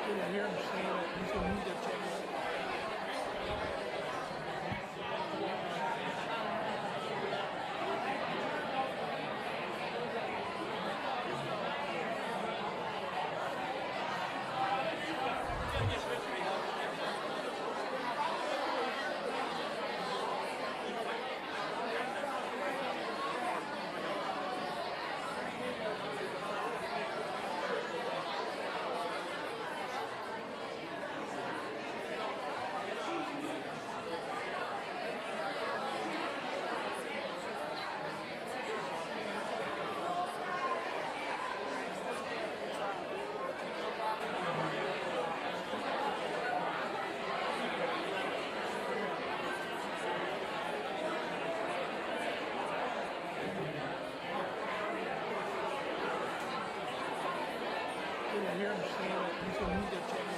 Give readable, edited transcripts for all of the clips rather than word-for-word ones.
I hear him saying that he's gonna move that channel. I hear him saying that he's gonna move that channel. I hear him saying that he's gonna move that channel.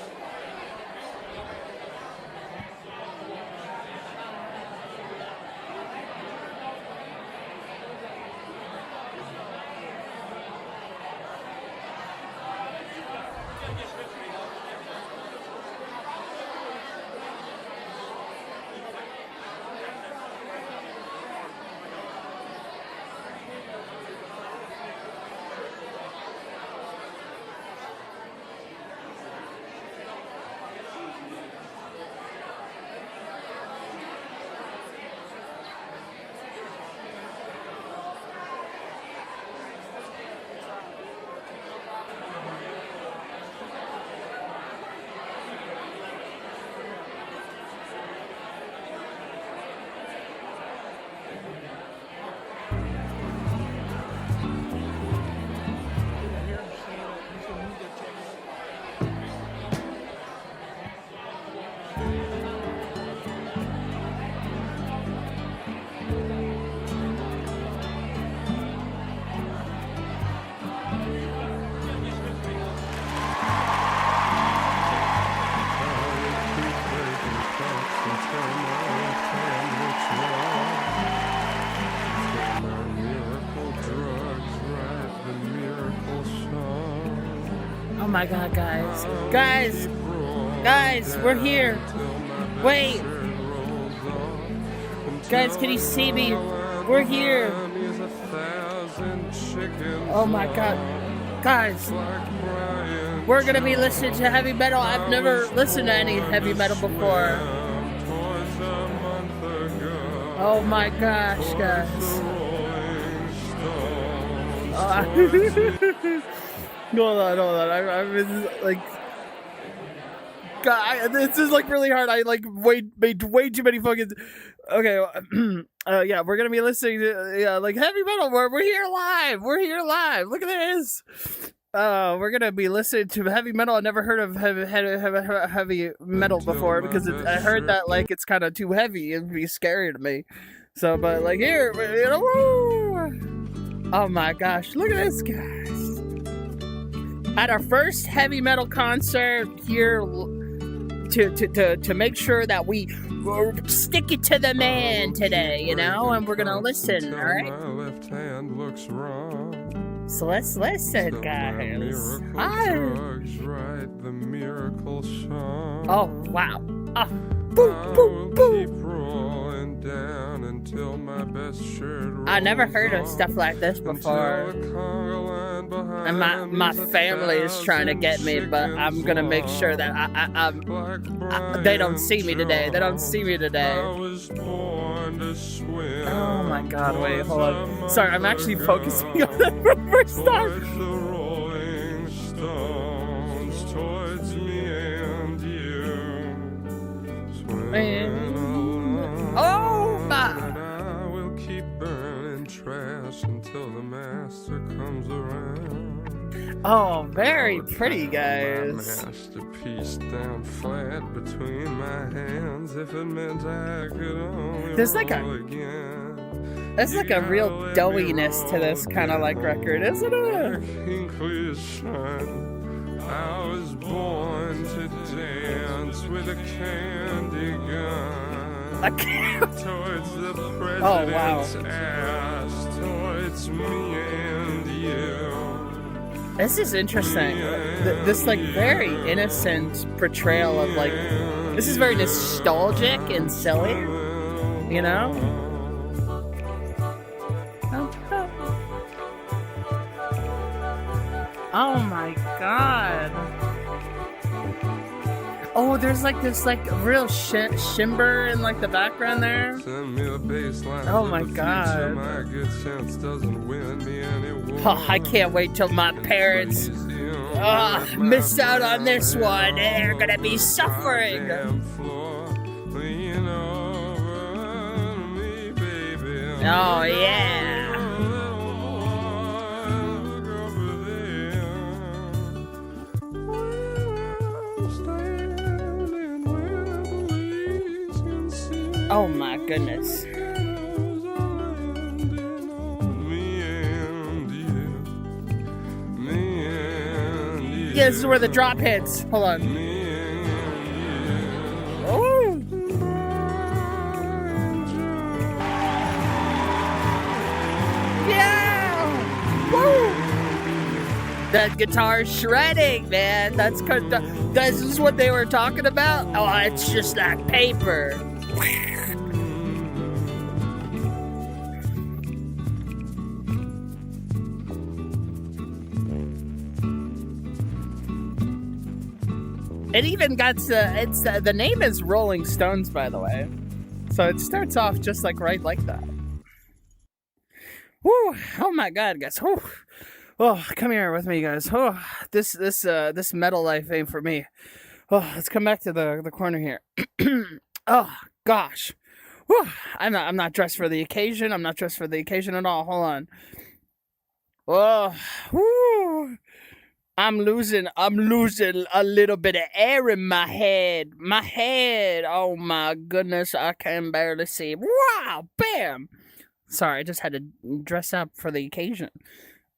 Oh my god, guys. Guys, we're here. Wait. Guys, can you see me? We're here. Oh my god. Guys, we're gonna be listening to heavy metal. I've never listened to any heavy metal before. Oh my gosh, guys. Hold on. I'm like, God, this is like really hard. I like made way too many fucking. Okay, yeah, we're gonna be listening to like heavy metal. We're here live. We're here live. Look at this. We're gonna be listening to heavy metal. I never heard of heavy metal before because I heard that like it's kind of too heavy. It'd be scary to me. So, but like here, you know, woo! Oh my gosh, look at this, guys. At our first heavy metal concert here to make sure that we stick it to the man today, you know, and we're gonna listen, all right? My left hand looks wrong. So let's listen, guys. Hi. Drugs, write the miracle song. Oh wow! Oh, boom, boom, Keep boom. rolling down until my best shirt. I never heard of stuff like this before. And my family is trying to get me, but I'm gonna make sure that they don't see me today. They don't see me today. Oh my god, wait, hold on. Sorry, I'm actually focusing on that for the first time. The rolling stones towards me and you. Man. Oh my! I will keep burning trash until the master comes around. Oh, very pretty, guys. My masterpiece down flat between my hands. If it meant I could only There's like roll again. There's like a real doughiness to this kind of like record, isn't it? Hinkley's son, I was born to dance with a candy gun. I can't. Towards the president's Oh, wow. ass, towards me and you. This is interesting. This like very innocent portrayal of like, this is very nostalgic and silly, you know? Oh my god. Oh, there's like this like real shimmer in like the background there. Oh my god. Oh, I can't wait till my parents miss out on this one. They're gonna be suffering. Oh yeah. Oh my goodness. Yeah, this is where the drop hits. Hold on. Oh. Yeah. Woo. That guitar shredding, man. This is what they were talking about. Oh, it's just like paper. It even got to, the name is Rolling Stones, by the way. So it starts off just like right like that. Woo! Oh my god, guys. Woo. Oh, come here with me, guys. Oh, this metal life ain't for me. Oh, let's come back to the corner here. Oh gosh. Whew. I'm not dressed for the occasion. I'm not dressed for the occasion at all. Hold on. Oh, whoo. I'm losing a little bit of air in my head. Oh my goodness, I can barely see. Wow, bam. Sorry, I just had to dress up for the occasion.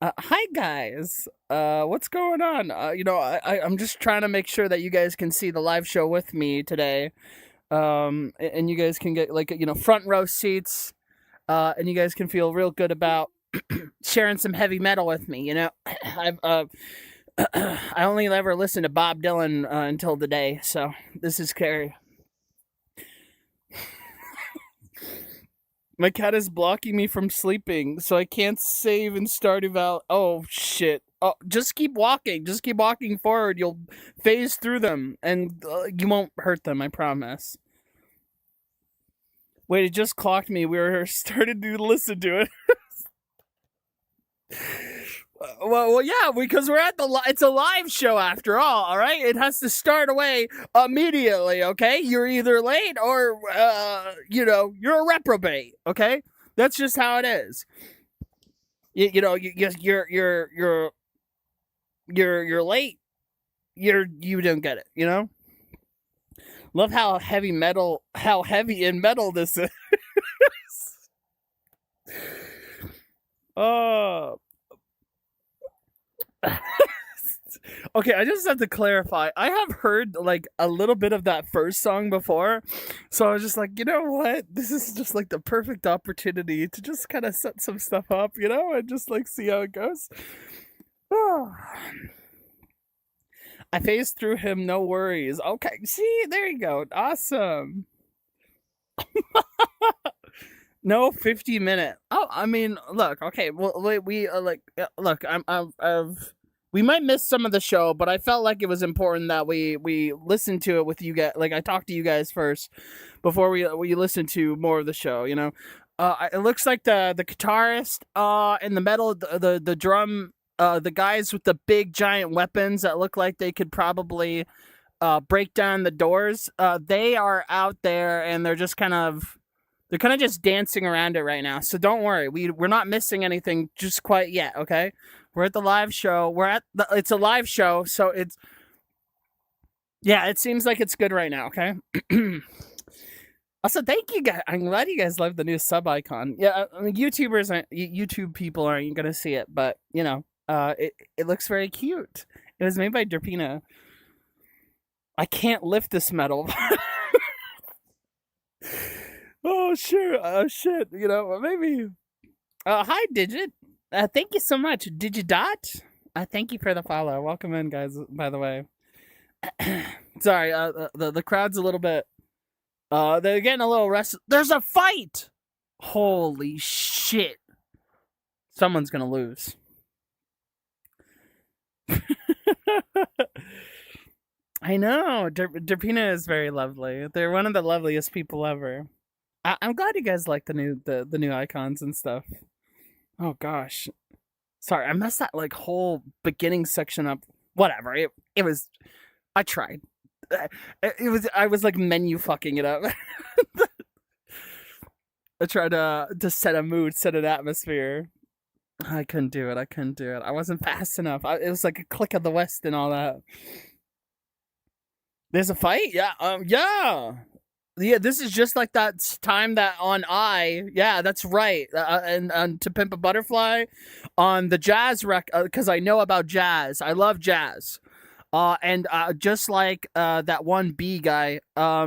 Hi guys. What's going on? I'm just trying to make sure that you guys can see the live show with me today. And you guys can get like, front row seats. And you guys can feel real good about sharing some heavy metal with me. I only ever listened to Bob Dylan until today, so this is scary. My cat is blocking me from sleeping, so I can't save and start eval. Oh shit! Oh, just keep walking. Just keep walking forward. You'll phase through them, and you won't hurt them. I promise. Wait, it just clocked me. We were started to listen to it. Well, yeah, because we're at it's a live show after all right? It has to start away immediately, okay? You're either late or, you're a reprobate, okay? That's just how it is. You're late. You don't get it, Love how heavy in metal this is. Oh. Okay, I just have to clarify. I have heard like a little bit of that first song before, so I was just like, you know what? This is just like the perfect opportunity to just kind of set some stuff up, and just like see how it goes. Oh. I phased through him, no worries. Okay, see, there you go. Awesome. No 50-minute. Oh, I mean, look. Okay, well, we look. We might miss some of the show, but I felt like it was important that we listened to it with you guys. Like I talked to you guys first before we listened to more of the show. It looks like the guitarist in the metal, the drum, the guys with the big giant weapons that look like they could probably break down the doors. They are out there and they're kind of just dancing around it right now. So don't worry, we're not missing anything just quite yet. Okay. We're at the live show. It's a live show, so it seems like it's good right now, okay? Also, thank you guys. I'm glad you guys love the new sub icon. Yeah, I mean, YouTube people aren't going to see it, but, it looks very cute. It was made by Derpina. I can't lift this metal. Oh, sure. Oh, shit. Maybe. Hi, Digit. Thank you so much. Digidot? Thank you for the follow. Welcome in, guys. By the way, sorry. The crowd's a little bit. They're getting a little restless. There's a fight. Holy shit! Someone's gonna lose. I know. Derpina is very lovely. They're one of the loveliest people ever. I'm glad you guys like the new icons and stuff. Oh gosh. Sorry, I messed that like whole beginning section up. Whatever. It was. I tried. I was like menu fucking it up. I tried to set a mood, set an atmosphere. I couldn't do it. I wasn't fast enough. It was like a click of the West and all that. There's a fight? Yeah. Yeah, this is just like that time that on yeah, that's right. And To Pimp a Butterfly on the jazz because I know about jazz. I love jazz. And just like that one B guy, I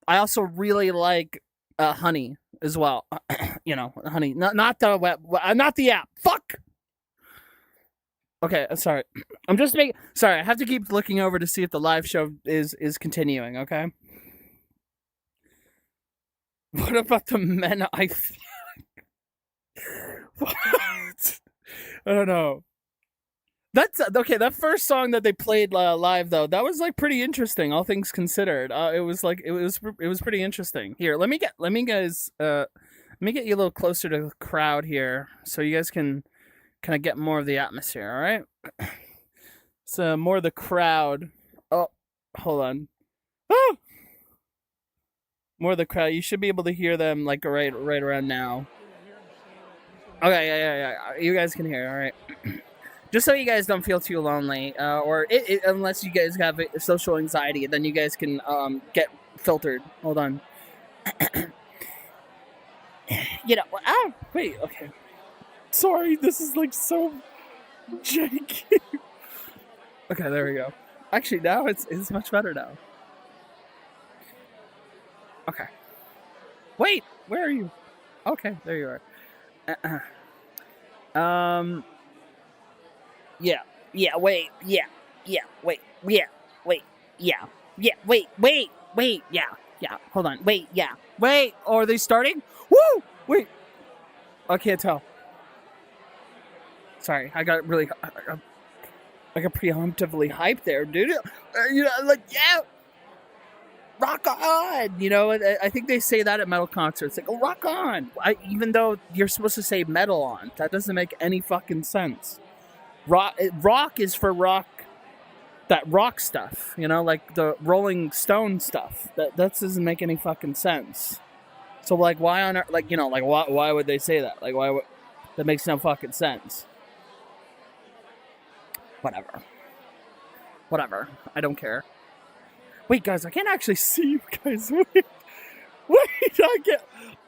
also really like Honey as well. You know, Honey, not the web, not the app. Fuck. Okay, sorry. Sorry, I have to keep looking over to see if the live show is continuing, okay? What about the men I fuck? What? I don't know. That's okay. That first song that they played live though, that was like pretty interesting, all things considered. It was pretty interesting. Here, let me get you a little closer to the crowd here so you guys can kind of get more of the atmosphere, all right? So more of the crowd. Oh, hold on. Oh! More of the crowd. You should be able to hear them like right around now. Okay, yeah. You guys can hear, all right? Just so you guys don't feel too lonely, or unless you guys have social anxiety, then you guys can get filtered. Hold on. You know, wait, okay. Sorry, this is like so janky. Okay, there we go. Actually, now it's much better now. Okay. Wait, where are you? Okay, there you are. Yeah, wait, yeah, wait, hold on, wait, oh, are they starting? Woo! Wait, I can't tell. Sorry, I got really, I got preemptively hyped there, dude. You know, like, yeah, rock on! You know, I think they say that at metal concerts, like, oh, rock on! Even though you're supposed to say metal on, that doesn't make any fucking sense. Rock is for rock, that rock stuff, you know, like the Rolling Stone stuff. That doesn't make any fucking sense. So, like, why on earth, like, you know, like, why would they say that? Like, that makes no fucking sense. Whatever. I don't care. Wait, guys, I can't actually see you guys. Wait,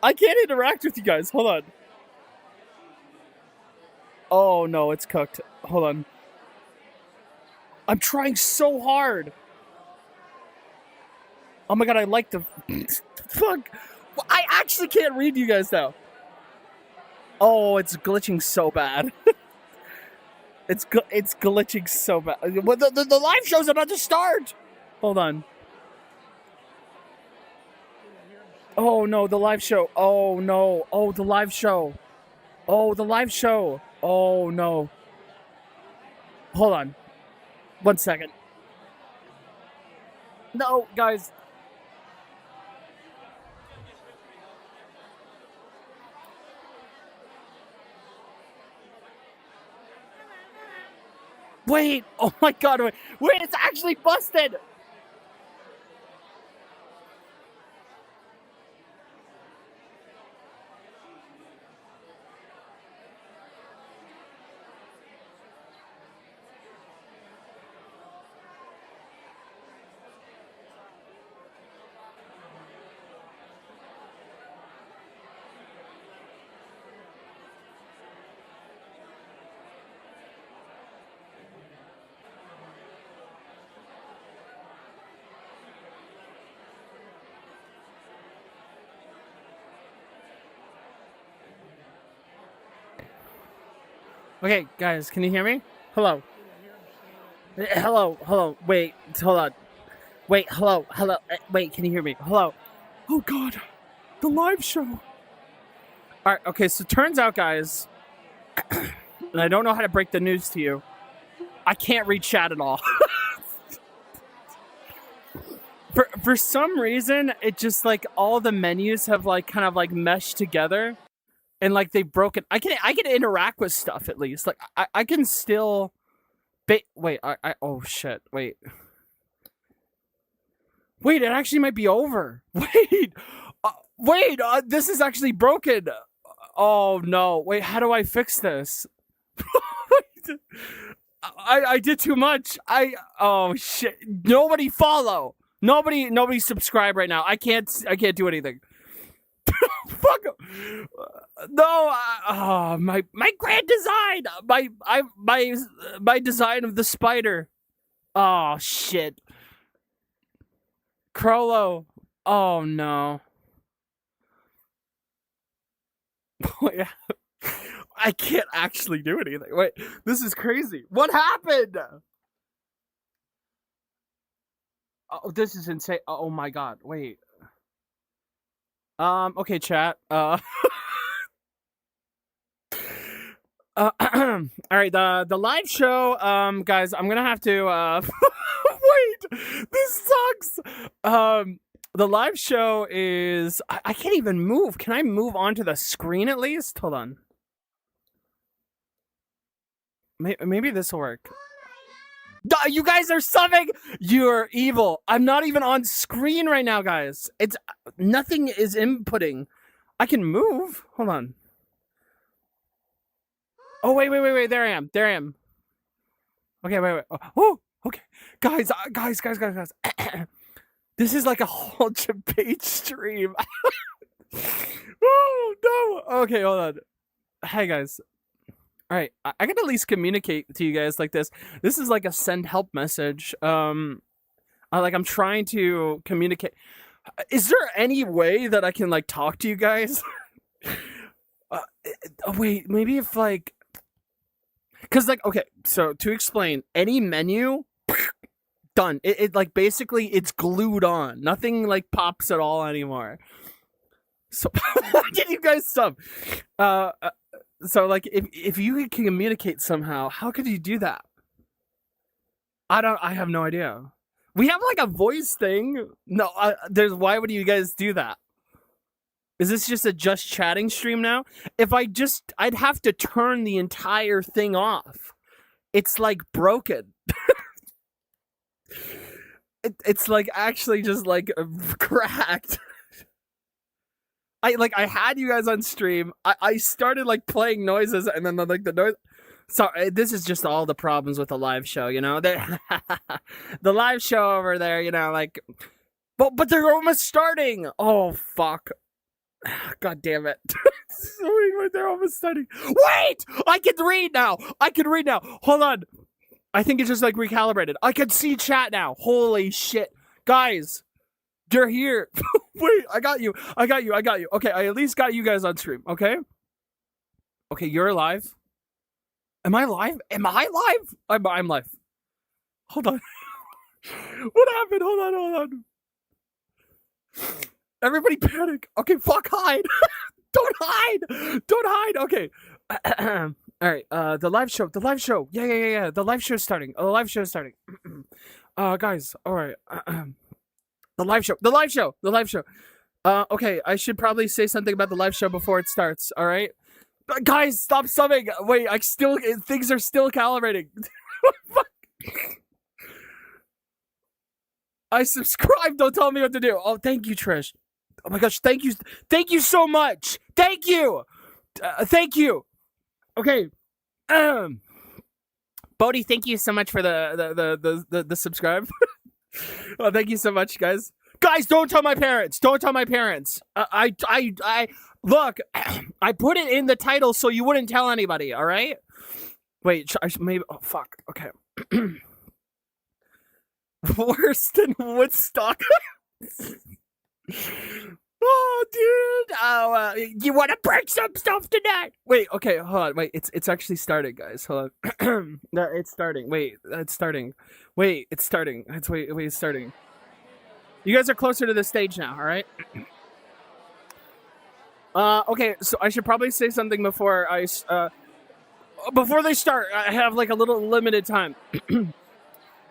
I can't interact with you guys. Hold on. Oh, no, it's cooked. Hold on. I'm trying so hard. Oh my god, I like the... Fuck. I actually can't read you guys now. Oh, it's glitching so bad. It's glitching so bad. The live show's about to start. Hold on. Oh no, the live show. Oh no. Oh, the live show. Oh, the live show. Oh no. Hold on. 1 second. No, guys. Wait. Oh my god. Wait, it's actually busted. Okay, guys, can you hear me? Hello. Hello. Wait, hold on. Wait, hello. Wait, can you hear me? Hello. Oh God, the live show. All right. Okay, so turns out, guys, and I don't know how to break the news to you. I can't read chat at all. For some reason, it just like all the menus have like kind of like meshed together, and like they've broken. I can interact with stuff at least. Like I can still. Wait. Oh shit. Wait. It actually might be over. Wait. This is actually broken. Oh no. Wait. How do I fix this? I did too much. Oh shit. Nobody follow. Nobody subscribe right now. I can't do anything. Fuck. No. My grand design. My design of the spider. Oh shit. Crollo. Oh no. I can't actually do anything. Wait, this is crazy. What happened? Oh, this is insane. Oh my god. Wait. Okay, chat. All right, the live show, guys, I'm gonna have to, wait, this sucks. The live show is, I can't even move. Can I move onto the screen at least? Hold on. Maybe this will work. You guys are subbing. You're evil. I'm not even on screen right now, guys. It's nothing is inputting. I can move. Hold on. Oh wait. There I am. Okay, wait. Oh, okay, guys. This is like a whole debate stream. Oh no. Okay, hold on. Hey guys. All right, I can at least communicate to you guys like this. This is like a send help message. I'm trying to communicate. Is there any way that I can like talk to you guys? Wait, maybe if like, cause like, okay, so to explain, any menu, done. It like basically it's glued on. Nothing like pops at all anymore. So did you guys sub? So like if you could communicate somehow, how could you do that? I have no idea. We have like a voice thing. No, why would you guys do that? Is this just a just chatting stream now? I'd have to turn the entire thing off. It's like broken. It's like actually just like cracked. I had you guys on stream. I started like playing noises and then like the noise. Sorry, this is just all the problems with the live show, you know. The live show over there, you know, like, but they're almost starting. Oh fuck! God damn it! They're almost starting. Wait, I can read now. Hold on. I think it's just like recalibrated. I can see chat now. Holy shit, guys! You're here. Wait, I got you. Okay, I at least got you guys on stream, okay? Okay, you're live. Am I live? I'm live. Hold on. What happened? Hold on. Everybody panic. Okay, fuck, hide. Don't hide. Okay. All right, the live show. Yeah. The live show's starting. Guys, all right. The live show. Okay, I should probably say something about the live show before it starts, all right? Guys, stop subbing. Wait, things are still calibrating. I subscribed. Don't tell me what to do. Oh, thank you, Trish. Oh my gosh, thank you so much. Thank you. Okay. Bodhi, thank you so much for the subscribe. Oh, thank you so much, guys. Guys, don't tell my parents. I look. I put it in the title so you wouldn't tell anybody. All right. Wait, maybe. Oh fuck. Okay. Worse than Woodstock. Oh, dude. Oh, you want to break some stuff tonight? Wait, okay, hold on. Wait, it's actually starting, guys. Hold on. No, it's starting. Wait, it's starting. Wait, it's starting. It's starting. You guys are closer to the stage now, all right? Okay, so I should probably say something before before they start. I have like a little limited time.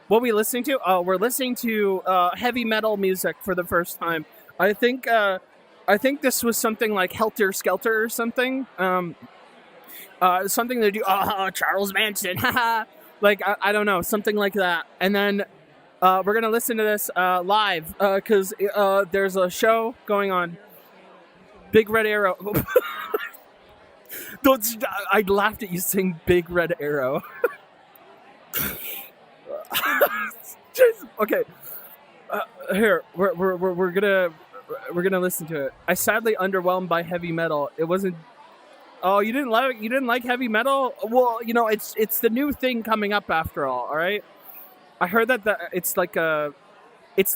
What are we listening to? Oh, we're listening to heavy metal music for the first time. I think this was something like Helter Skelter or something. Something to do. Charles Manson. Like I don't know, something like that. And then we're gonna listen to this live because there's a show going on. Big Red Arrow. I laughed at you saying Big Red Arrow. Just, okay. Here we're gonna listen to it. I sadly underwhelmed by heavy metal. It wasn't. Oh, you didn't like heavy metal? Well, you know it's the new thing coming up after all right. I heard that it's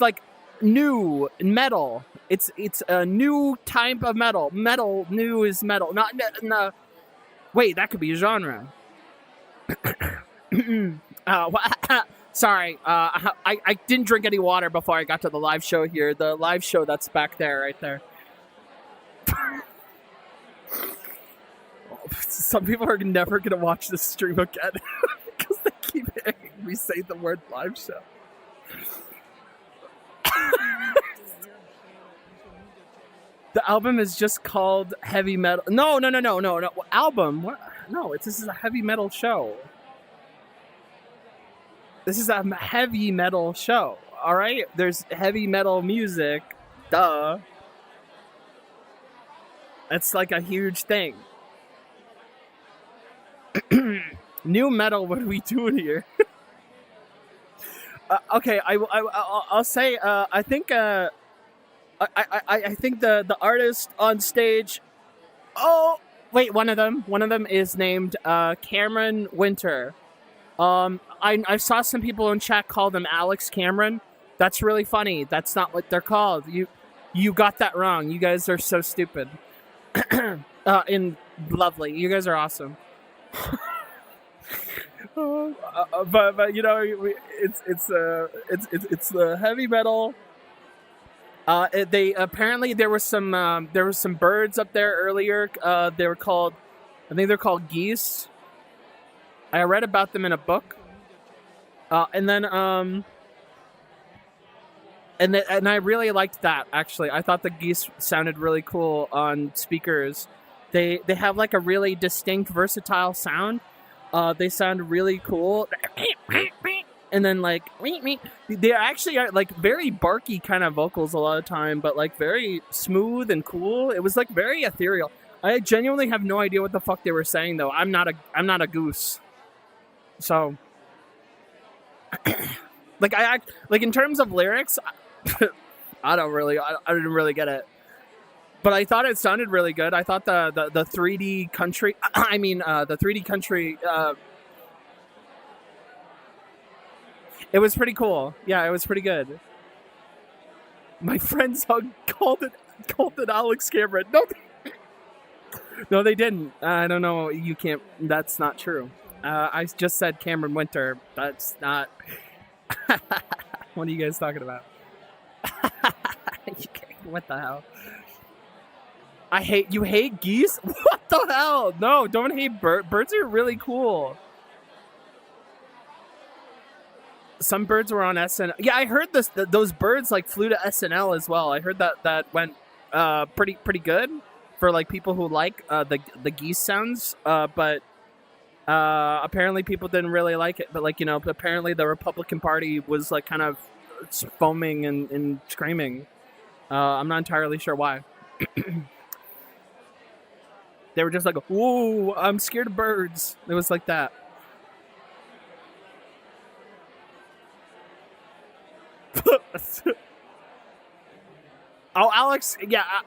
like new metal. It's a new type of metal. Metal new is metal. Not wait, that could be a genre. Sorry, I didn't drink any water before I got to the live show here. The live show that's back there, right there. Some people are never going to watch this stream again because they keep hearing me say the word live show. The album is just called Heavy Metal. No. Album? What? No, this is a heavy metal show. This is a heavy metal show, all right? There's heavy metal music. Duh. That's like a huge thing. New metal, what are we doing here? Okay, I'll say, I think the artist on stage. Oh, wait, one of them is named Cameron Winter. I saw some people in chat call them Alex Cameron. That's really funny. That's not what they're called. You got that wrong. You guys are so stupid. And lovely. You guys are awesome. But you know, it's the heavy metal. They apparently there was some birds up there earlier. They were called, I think they're called geese. I read about them in a book. And I really liked that, actually. I thought the geese sounded really cool on speakers. They have like a really distinct, versatile sound. They sound really cool. And then like they actually are like very barky kind of vocals a lot of time, but like very smooth and cool. It was like very ethereal. I genuinely have no idea what the fuck they were saying though. I'm not a goose. So like in terms of lyrics, I didn't really get it. But I thought it sounded really good. I thought the 3D country, the 3D country, it was pretty cool. Yeah, it was pretty good. My friends called it Alex Cameron. No, they didn't. I don't know. You can't. That's not true. I just said Cameron Winter. That's not. What are you guys talking about? What the hell? You hate geese? What the hell? No, don't hate birds. Birds are really cool. Some birds were on SNL. Yeah, I heard those birds like flew to SNL as well. I heard that went pretty good for like people who like the geese sounds. But apparently people didn't really like it. But like, you know, apparently the Republican Party was like kind of foaming and screaming. I'm not entirely sure why. They were just like, "Whoa, I'm scared of birds." It was like that. Oh,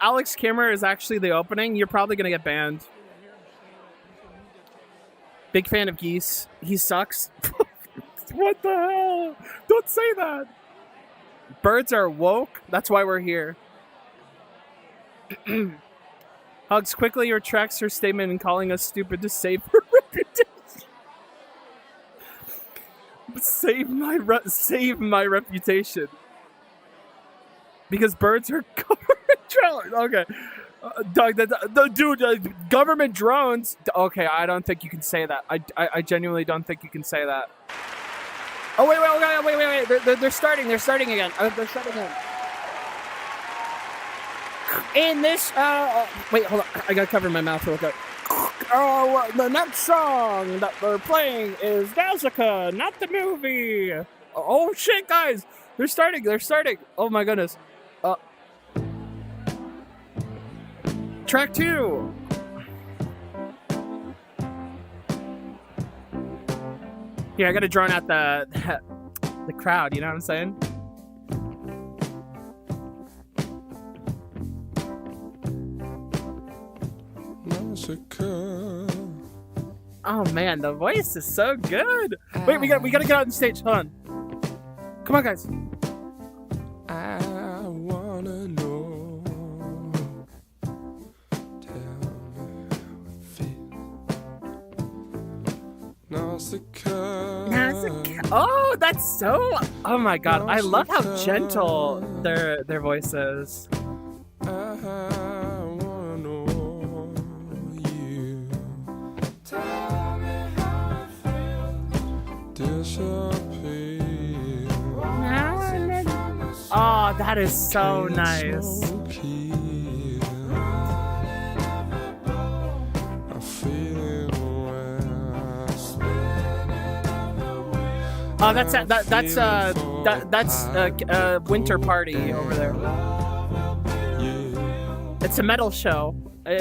Alex Kimmer is actually the opening. You're probably gonna get banned. Big fan of geese. He sucks. What the hell? Don't say that. Birds are woke. That's why we're here. Hugz quickly retracts her statement in calling us stupid to save her reputation. Save my reputation. Because birds are government drones. Okay. Doug, dude, government drones. Okay, I don't think you can say that. I genuinely don't think you can say that. Oh, wait. They're starting. They're starting again. They're starting again. In this, wait, hold on. I gotta cover my mouth real quick. The next song that they're playing is Nausicaa, not the movie. Oh shit, guys. They're starting. Oh my goodness. Track 2. Yeah, I gotta drown out the crowd, you know what I'm saying? Oh man, the voice is so good. Wait, we gotta get out on stage. Hold on. Come on, guys. I wanna know. Tell me how it feels. Nausicaa. Oh, that's so. Oh my god, I love how gentle their voice is. Oh, that is so nice. Oh, that's Winter Party over there. It's a metal show.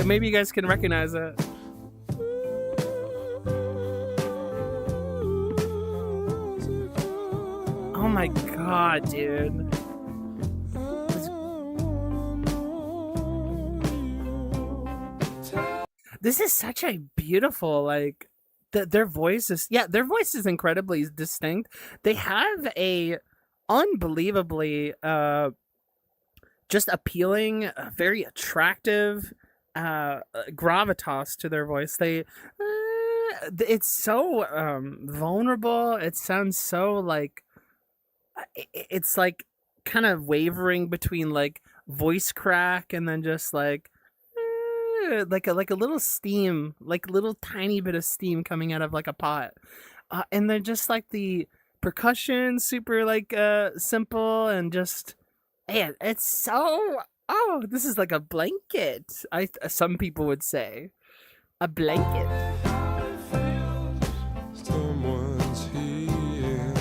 Maybe you guys can recognize it. Oh my god, dude. This is such a beautiful, like, their voice is incredibly distinct. They have a unbelievably just appealing, very attractive gravitas to their voice. It's so vulnerable. It sounds so like it's like kind of wavering between like voice crack and then just like a little steam, like a little tiny bit of steam coming out of like a pot, and then just like the percussion super like simple and just it's so this is like a blanket. Some people would say a blanket. Someone's here.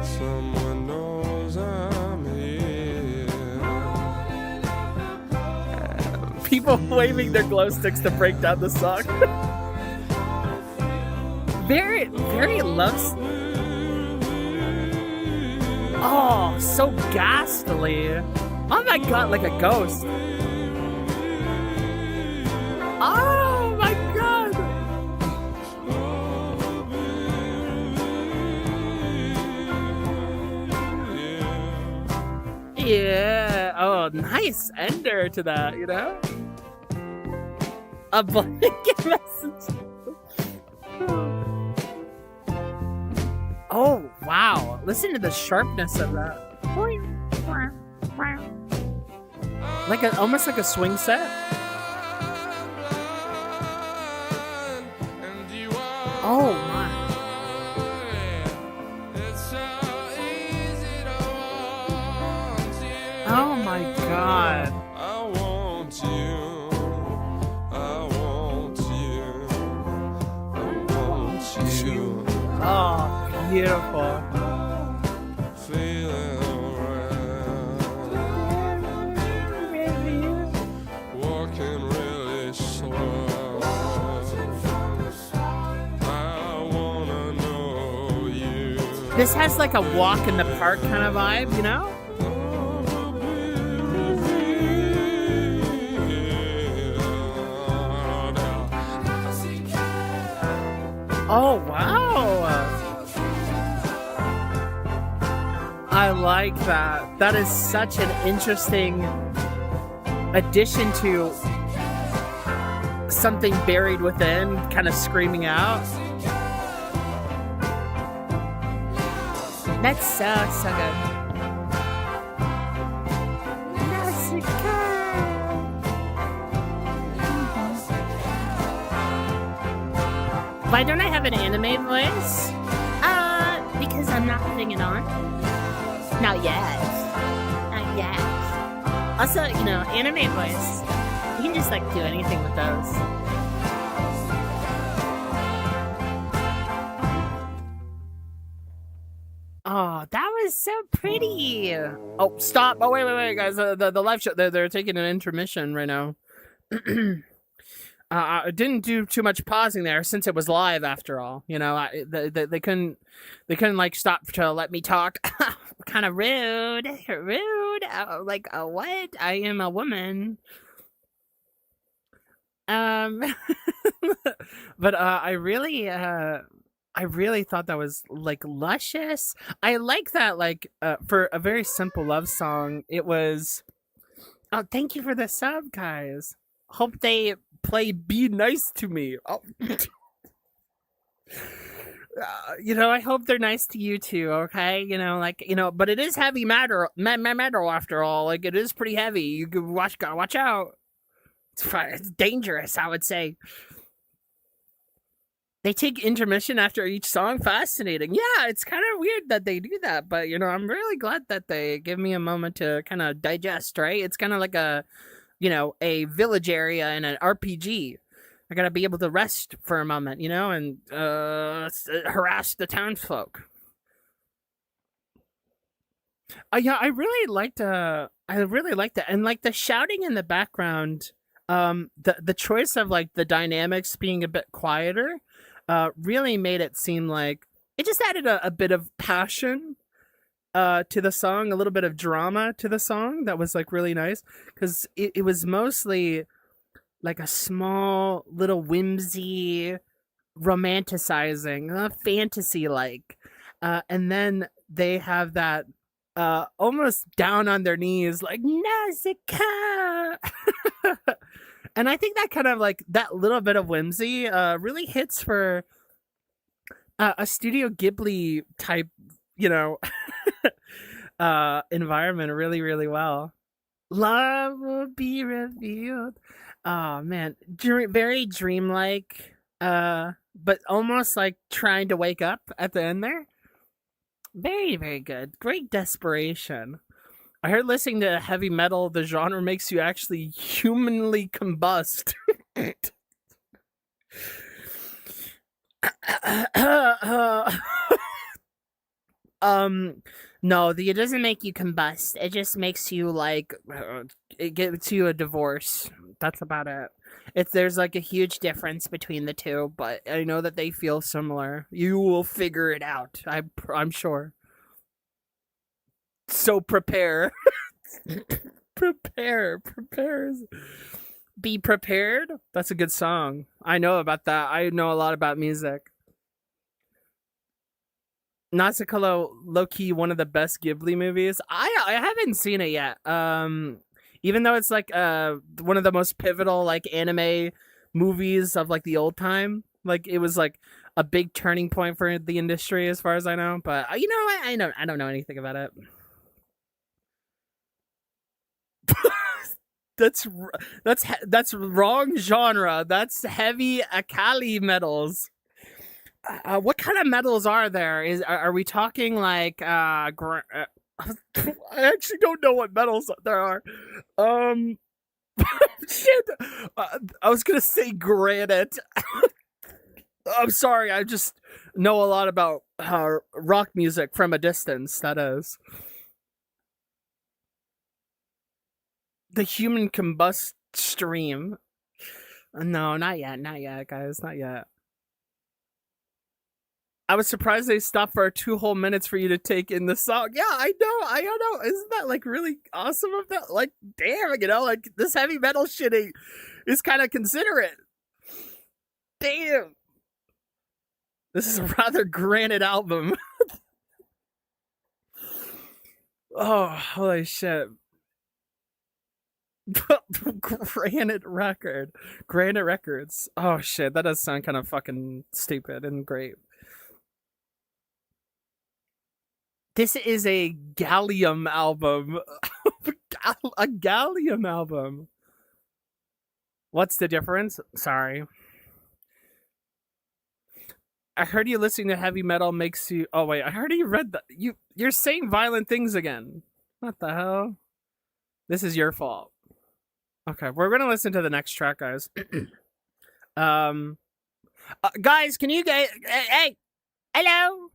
Someone knows I'm here. People waving their glow sticks to break down the song. very, very loves. Oh, so ghastly. Oh my god, like a ghost. Oh my god. Yeah. Oh, nice ender to that, you know? A blanket message. Oh, wow. Listen to the sharpness of that. Like almost like a swing set. Oh my. Oh my god. I want you. I want you. I want you. Oh, beautiful. Feeling around. Walking really slow. I wanna know you. This has like a walk in the park kind of vibe, you know? Oh, wow. I like that. That is such an interesting addition to something buried within, kind of screaming out. That's so good. Why don't I have an anime voice? Because I'm not putting it on. Not yet. Not yet. Also, you know, anime voice. You can just, like, do anything with those. Oh, that was so pretty. Oh, stop. Oh, wait, guys. The live show, they're taking an intermission right now. I didn't do too much pausing there since it was live after all. You know, they couldn't like stop to let me talk. Kind of rude. Like, what? I am a woman. But I really thought that was like luscious. I like that, like, for a very simple love song. It was. Oh, thank you for the sub, guys. Hope they play Be Nice to Me. Oh. You know, I hope they're nice to you too, okay? You know, like, you know, but it is heavy metal after all. Like, it is pretty heavy. You can watch out. It's dangerous, I would say. They take intermission after each song. Fascinating. Yeah, it's kind of weird that they do that, but, you know, I'm really glad that they give me a moment to kind of digest, right? It's kind of like a, you know, a village area in an RPG. I gotta be able to rest for a moment, you know, and harass the townsfolk. Yeah, I really liked that, and like the shouting in the background. The choice of like the dynamics being a bit quieter, really made it seem like it just added a bit of passion to the song, a little bit of drama to the song that was like really nice, because it was mostly like a small little whimsy romanticizing, fantasy like, and then they have that almost down on their knees like Nausicaa. And I think that kind of like that little bit of whimsy really hits for a Studio Ghibli type, you know, environment really, really well. Love will be revealed. Oh man, very dreamlike, but almost like trying to wake up at the end there. Very, very good. Great desperation. I heard listening to heavy metal, the genre makes you actually humanly combust. No, it doesn't make you combust. It just makes you like, it gets you a divorce. That's about it. There's like a huge difference between the two, but I know that they feel similar. You will figure it out. I'm sure. So prepare. Prepares. Be prepared. That's a good song. I know about that. I know a lot about music. Nausicaa, low-key one of the best Ghibli movies. I haven't seen it yet. Even though it's like one of the most pivotal like anime movies of like the old time. Like it was like a big turning point for the industry as far as I know. But you know, I don't know anything about it. That's wrong genre. That's heavy Akali metals. What kind of metals are there? Are we talking like I actually don't know what metals there are. Shit. I was gonna say granite. I'm sorry. I just know a lot about rock music from a distance. That is. The human combust stream. No, not yet, guys, not yet. I was surprised they stopped for 2 whole minutes for you to take in the song. Yeah, I know. Isn't that like really awesome of that? Like, damn, you know, like this heavy metal shit is kind of considerate. Damn. This is a rather granite album. Oh, holy shit. Granite record. Granite Records. Oh shit, that does sound kind of fucking stupid and great. This is a gallium album. A gallium album. What's the difference? Sorry. I heard you listening to heavy metal makes you. Oh wait, I heard you read that. You're saying violent things again. What the hell? This is your fault. Okay, we're gonna listen to the next track, guys. Guys, can you guys? Hey, hello,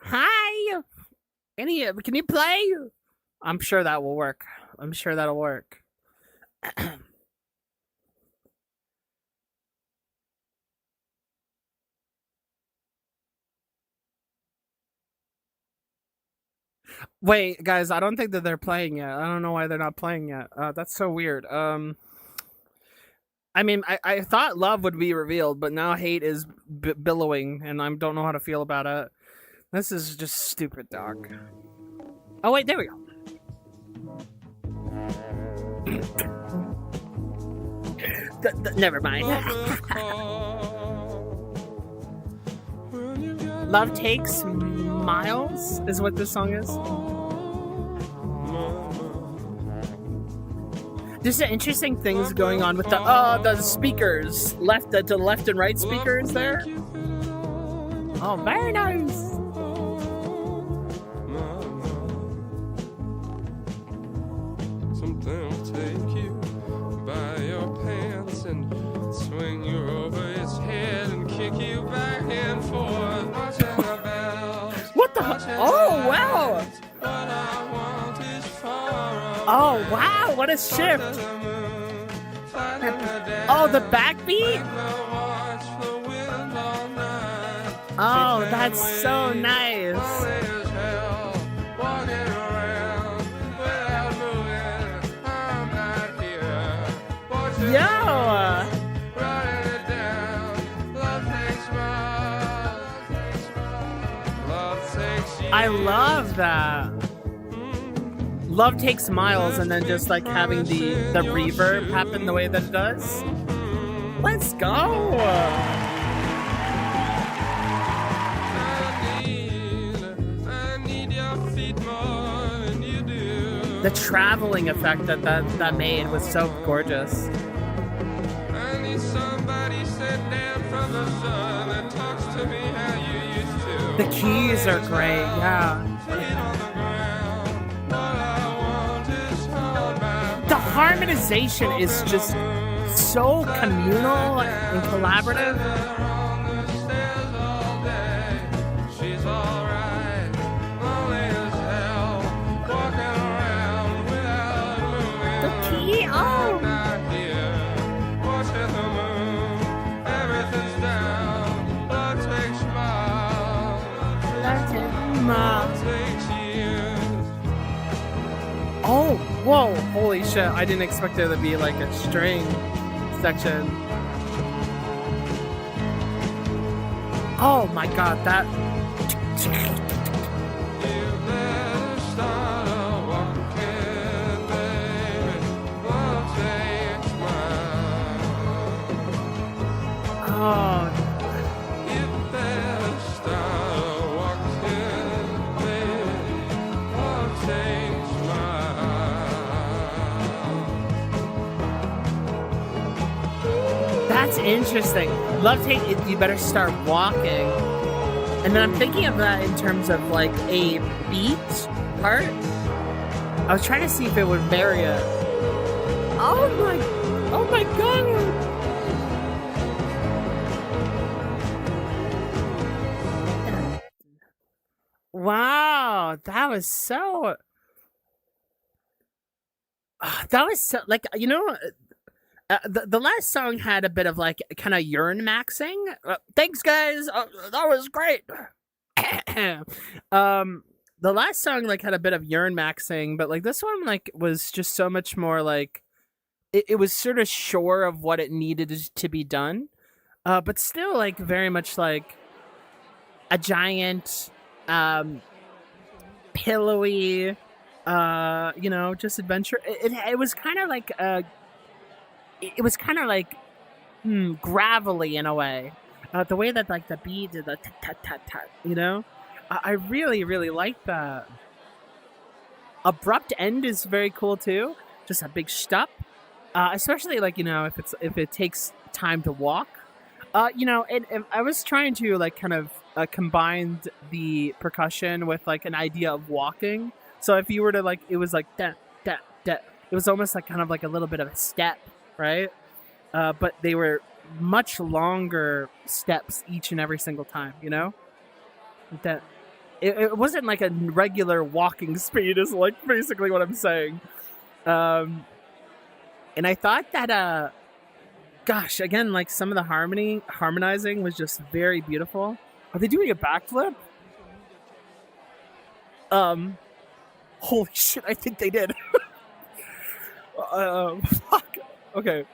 hi. Can you play? I'm sure that will work. I'm sure that'll work. Wait, guys, I don't think that they're playing yet. I don't know why they're not playing yet. That's so weird. I mean, I thought love would be revealed, but now hate is billowing, and I don't know how to feel about it. This is just stupid, dog. Oh, wait, there we go. Never mind. Love Takes Miles is what this song is. There's some interesting things going on with the speakers. The left and right speakers there. Oh, very nice. Something will take you by your pants and swing you over its head and kick you back and forth. Watching the bells. What the? Oh wow! Oh wow! What a shift! Oh, the backbeat! Oh, that's so nice. Yo! I love that. Love Takes Miles, and then just like having the reverb happen the way that it does. Let's go! The traveling effect that made was so gorgeous. I need somebody sit down from the sun and talks to me how you used to. The keys are great, yeah. The harmonization is just so communal and collaborative. The key, oh! Oh, whoa, holy shit. I didn't expect there to be like a string section. Oh my god, that... Oh. That's interesting. Love Take, you better start walking. And then I'm thinking of that in terms of like a beat part. I was trying to see if it would vary it. Oh my god. Wow, that was so like, you know, the last song had a bit of like kind of urine maxing. Thanks guys, that was great. The last song like had a bit of urine maxing, but like this one like was just so much more like it was sort of sure of what it needed to be done, but still like very much like a giant pillowy just adventure. It was kind of like it was kind of like gravelly in a way. The way that like the beat did the tat tat tat tat, I really really like that. Abrupt end is very cool too. Just a big stop, especially like if it takes time to walk. I was trying to like kind of combine the percussion with like an idea of walking. So if you were to like, it was like that that that. It was almost like kind of like a little bit of a step, right? But they were much longer steps each and every single time. That it wasn't like a regular walking speed. Is like basically what I'm saying. And I thought that gosh, again, like some of the harmonizing was just very beautiful. Are they doing a backflip? Holy shit, I think they did. Fuck. Okay.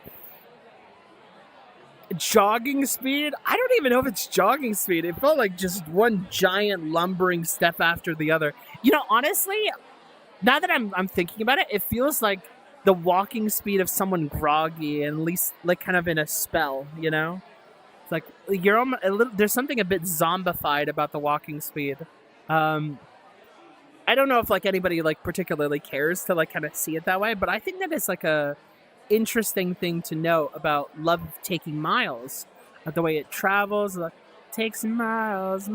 Jogging speed? I don't even know if it's jogging speed. It felt like just one giant lumbering step after the other. Honestly, now that I'm thinking about it, it feels like the walking speed of someone groggy and at least like kind of in a spell, It's like you're almost there's something a bit zombified about the walking speed. I don't know if like anybody like particularly cares to like kind of see it that way, but I think that is like a interesting thing to note about Love Taking Miles, the way it travels, like, takes miles,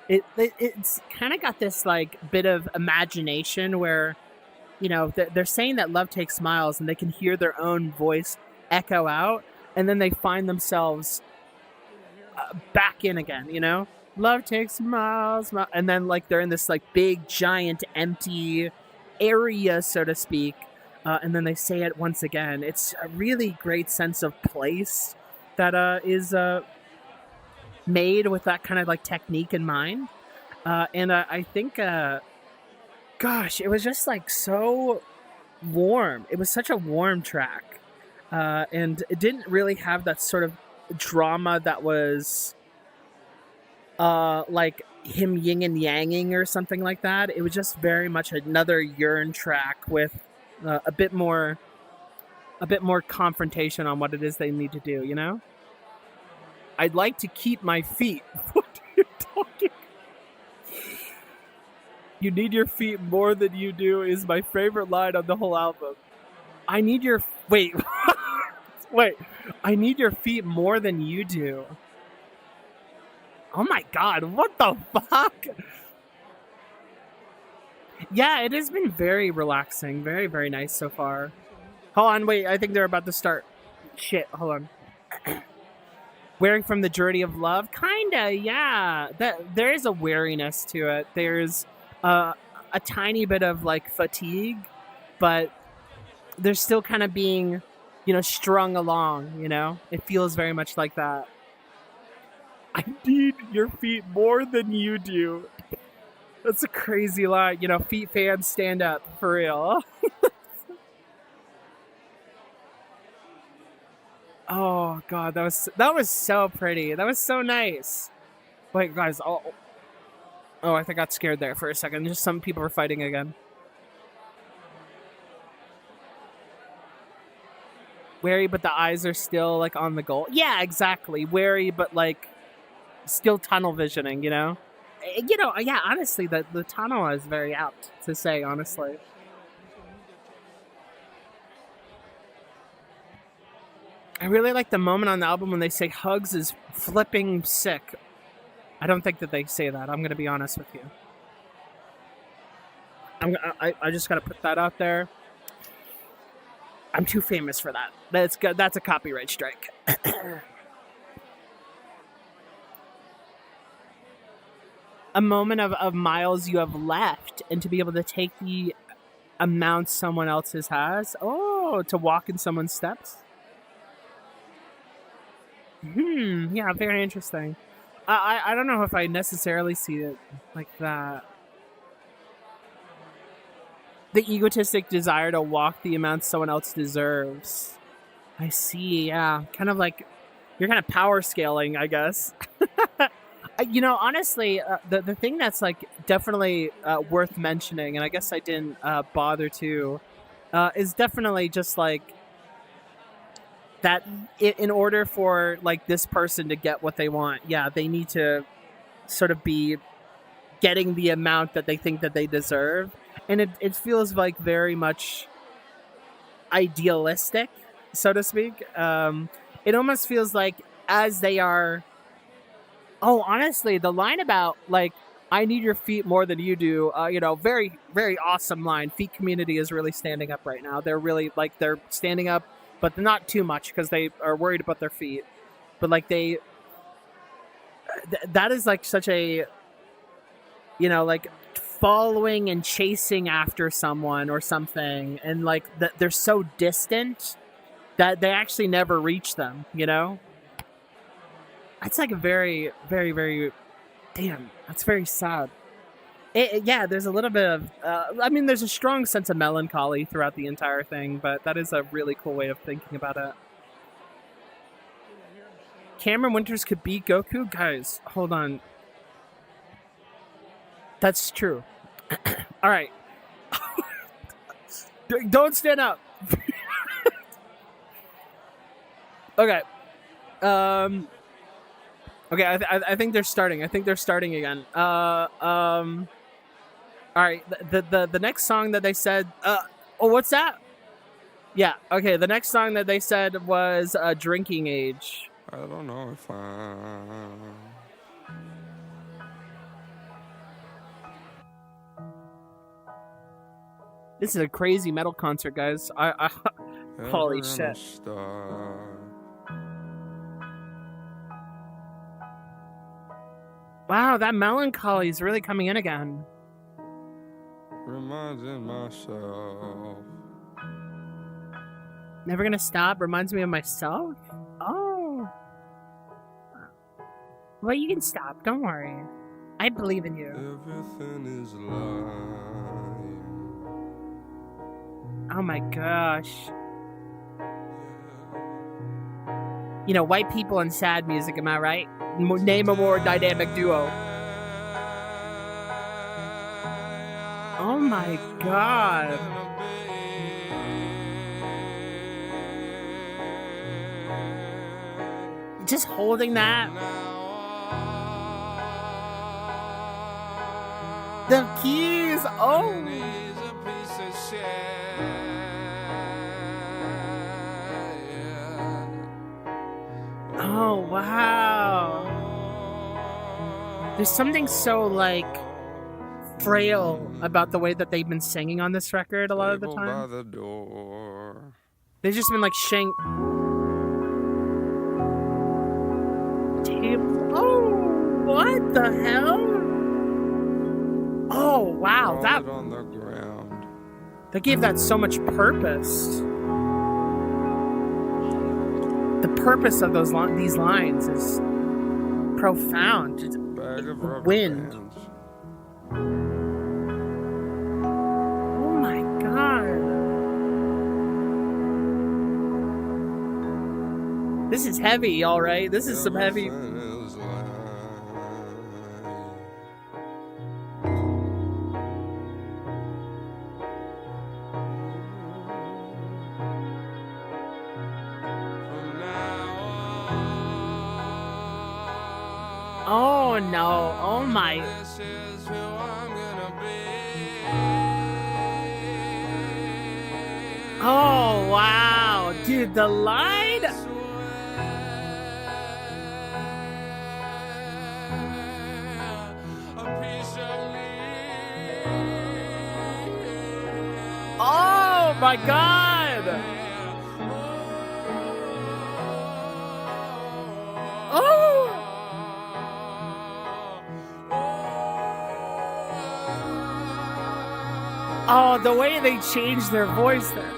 it's kind of got this like bit of imagination where they're saying that love takes miles and they can hear their own voice echo out, and then they find themselves back in again, love takes miles, and then like they're in this like big giant empty area, so to speak, and then they say it once again. It's a really great sense of place that is made with that kind of like technique in mind, and I think gosh, it was just like so warm. It was such a warm track. And it didn't really have that sort of drama that was like him yin and yanging or something like that. It was just very much another yearn track with a bit more confrontation on what it is they need to do, I'd like to keep my feet. What are you talking? You need your feet more than you do is my favorite line on the whole album. I need your... Wait. Wait. I need your feet more than you do. Oh my god, what the fuck? Yeah, it has been very relaxing. Very, very nice so far. Hold on, wait. I think they're about to start. Shit, hold on. Wearing from the journey of love? Kinda, yeah. There is a weariness to it. There's... a tiny bit of like fatigue, but they're still kind of being, strung along, It feels very much like that. I need your feet more than you do. That's a crazy line. Feet fans stand up for real. Oh god, that was so pretty. That was so nice. Wait, guys, Oh, I think I got scared there for a second. Just some people are fighting again. Wary, but the eyes are still, like, on the goal. Yeah, exactly. Wary, but, like, still tunnel visioning, Yeah, honestly, the tunnel is very apt to say, honestly. I really like the moment on the album when they say Hugz is flipping sick. I don't think that they say that. I'm going to be honest with you. I just got to put that out there. I'm too famous for that. That's a copyright strike. A moment of miles you have left, and to be able to take the amount someone else's has. Oh, to walk in someone's steps. Yeah, very interesting. I don't know if I necessarily see it like that. The egotistic desire to walk the amount someone else deserves. I see, yeah. Kind of like, you're kind of power scaling, I guess. Honestly, the thing that's like definitely worth mentioning, and I guess I didn't bother to, is definitely just like that. In order for like this person to get what they want, yeah, they need to sort of be getting the amount that they think that they deserve, and it feels like very much idealistic, so to speak. It almost feels like as they are. Oh, honestly, the line about like I need your feet more than you do. Very very awesome line. Feet community is really standing up right now. They're really like they're standing up, but not too much because they are worried about their feet. But like that is like such a like following and chasing after someone or something, and like they're so distant that they actually never reach them. That's like a very, very, very, damn, that's very sad. Yeah, there's a little bit of, there's a strong sense of melancholy throughout the entire thing, but that is a really cool way of thinking about it. Cameron Winters could beat Goku? Guys, hold on. That's true. All right. Don't stand up. Okay. Okay, I think they're starting. I think they're starting again. All right, the next song that they said. What's that? Yeah. Okay, the next song that they said was "Drinking Age." I don't know if This is a crazy metal concert, guys. Holy shit. Wow, that melancholy is really coming in again. Reminding myself. Never gonna stop reminds me of myself? Oh. Well, you can stop. Don't worry. I believe in you. Everything is lying. Oh my gosh. White people and sad music, am I right? Name a more dynamic duo. Oh my god. Just holding that. The keys. Oh. Oh, wow. There's something so, like, frail about the way that they've been singing on this record a lot of the time. By the door. They've just been, like, Oh, what the hell? Oh, wow. That on the ground. They gave that so much purpose. The purpose of these lines is profound. It's wind. Bands. Oh my god. This is heavy, all right? This is some heavy. Oh no, oh my. Oh wow, dude, the line. Oh my god. Oh. Oh, the way they changed their voice there.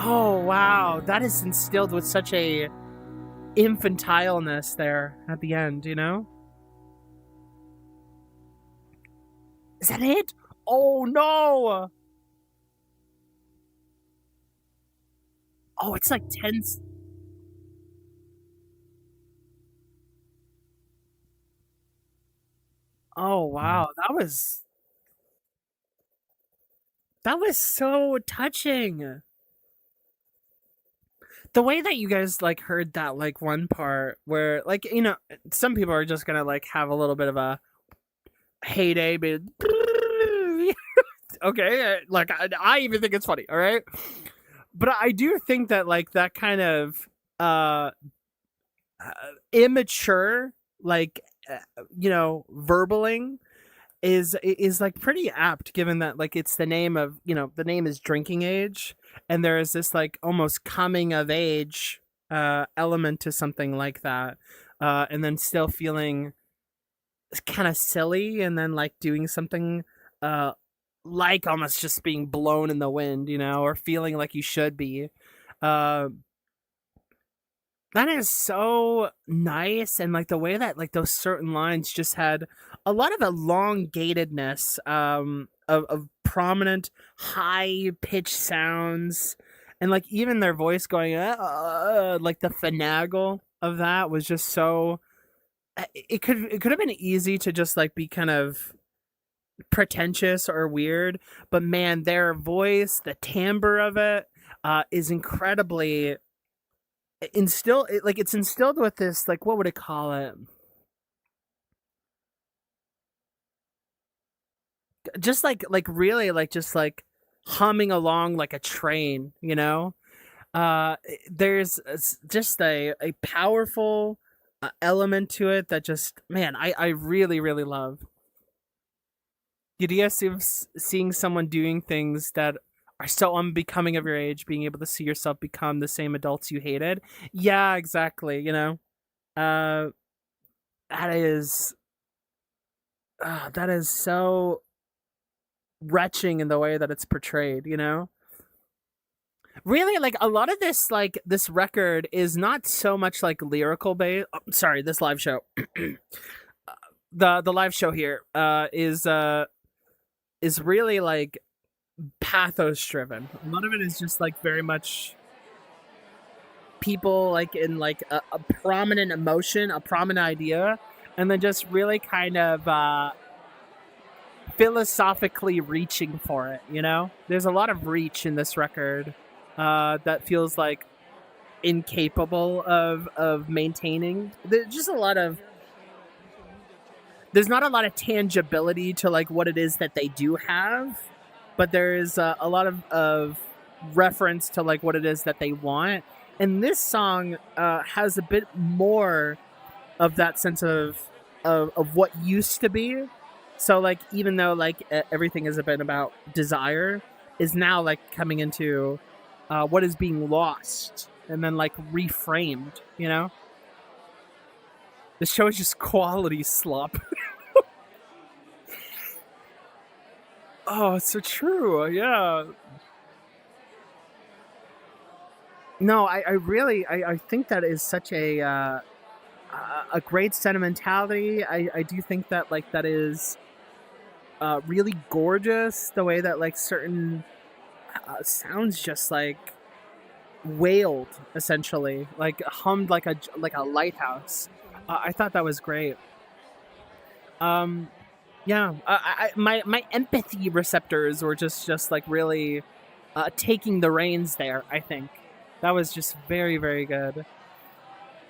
Oh, wow. That is instilled with such a infantileness there at the end, Is that it? Oh no! Oh, it's like 10. Oh wow, that was so touching. The way that you guys like heard that like one part where like some people are just gonna like have a little bit of a heyday, but okay, like I even think it's funny. All right, but I do think that like that kind of uh immature like verbaling is like pretty apt given that like it's the name of the name is drinking age, and there is this like almost coming of age element to something like that, and then still feeling kind of silly, and then like doing something like almost just being blown in the wind, or feeling like you should be. uh that is so nice, and like the way that like those certain lines just had a lot of elongatedness, of prominent high pitched sounds, and like even their voice going like the finagle of that was just so. It could have been easy to just like be kind of pretentious or weird, but man, their voice, the timbre of it, is incredibly it's instilled with this like what would it call it, just like really like just like humming along like a train, there's just a powerful element to it that just, man, I really really love the idea of seeing someone doing things that are so unbecoming of your age, being able to see yourself become the same adults you hated. Yeah, exactly. Uh, that is that is so retching in the way that it's portrayed. Really, like a lot of this record is not so much like lyrical based. Oh, sorry, this live show. The live show here is really like pathos driven. A lot of it is just like very much people like in like a prominent emotion, a prominent idea, and then just really kind of philosophically reaching for it. There's a lot of reach in this record that feels like incapable of maintaining. There's not a lot of tangibility to like what it is that they do have, but there is a lot of reference to like what it is that they want. And this song has a bit more of that sense of what used to be. So like even though like everything has been about desire, is now like coming into what is being lost and then like reframed. The show is just quality slop. Oh, it's so true. Yeah. No, I really I think that is such a great sentimentality. I do think that like that is really gorgeous. The way that like certain sounds just like wailed, essentially, like hummed like a lighthouse. I thought that was great. Yeah, my empathy receptors were just like really taking the reins there. I think that was just very very good.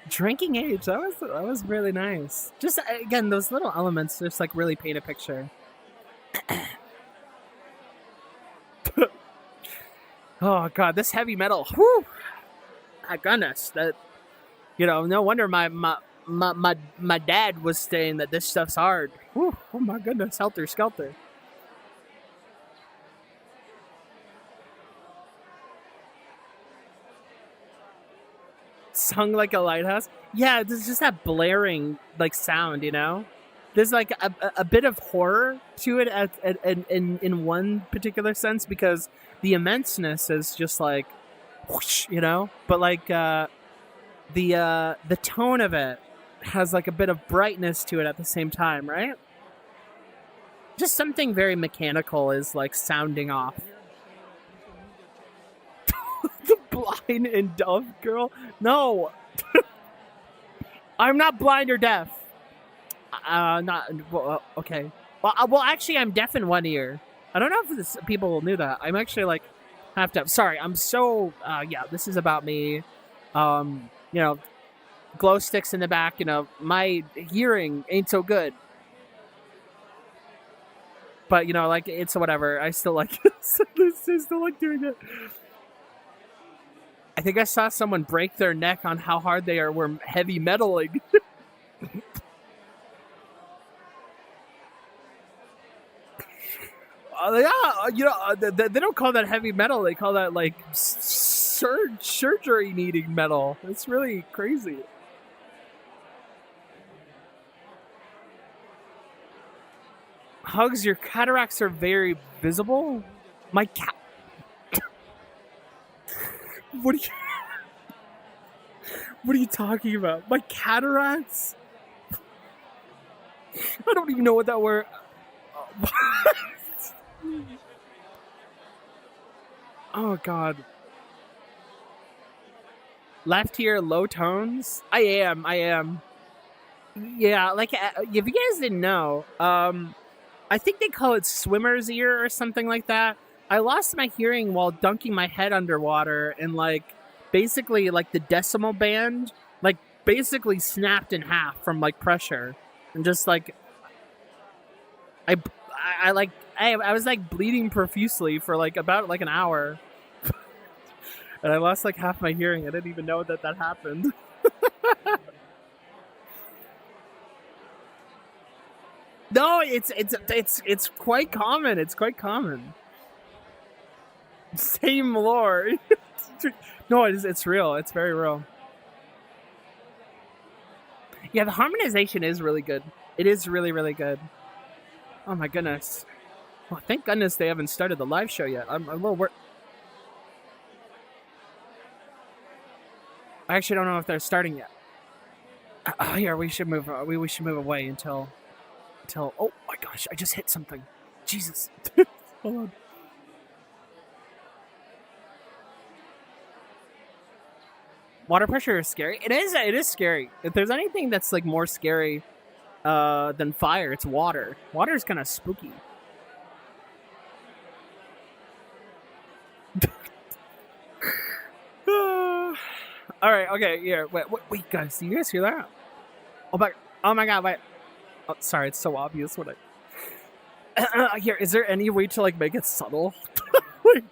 Drinking age, that was really nice. Just again, those little elements just like really paint a picture. Oh god, this heavy metal. Whew. My goodness, that no wonder my dad was saying that this stuff's hard. Whew. Oh my goodness, helter skelter. Sung like a lighthouse. Yeah, there's just that blaring like sound. There's like a bit of horror to it in one particular sense, because the immenseness is just like whoosh, but like the tone of it has like a bit of brightness to it at the same time, right? Just something very mechanical is like sounding off. The blind and deaf girl? No. I'm not blind or deaf. Okay. Well, actually, I'm deaf in one ear. I don't know if people knew that. I'm actually like half deaf. Sorry, I'm so. Yeah, this is about me. You know, glow sticks in the back. You know, my hearing ain't so good. But you know, like it's whatever. I still like. I still like doing it. I think I saw someone break their neck on how hard they were heavy metaling. Yeah, you know, they don't call that heavy metal. They call that like surgery needing metal. It's really crazy. Hugz, your cataracts are very visible. My cat. What are you talking about? My cataracts? I don't even know what that word. Oh god. Left ear, low tones. I am. Yeah, like if you guys didn't know, I think they call it swimmer's ear or something like that. I lost my hearing while dunking my head underwater, and like basically like the decimal band like basically snapped in half from like pressure, and just like I was like bleeding profusely for like about like an hour, and I lost like half my hearing. I didn't even know that happened. No, it's quite common. It's quite common. Same lore. No, it's real. It's very real. Yeah, the harmonization is really good. It is really, really good. Oh my goodness. Well, thank goodness they haven't started the live show yet. I'm a little worried. I actually don't know if they're starting yet. Oh, here, we should move. We should move away until. Oh my gosh! I just hit something. Jesus. Hold on. Water pressure is scary. It is scary. If there's anything that's like more scary than fire, it's water. Water is kind of spooky. All right. Okay. Yeah. Wait, guys. Do you guys hear that? Oh my god. Wait. Oh, sorry. It's so obvious. What here? Is there any way to like make it subtle? Like,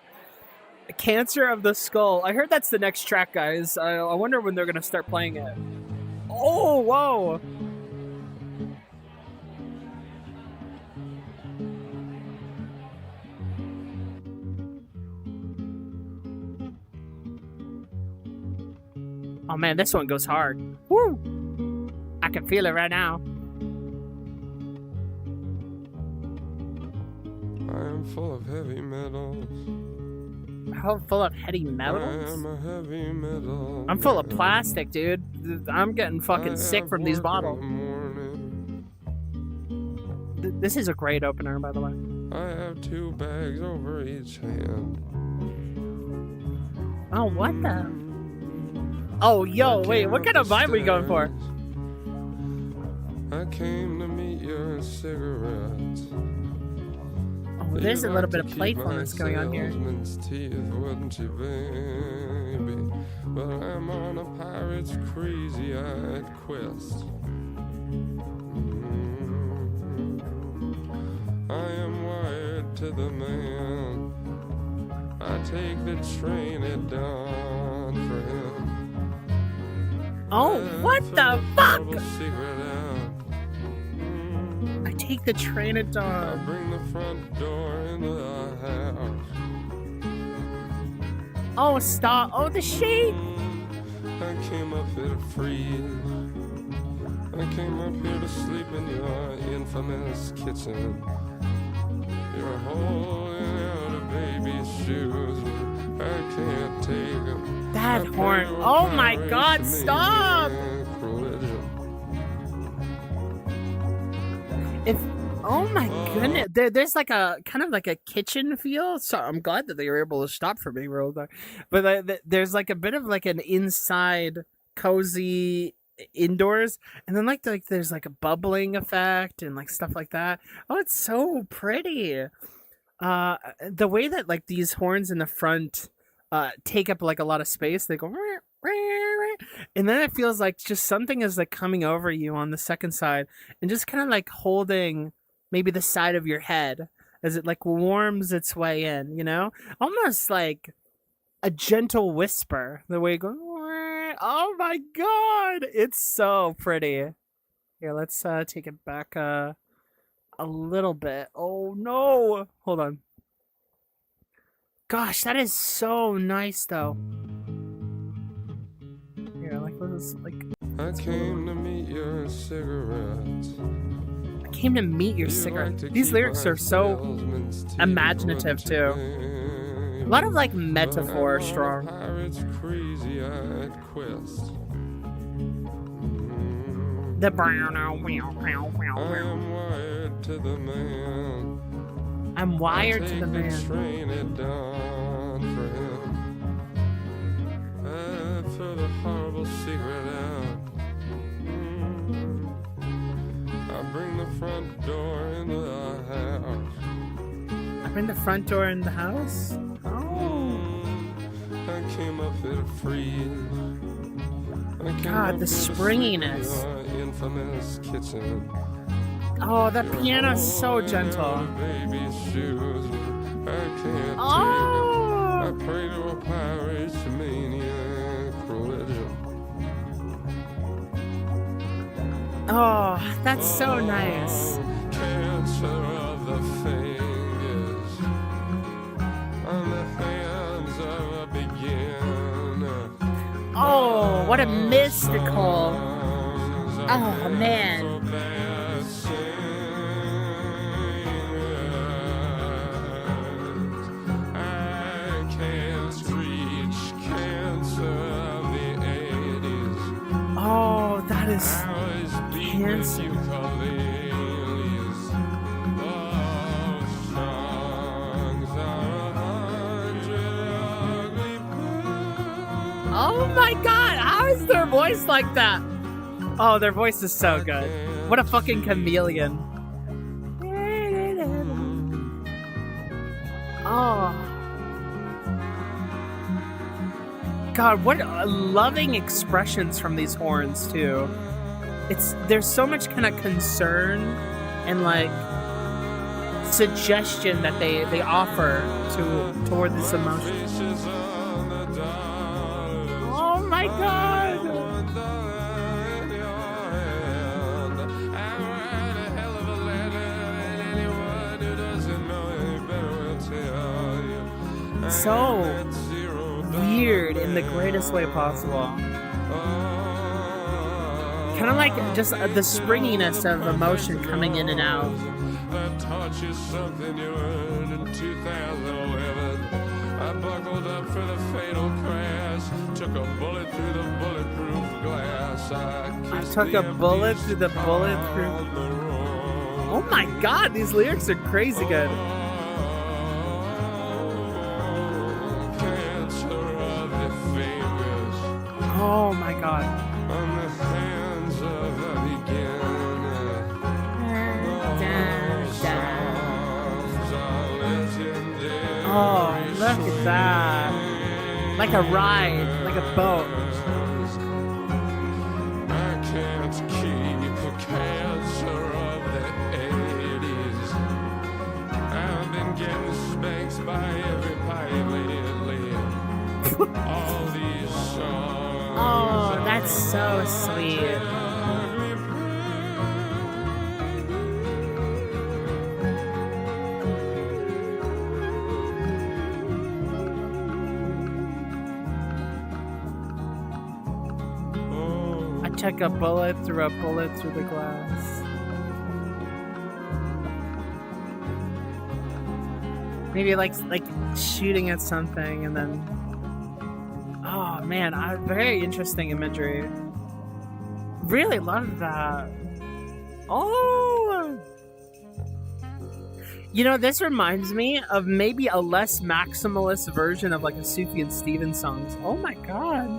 Cancer of the Skull. I heard that's the next track, guys. I wonder when they're gonna start playing it. Oh, whoa. Oh man, this one goes hard. Woo! I can feel it right now. I am full of heavy metals. How full of heavy metals? I am a heavy metal. I'm full of plastic, dude. I'm getting fucking sick from these bottles. This is a great opener, by the way. I have 2 bags over each hand. Oh, what the? Oh, yo, wait, what kind of vibe are we going for? I came to meet your cigarettes. Oh, there's a little bit of playfulness going on here. Teeth, wouldn't you, baby? But I'm on a pirate's crazy-eyed quest. I am wired to the man. I take the train at dawn for him. Oh, what the fuck? I take the train at dawn. I bring the front door into the house. Oh, stop. Oh, the shade. I came up here to freeze. I came up here to sleep in your infamous kitchen. You're holding out a baby's shoes. I can't take them. That horn. Oh my god, stop! Oh my goodness. There's like a kind of like a kitchen feel. So I'm glad that they were able to stop for me real quick. But there's like a bit of like an inside cozy indoors, and then like there's like a bubbling effect and like stuff like that. Oh, it's so pretty. The way that like these horns in the front take up like a lot of space, they go and then it feels like just something is like coming over you on the second side and just kind of like holding maybe the side of your head as it like warms its way in, you know, almost like a gentle whisper, the way it goes. Oh my god, it's so pretty. Here, let's take it back a little bit. Oh no, hold on. Gosh, that is so nice though. Here, like this, like. I came to meet your cigarette. I came to meet your cigarette. These lyrics are so imaginative too. A lot of like metaphor strong. The brown. I'm wired to the man. I'm wired to the man. Train it down for him. I feel the horrible secret out. I bring the front door into the house. I bring the front door in the house? Oh. I came up here to freeze. God, the springiness. Infamous kitchen. Oh, that piano's so gentle. Baby shoes. I can't Oh. I pray to a pirate's maniac religion. Oh, that's so nice. Cancer of the fingers on the hands of a beginner. Oh, what a mystical. Oh, man. I can't reach cancer of the 80s. Oh, that is cancer. Oh my god, how is their voice like that? Oh, their voice is so good. What a fucking chameleon. Oh. God, what loving expressions from these horns too. There's so much kind of concern and like suggestion that they offer toward this emotion. Oh my god! So weird in the greatest way possible. Kind of like just the springiness of emotion coming in and out. That touch is something you earned in 2011. I buckled up for the fatal crash. Took a bullet through the bulletproof glass. I took a bullet through the bulletproof. Oh my god, these lyrics are crazy good. Oh my god. On the hands of a beginner. Oh, look at that. Like a ride, like a boat. I can't keep a cancer of the 80s. I've been getting spanked by everybody lately. All these songs. Oh, that's so sweet. I took a bullet through the glass. Maybe like shooting at something and then. Oh man, very interesting imagery. Really love that. Oh, You know, this reminds me of maybe a less maximalist version of like a Sufjan Stevens songs. Oh my god.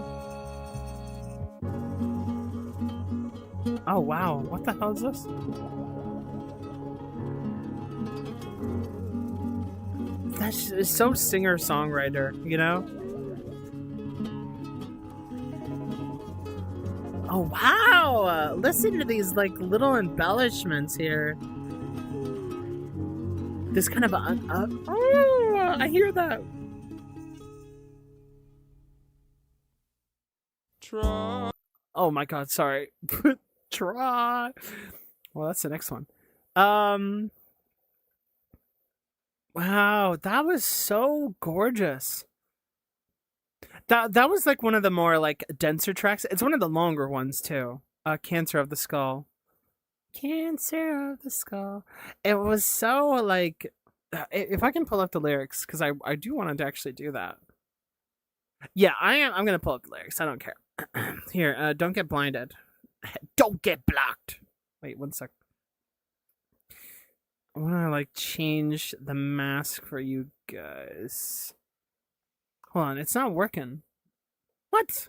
Oh wow, what the hell is this? That's so singer-songwriter, you know? Oh wow! Listen to these like little embellishments here. This kind of oh, I hear that. Try. Oh my god, sorry. Try. Well, that's the next one. Wow, that was so gorgeous. That was like one of the more like denser tracks. It's one of the longer ones too. Cancer of the Skull. Cancer of the Skull. It was so like if I can pull up the lyrics, because I do want to actually do that. Yeah, I'm gonna pull up the lyrics. I don't care. Here, don't get blinded. Don't get blocked. Wait, one sec. I wanna like change the mask for you guys. Hold on, it's not working. What?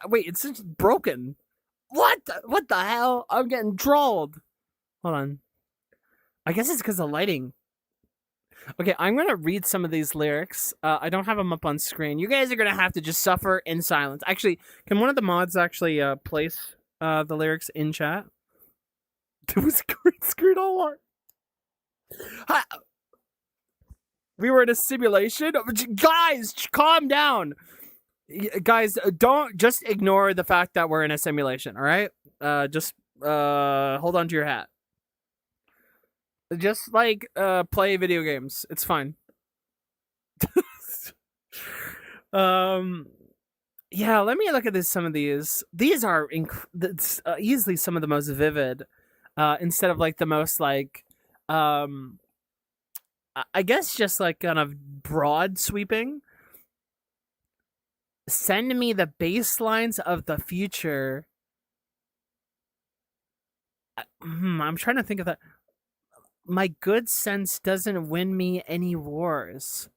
Wait, it's just broken. What the hell? I'm getting trolled. Hold on. I guess it's because of lighting. Okay, I'm gonna read some of these lyrics. I don't have them up on screen. You guys are gonna have to just suffer in silence. Actually, can one of the mods actually place the lyrics in chat? It was green screen all along. Hi. We were in a simulation. Guys, calm down. Guys, don't just ignore the fact that we're in a simulation. All right, just hold on to your hat. Just like play video games. It's fine. Yeah, let me look at some of these. These are easily some of the most vivid. Instead of like the most like I guess just like kind of broad sweeping. Send me the bass lines of the future. I'm trying to think of that. My good sense doesn't win me any wars.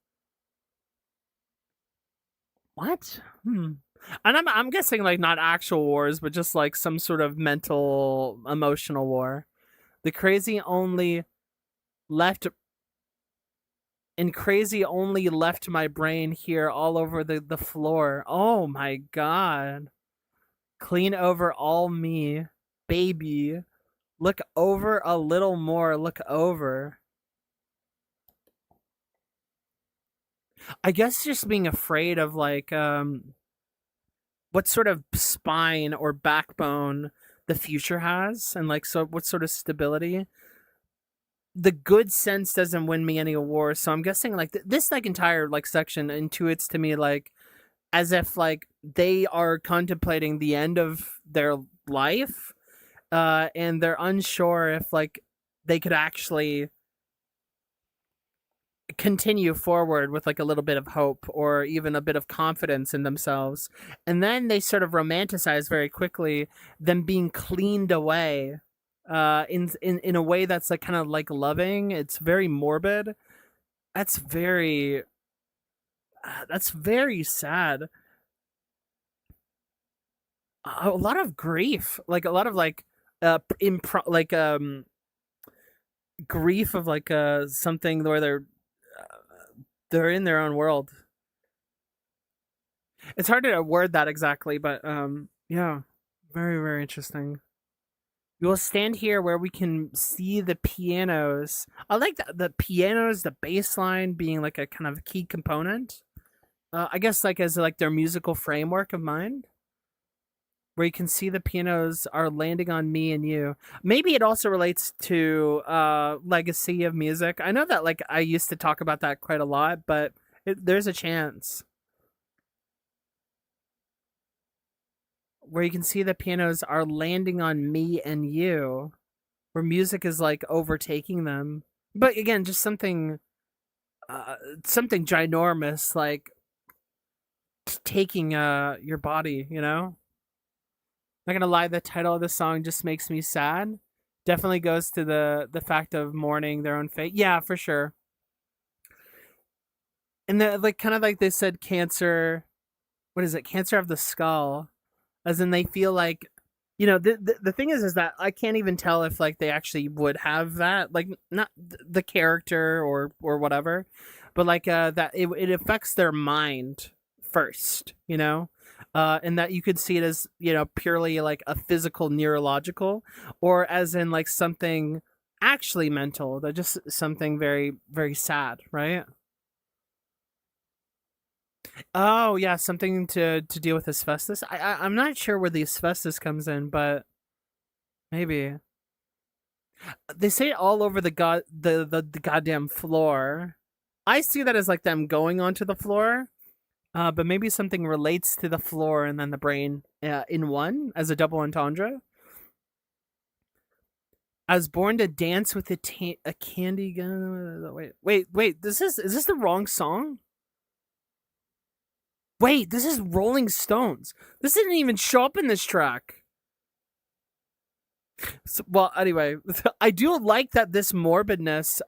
What? And I'm guessing like not actual wars, but just like some sort of mental, emotional war. The crazy only left my brain here all over the floor. Oh my god. Clean over all me, baby. Look over a little more, look over. I guess just being afraid of like what sort of spine or backbone the future has, and like so what sort of stability. The good sense doesn't win me any awards, so I'm guessing like this like entire like section intuits to me like as if like they are contemplating the end of their life, and they're unsure if like they could actually continue forward with like a little bit of hope or even a bit of confidence in themselves, and then they sort of romanticize very quickly them being cleaned away in a way that's like kind of like loving. It's very morbid. That's very sad. A lot of grief, like a lot of like grief of like something where they're in their own world. It's hard to word that exactly, but yeah, very, very interesting. We will stand here where we can see the pianos. I like the pianos, the bass line being like a kind of key component. I guess like as like their musical framework of mind, where you can see the pianos are landing on me and you. Maybe it also relates to legacy of music. I know that like I used to talk about that quite a lot, but there's a chance. Where you can see the pianos are landing on me and you, where music is like overtaking them. But again, just something ginormous, like taking your body, you know? Not gonna lie, the title of the song just makes me sad. Definitely goes to the fact of mourning their own fate. Yeah, for sure. And the like kind of like they said cancer, what is it? Cancer of the skull, as in they feel like, the thing is that I can't even tell if like they actually would have that, like not the character or whatever, but like that it affects their mind first, and that you could see it as, purely like a physical neurological, or as in like something actually mental, that just something very very sad, right? Oh yeah, something to deal with asbestos. I'm not sure where the asbestos comes in, but maybe they say it all over the goddamn floor. I see that as like them going onto the floor, but maybe something relates to the floor and then the brain in one as a double entendre. I was born to dance with a candy gun. Wait. Is this the wrong song? Wait, this is Rolling Stones. This didn't even show up in this track. So, well, anyway, I do like that this morbidness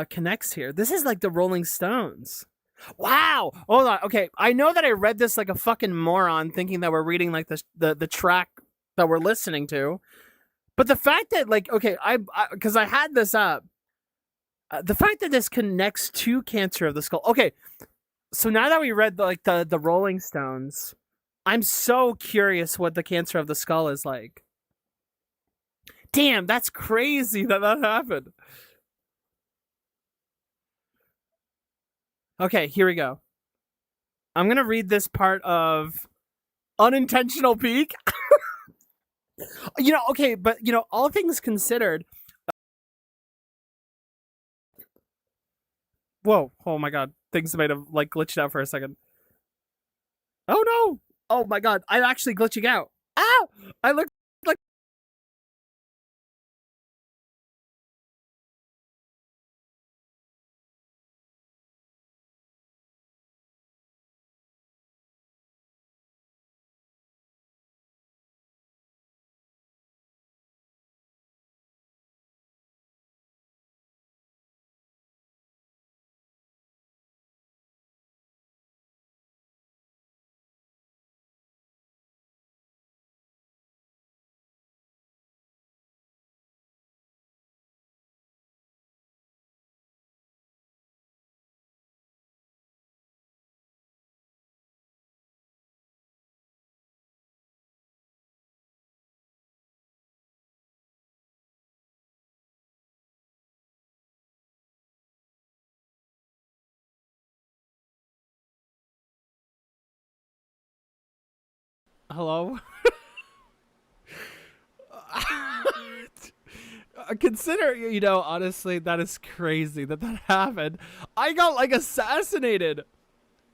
connects here. This is like the Rolling Stones. Wow. Hold on. Okay, I know that I read this like a fucking moron, thinking that we're reading like the track that we're listening to, but the fact that like, okay, because I had this up, the fact that this connects to Cancer of the Skull. Okay. So now that we read the Rolling Stones, I'm so curious what the Cancer of the Skull is like. Damn, that's crazy that happened. Okay, here we go. I'm gonna read this part of Unintentional Peak. Okay, but all things considered. Whoa! Oh my god, things might have like glitched out for a second. Oh no! Oh my god, I'm actually glitching out. Ah! I looked like. Hello. Consider, honestly, that is crazy that happened. I got like assassinated.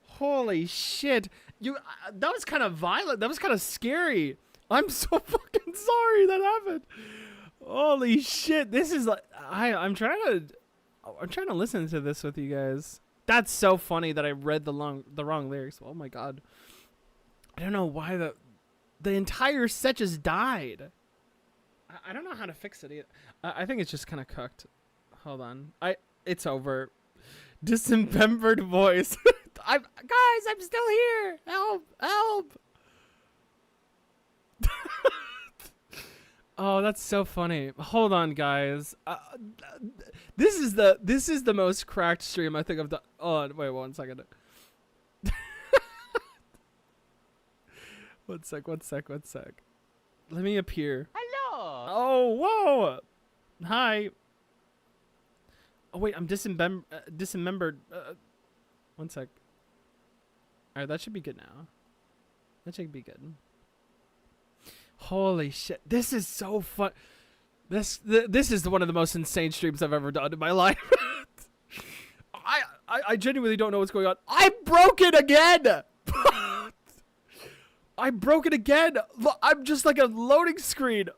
Holy shit. That was kind of violent. That was kind of scary. I'm so fucking sorry that happened. Holy shit. This is like I'm trying to listen to this with you guys. That's so funny that I read the wrong lyrics. Oh my god. I don't know why the entire set just died. I don't know how to fix it either. I think it's just kind of cooked. Hold on. It's over. Dismembered voice. I'm still here. Help. Oh, that's so funny. Hold on, guys. This is the most cracked stream I think I've done. Oh, wait 1 second. One sec. Let me appear. Hello. Oh, whoa. Hi. Oh, wait, I'm dismembered. 1 sec. All right, that should be good now. That should be good. Holy shit. This is so fun. This is one of the most insane streams I've ever done in my life. I genuinely don't know what's going on. I broke it again. I broke it again. I'm just like a loading screen.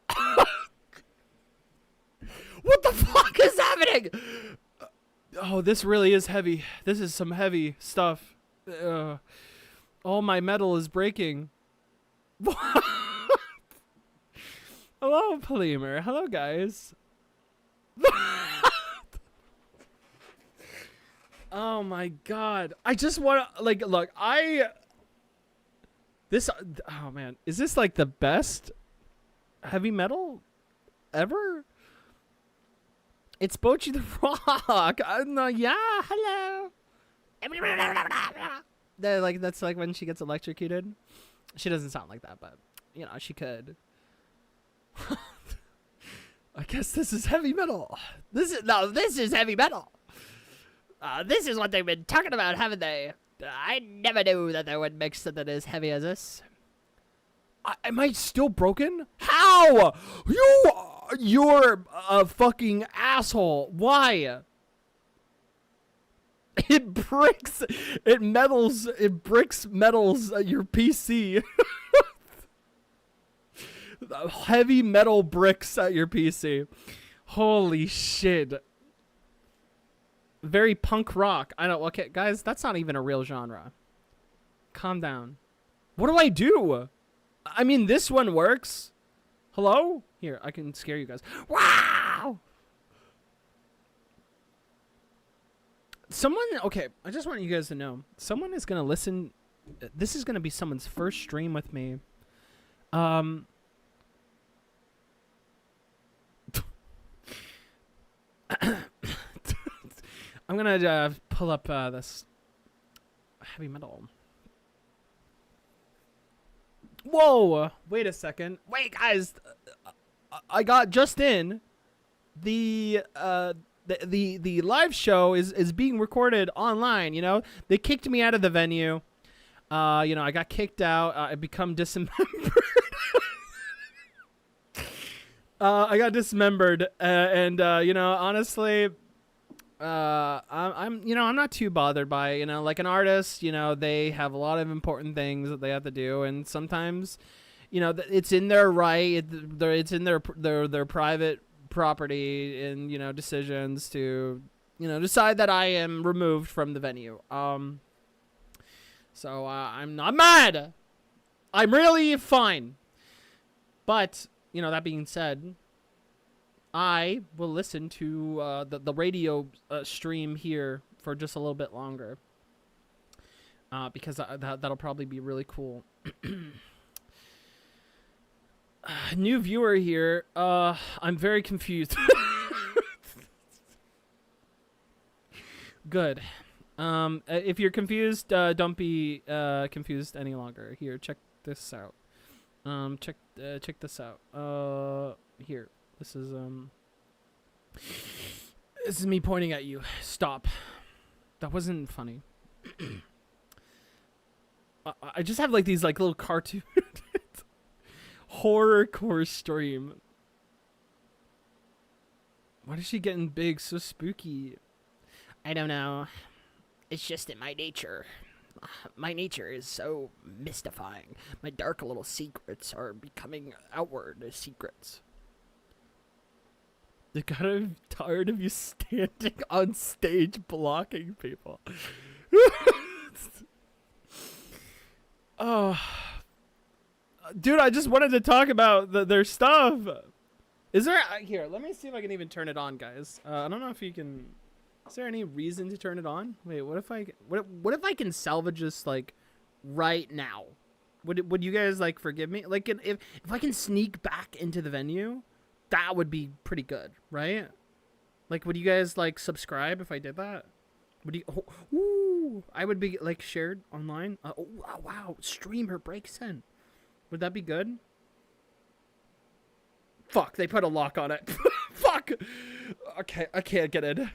What the fuck is happening? Oh, this really is heavy. This is some heavy stuff. All my metal is breaking. Hello, Polymer. Hello, guys. Oh my god. I just want to, like, look, this, oh man, is this like the best heavy metal ever? It's Bochi the Rock. Yeah, hello. That's like when she gets electrocuted. She doesn't sound like that, but you know, she could. I guess this is heavy metal. This is heavy metal. This is what they've been talking about, haven't they? I never knew that they would make something as heavy as this. Am I still broken? How? You're a fucking asshole. Why? It bricks metals your PC. Heavy metal bricks at your PC. Holy shit. Very punk rock. I don't. Okay, guys, that's not even a real genre. Calm down. What do I do? I mean, this one works. Hello? Here, I can scare you guys. Wow! Someone, okay, I just want you guys to know. Someone is going to listen. This is going to be someone's first stream with me. I'm going to pull up this heavy metal. Whoa! Wait a second. Wait, guys. I got just in. The live show is being recorded online, you know? They kicked me out of the venue. You know, I got kicked out. I become dismembered. I got dismembered. And you know, honestly, I'm not too bothered by it, you know, like an artist, you know, they have a lot of important things that they have to do, and sometimes, you know, it's in their right, it's in their private property and, you know, decisions to, you know, decide that I am removed from the venue. So I'm not mad. I'm really fine. But, you know, that being said, I will listen to the radio stream here for just a little bit longer, because that'll probably be really cool. New viewer here. I'm very confused. Good. If you're confused, don't be confused any longer. Here, check this out. Check this out. Here. This is me pointing at you. Stop. That wasn't funny. I just have like these like little cartoon horrorcore stream. Why is she getting big? So spooky. I don't know. It's just in my nature. My nature is so mystifying. My dark little secrets are becoming outward as secrets. They're kind of tired of you standing on stage blocking people. Oh, dude, I just wanted to talk about their stuff. Is there here? Let me see if I can even turn it on, guys. I don't know if you can. Is there any reason to turn it on? Wait, what if I can salvage this like right now? Would you guys like forgive me? Like if I can sneak back into the venue, that would be pretty good, right? Like, would you guys like subscribe if I did that? Would you? Oh, ooh, I would be like shared online. Oh wow, streamer breaks in. Would that be good? Fuck, they put a lock on it. Fuck. Okay, I can't get in.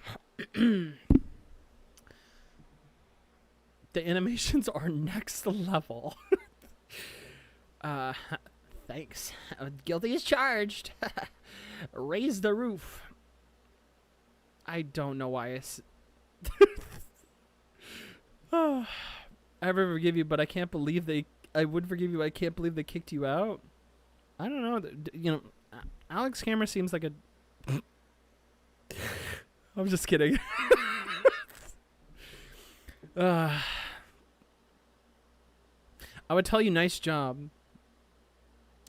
The animations are next level. Thanks. Guilty as charged. Raise the roof. I don't know why I ever forgive you, but I can't believe I would forgive you, but I can't believe they kicked you out. I don't know. You know, Alex Camera seems like a... I'm just kidding. I would tell you, nice job.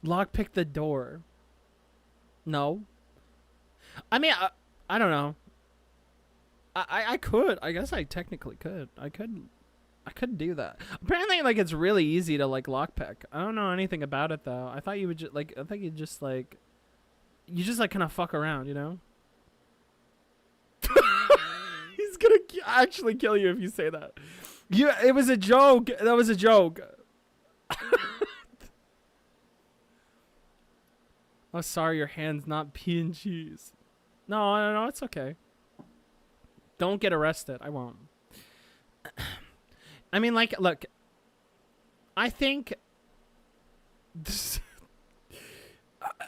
Lockpick the door. No. I mean, I don't know. I could. I guess I technically could. I could do that. Apparently, like, it's really easy to, like, lockpick. I don't know anything about it, though. I thought you would just, like, you just, like, kind of fuck around, you know? He's gonna actually kill you if you say that. It was a joke. That was a joke. Oh, sorry, your hand's not PNGs. No, it's okay. Don't get arrested. I won't. I mean, like, look. I think this,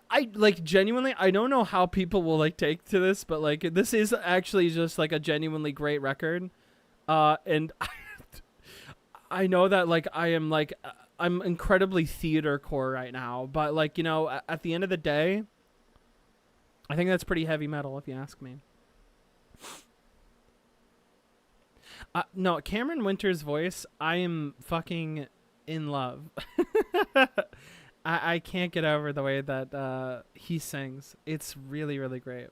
I like genuinely. I don't know how people will like take to this, but like, this is actually just like a genuinely great record. And I know that like I am like I'm incredibly theater core right now, but like, you know, at the end of the day, I think that's pretty heavy metal if you ask me. No, Cameron Winter's voice, I am fucking in love. I can't get over the way that he sings. It's really, really great.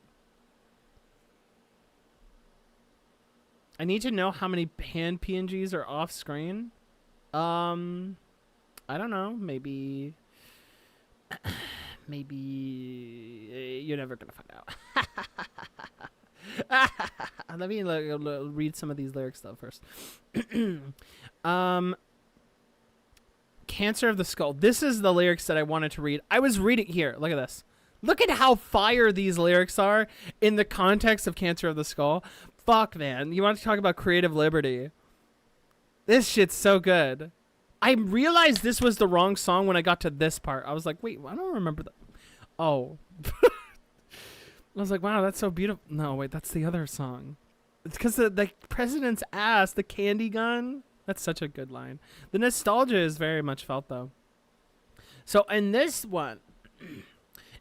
I need to know how many hand PNGs are off screen. I don't know. Maybe you're never gonna find out. Let me read some of these lyrics though first. Cancer of the Skull. This is the lyrics that I wanted to read. I was reading here. Look at this. Look at how fire these lyrics are in the context of Cancer of the Skull. Fuck, man. You want to talk about creative liberty? This shit's so good. I realized this was the wrong song when I got to this part. I was like, wait, I don't remember that. Oh. I was like, wow, that's so beautiful. No, wait, that's the other song. It's because the president's ass, the candy gun. That's such a good line. The nostalgia is very much felt, though. So in this one,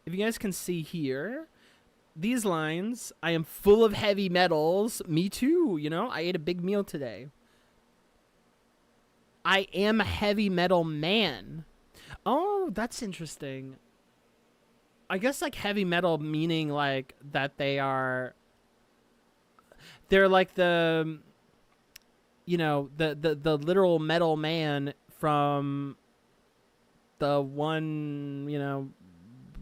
if you guys can see here, these lines, I am full of heavy metals. Me too, you know? I ate a big meal today. I am a heavy metal man. Oh, that's interesting. I guess like heavy metal meaning like that they're like the, you know, the literal metal man from the one, you know,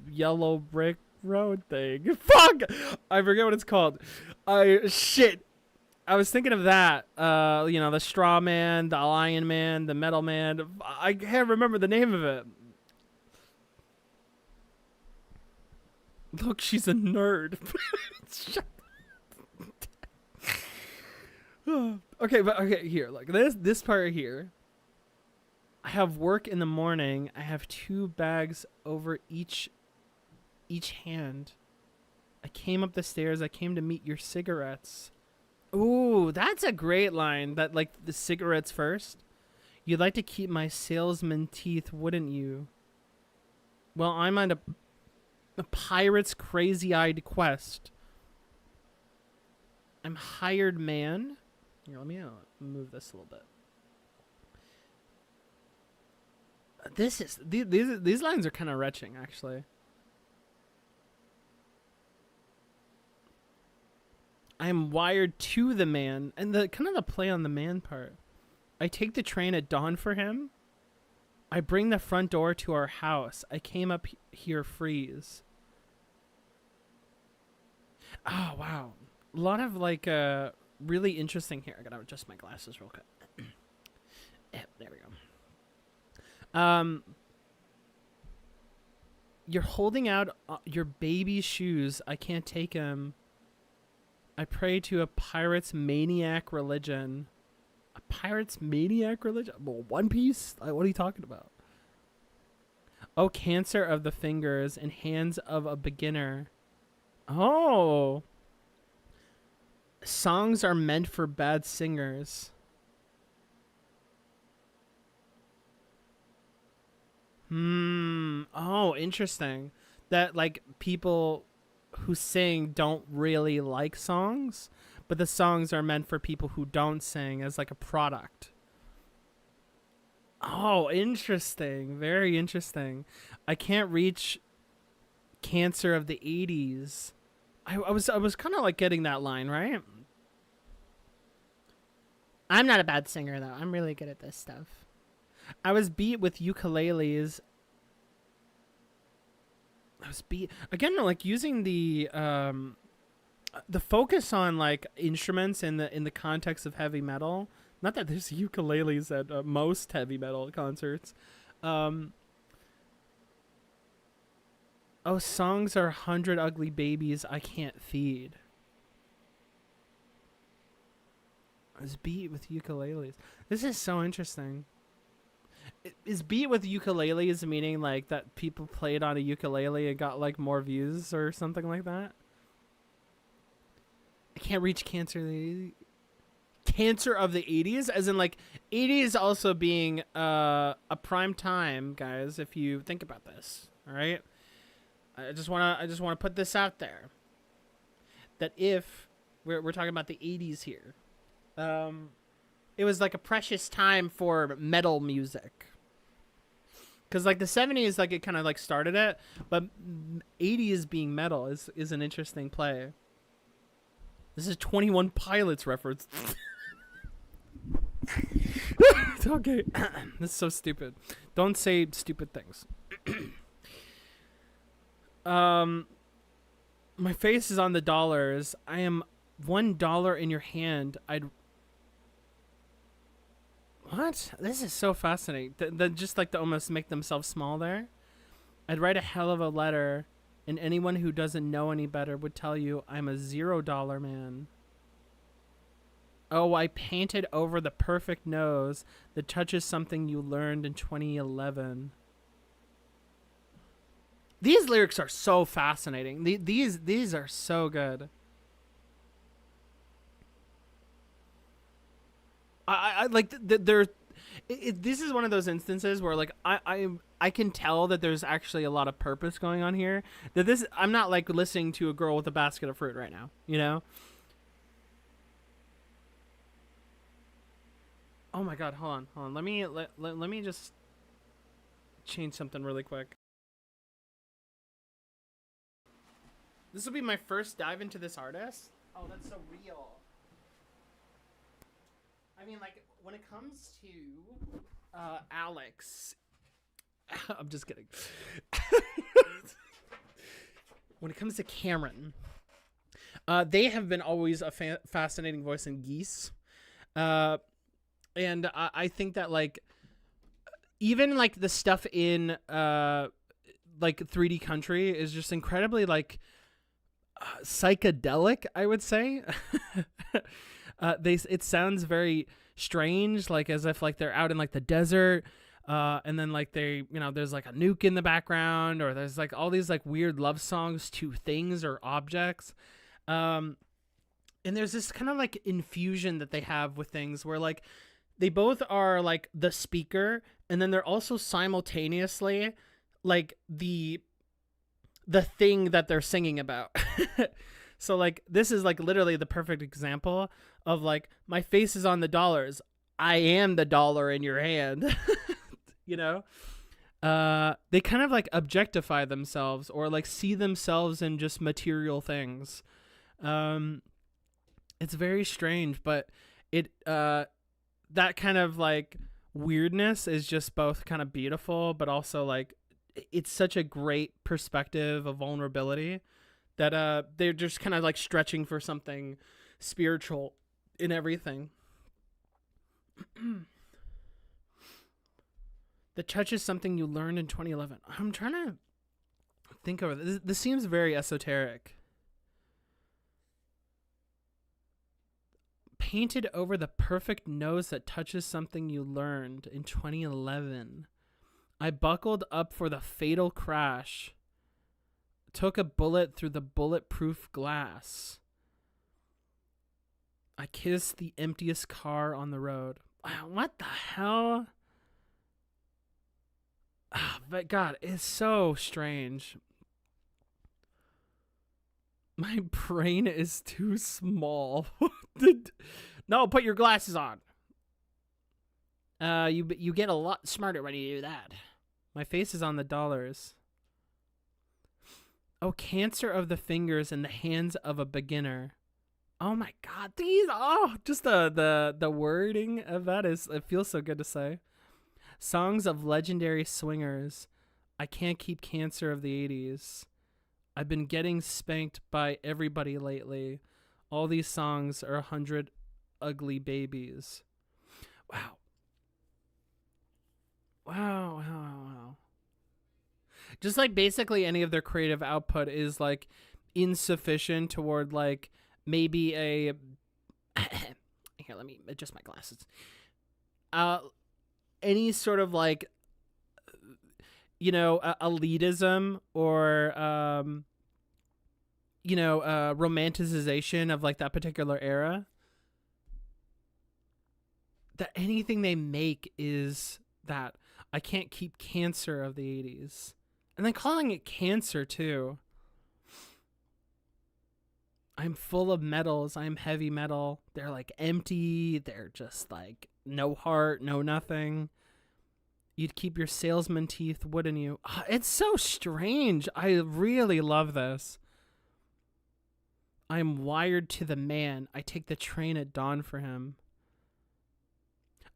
yellow brick road thing. Fuck! I forget what it's called. Shit. I was thinking of that. You know, the straw man, the lion man, the metal man. I can't remember the name of it. Look, she's a nerd. Okay, here, like this part here. I have work in the morning. I have 2 bags over each hand. I came up the stairs. I came to meet your cigarettes. Ooh, that's a great line. That like the cigarettes first. You'd like to keep my salesman teeth, wouldn't you? Well, I'm on a pirate's crazy-eyed quest. I'm hired man. Here, let me move this a little bit. These lines are kind of retching, actually. I am wired to the man, and the kind of the play on the man part. I take the train at dawn for him. I bring the front door to our house. I came up here freeze. Oh, wow. A lot of, like, really interesting here. I gotta adjust my glasses real quick. Yeah, there we go. You're holding out your baby's shoes. I can't take him. I pray to a pirate's maniac religion. A pirate's maniac religion? Well, One Piece? What are you talking about? Oh, cancer of the fingers and hands of a beginner. Oh. Songs are meant for bad singers. Oh, interesting. That, like, people who sing don't really like songs, but the songs are meant for people who don't sing as, like, a product. Oh, interesting. Very interesting. I can't reach Cancer of the 80s. I was kind of like getting that line, right? I'm not a bad singer though. I'm really good at this stuff. I was beat with ukuleles. I was beat again, like using the focus on like instruments in the context of heavy metal. Not that there's ukuleles at most heavy metal concerts. Oh, songs are 100 ugly babies I can't feed. I was beat with ukuleles. This is so interesting. Is beat with ukuleles meaning like that people played on a ukulele and got like more views or something like that? I can't reach cancer of the 80s, as in like 80s also being a prime time, guys, if you think about this. All right? I just want to put this out there. That if we're talking about the 80s here. It was like a precious time for metal music. Cuz like the 70s like it kind of like started it, but 80s being metal is an interesting play. This is 21 Pilots reference. Okay. This is so stupid. Don't say stupid things. My face is on the dollars. I am $1 in your hand. What? This is so fascinating. Just like to almost make themselves small there. I'd write a hell of a letter, and anyone who doesn't know any better would tell you I'm a $0 man. Oh, I painted over the perfect nose that touches something you learned in 2011. These lyrics are so fascinating. These are so good. I like they're. This is one of those instances where like I can tell that there's actually a lot of purpose going on here. That this I'm not like listening to a girl with a basket of fruit right now. You know. Oh my God! Hold on. Let me just change something really quick. This will be my first dive into this artist. Oh, that's so real. I mean, like, when it comes to Alex... I'm just kidding. When it comes to Cameron, they have been always a fascinating voice in Geese. And I think that, like, even, like, the stuff in, like, 3D Country is just incredibly, like... psychedelic, I would say. It sounds very strange, like as if like they're out in like the desert, and then like there's like a nuke in the background, or there's like all these like weird love songs to things or objects, and there's this kind of like infusion that they have with things where like they both are like the speaker, and then they're also simultaneously like the thing that they're singing about. So like this is like literally the perfect example of like my face is on the dollars. I am the dollar in your hand. You know? They kind of like objectify themselves or like see themselves in just material things. It's very strange, but it that kind of like weirdness is just both kind of beautiful, but also like it's such a great perspective of vulnerability that they're just kind of like stretching for something spiritual in everything. The touch is something you learned in 2011. I'm trying to think of it. This seems very esoteric. Painted over the perfect nose that touches something you learned in 2011. I buckled up for the fatal crash. Took a bullet through the bulletproof glass. I kissed the emptiest car on the road. What the hell? Oh, but God, it's so strange. My brain is too small. No, put your glasses on. You get a lot smarter when you do that. My face is on the dollars. Oh, cancer of the fingers in the hands of a beginner. Oh my God, just the wording of that it feels so good to say. Songs of legendary swingers. I can't keep cancer of the 80s. I've been getting spanked by everybody lately. All these songs are 100 ugly babies. Wow. Wow. Just like basically any of their creative output is like insufficient toward like maybe a here, let me adjust my glasses. Any sort of like, elitism or romanticization of like that particular era. That anything they make is that I can't keep cancer of the 80s. And then calling it cancer too. I'm full of metals. I'm heavy metal. They're like empty. They're just like no heart, no nothing. You'd keep your salesman teeth, wouldn't you? It's so strange. I really love this. I'm wired to the man. I take the train at dawn for him.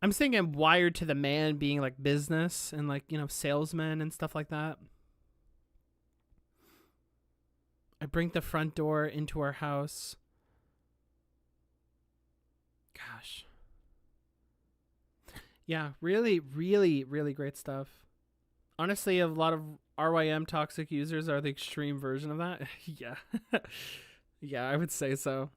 I'm thinking wired to the man being like business and like, salesmen and stuff like that. I bring the front door into our house. Gosh. Yeah, really, really, really great stuff. Honestly, a lot of RYM toxic users are the extreme version of that. Yeah. Yeah, I would say so.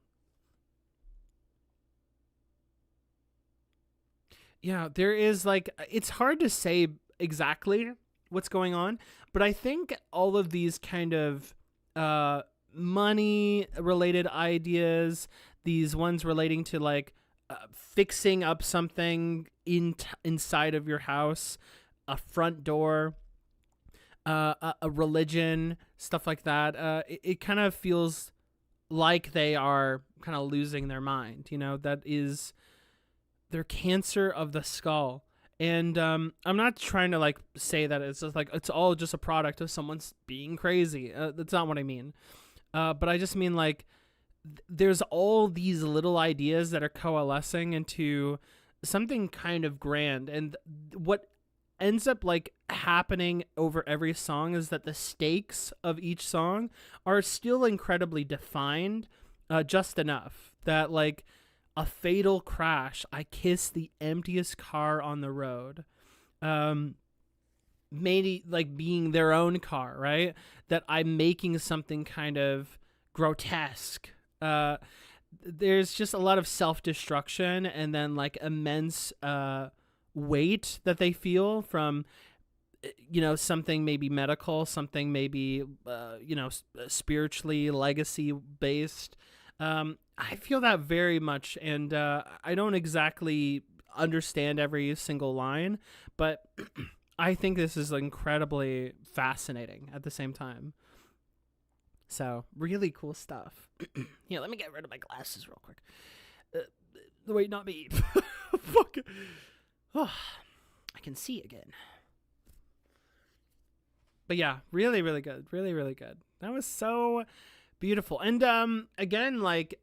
Yeah, there is like, it's hard to say exactly what's going on, but I think all of these kind of money related ideas, these ones relating to like fixing up something inside of your house, a front door, a religion, stuff like that. It kind of feels like they are kind of losing their mind, that is their cancer of the skull. And I'm not trying to like say that it's just like it's all just a product of someone's being crazy. That's not what I mean. But I just mean like there's all these little ideas that are coalescing into something kind of grand. And what ends up like happening over every song is that the stakes of each song are still incredibly defined, just enough that like a fatal crash, I kiss the emptiest car on the road. Maybe like being their own car, right? That I'm making something kind of grotesque. There's just a lot of self-destruction and then like immense weight that they feel from, something maybe medical, something maybe, spiritually legacy based. I feel that very much, and I don't exactly understand every single line, but I think this is incredibly fascinating at the same time. So, really cool stuff. Here, let me get rid of my glasses real quick. Wait, not me. Fuck. Oh, I can see again. But yeah, really, really good. Really, really good. That was so beautiful. And again, like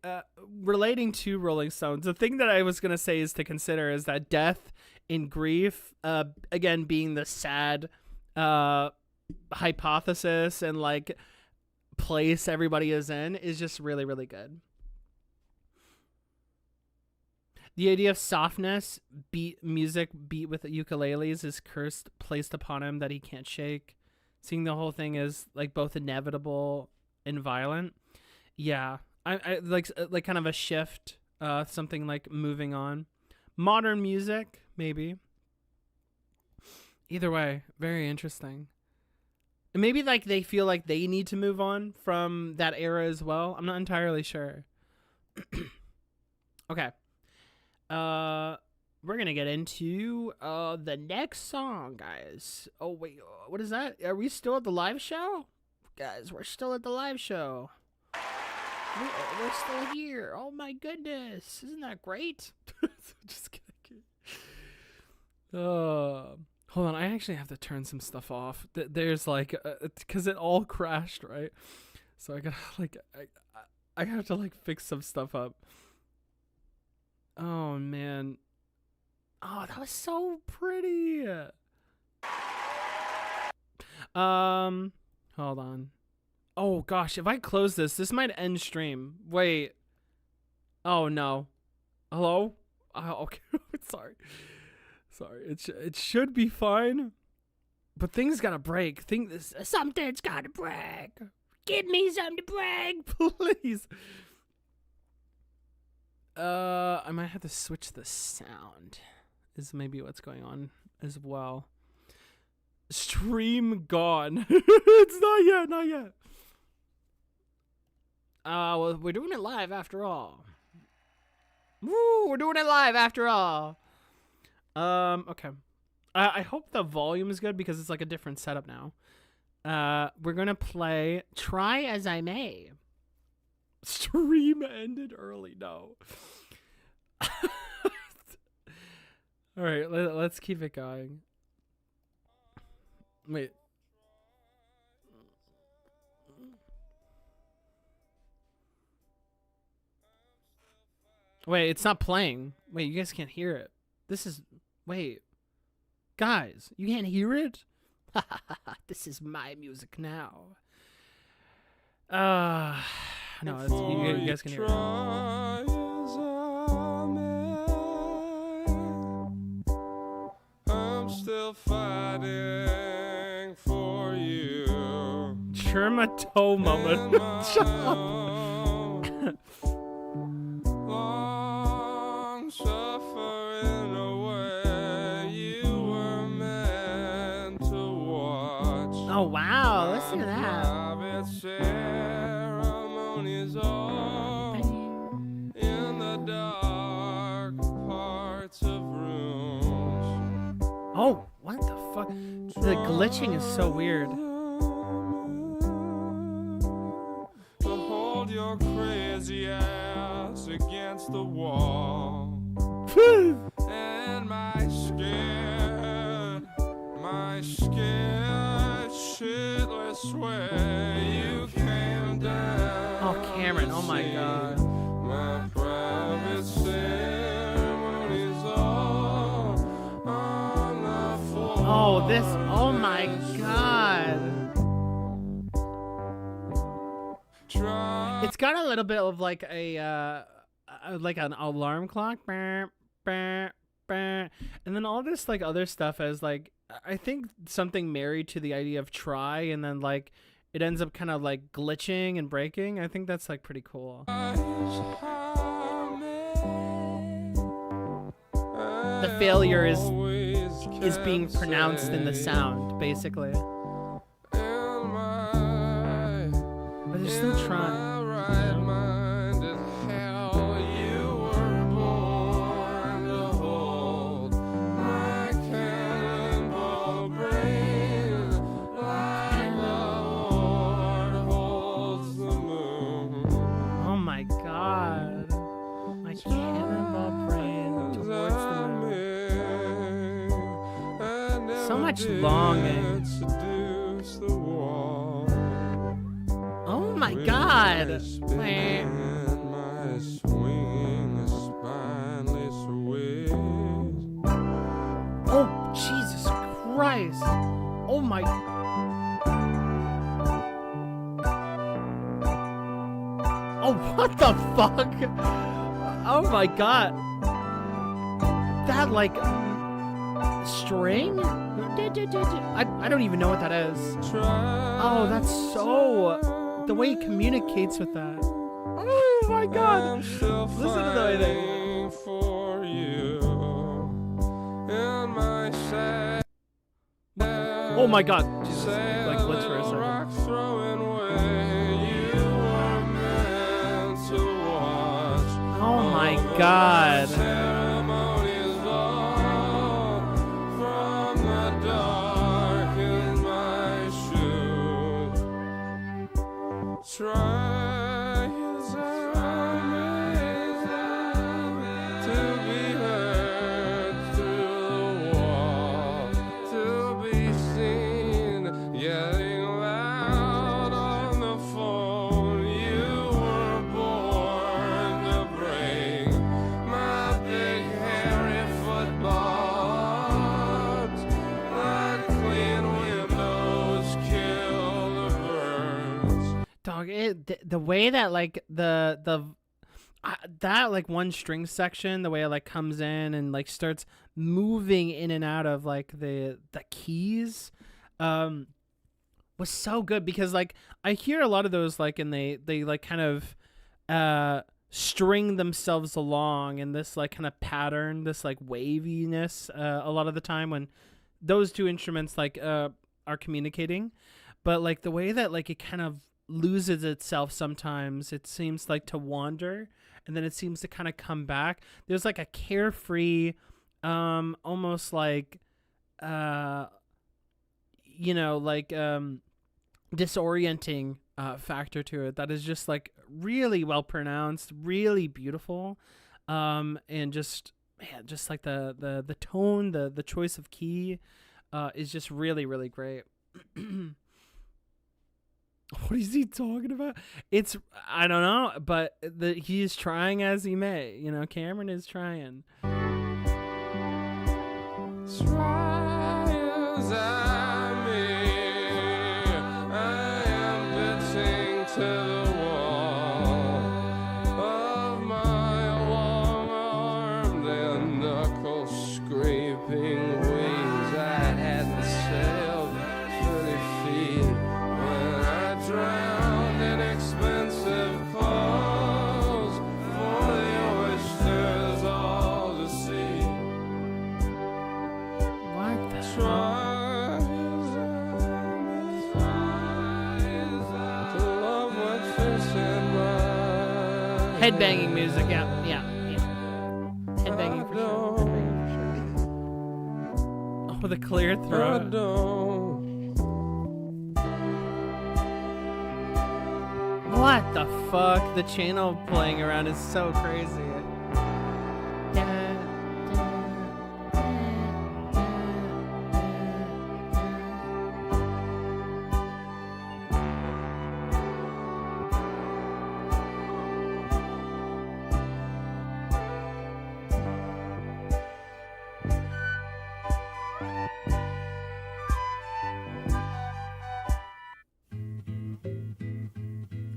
relating to Rolling Stones, the thing that I was going to say is to consider is that death and grief, again, being the sad hypothesis and like place everybody is in, is just really, really good. The idea of softness, music beat with ukuleles is cursed placed upon him that he can't shake. Seeing the whole thing as like both inevitable and violent. Yeah, I like kind of a shift, something like moving on. Modern music, maybe. Either way, very interesting. And maybe like they feel like they need to move on from that era as well. I'm not entirely sure. Okay. We're going to get into the next song, guys. Oh, wait. What is that? Are we still at the live show? Guys, we're still at the live show. We're still here. Oh, my goodness. Isn't that great? Just kidding. Hold Hold on, I actually have to turn some stuff off. There's like, because it all crashed, right? So I gotta like, I have to like fix some stuff up. Oh man. Oh, that was so pretty. Hold on. Oh gosh, if I close this might end stream. Wait. Oh no. Hello? Okay. Sorry. It should be fine. But things gotta break. Something's gotta break. Give me something to break, please. I might have to switch the sound. Is maybe what's going on as well. Stream gone. It's not yet. Well, we're doing it live after all. Woo, we're doing it live after all. Okay. I hope the volume is good because it's like a different setup now. We're gonna play Try As I May. Stream ended early, no. All right, let's keep it going. Wait. Wait, it's not playing. Wait, you guys can't hear it. Wait. Guys, you can't hear it? This is my music now. No, you guys can hear it. I'm still fighting for you. Chermatoma moment. Shut up. Long suffering away, you were meant to watch. Oh wow, listen to that. Private ceremonies all in the dark parts of rooms. Oh, what the fuck? The glitching is so weird. To hold your crazy ass against the wall. And my scared, shitless way you came down. Oh, Cameron, oh my god. My private ceremonies all on the floor. Oh my god. It's got a little bit of like like an alarm clock. And then all this like other stuff as like, I think something married to the idea of try, and then like it ends up kind of like glitching and breaking. I think that's like pretty cool. The failure is being pronounced in the sound, basically. But they're still trying. Much longing. Oh my god. Oh Jesus Christ. Oh my. Oh, what the fuck? Oh my god. That like string? I don't even know what that is. Oh, that's so... The way he communicates with that. Oh my god. Listen to the way they... Oh my god. Jesus, like glitch for a second. Oh my god. Try as I may to be heard through the wall, to be seen yelling loud on the phone. You were born to break my big hairy footboards. Like clean windows kill the birds. Dog, the way that like that like one string section, the way it like comes in and like starts moving in and out of like the keys, was so good, because like I hear a lot of those like, and they like kind of string themselves along in this like kind of pattern, this like waviness, a lot of the time when those two instruments like are communicating. But like the way that like it kind of loses itself sometimes, it seems like to wander, and then it seems to kind of come back. There's like a carefree, almost like disorienting factor to it that is just like really well pronounced, really beautiful, and just like the tone, the choice of key is just really, really great. What is he talking about? I don't know, but he's trying as he may. You know, Cameron is trying. Try as I may, I am bitching to the wall of my long-armed and knuckle-scraping wings. I hadn't sailed 30 feet when I drowned in expensive clothes for the oysters all to see. What the Try to love what fish in my headbanging music? Yeah. Headbanging for sure. Oh, the clear throat. What the fuck? The channel playing around is so crazy.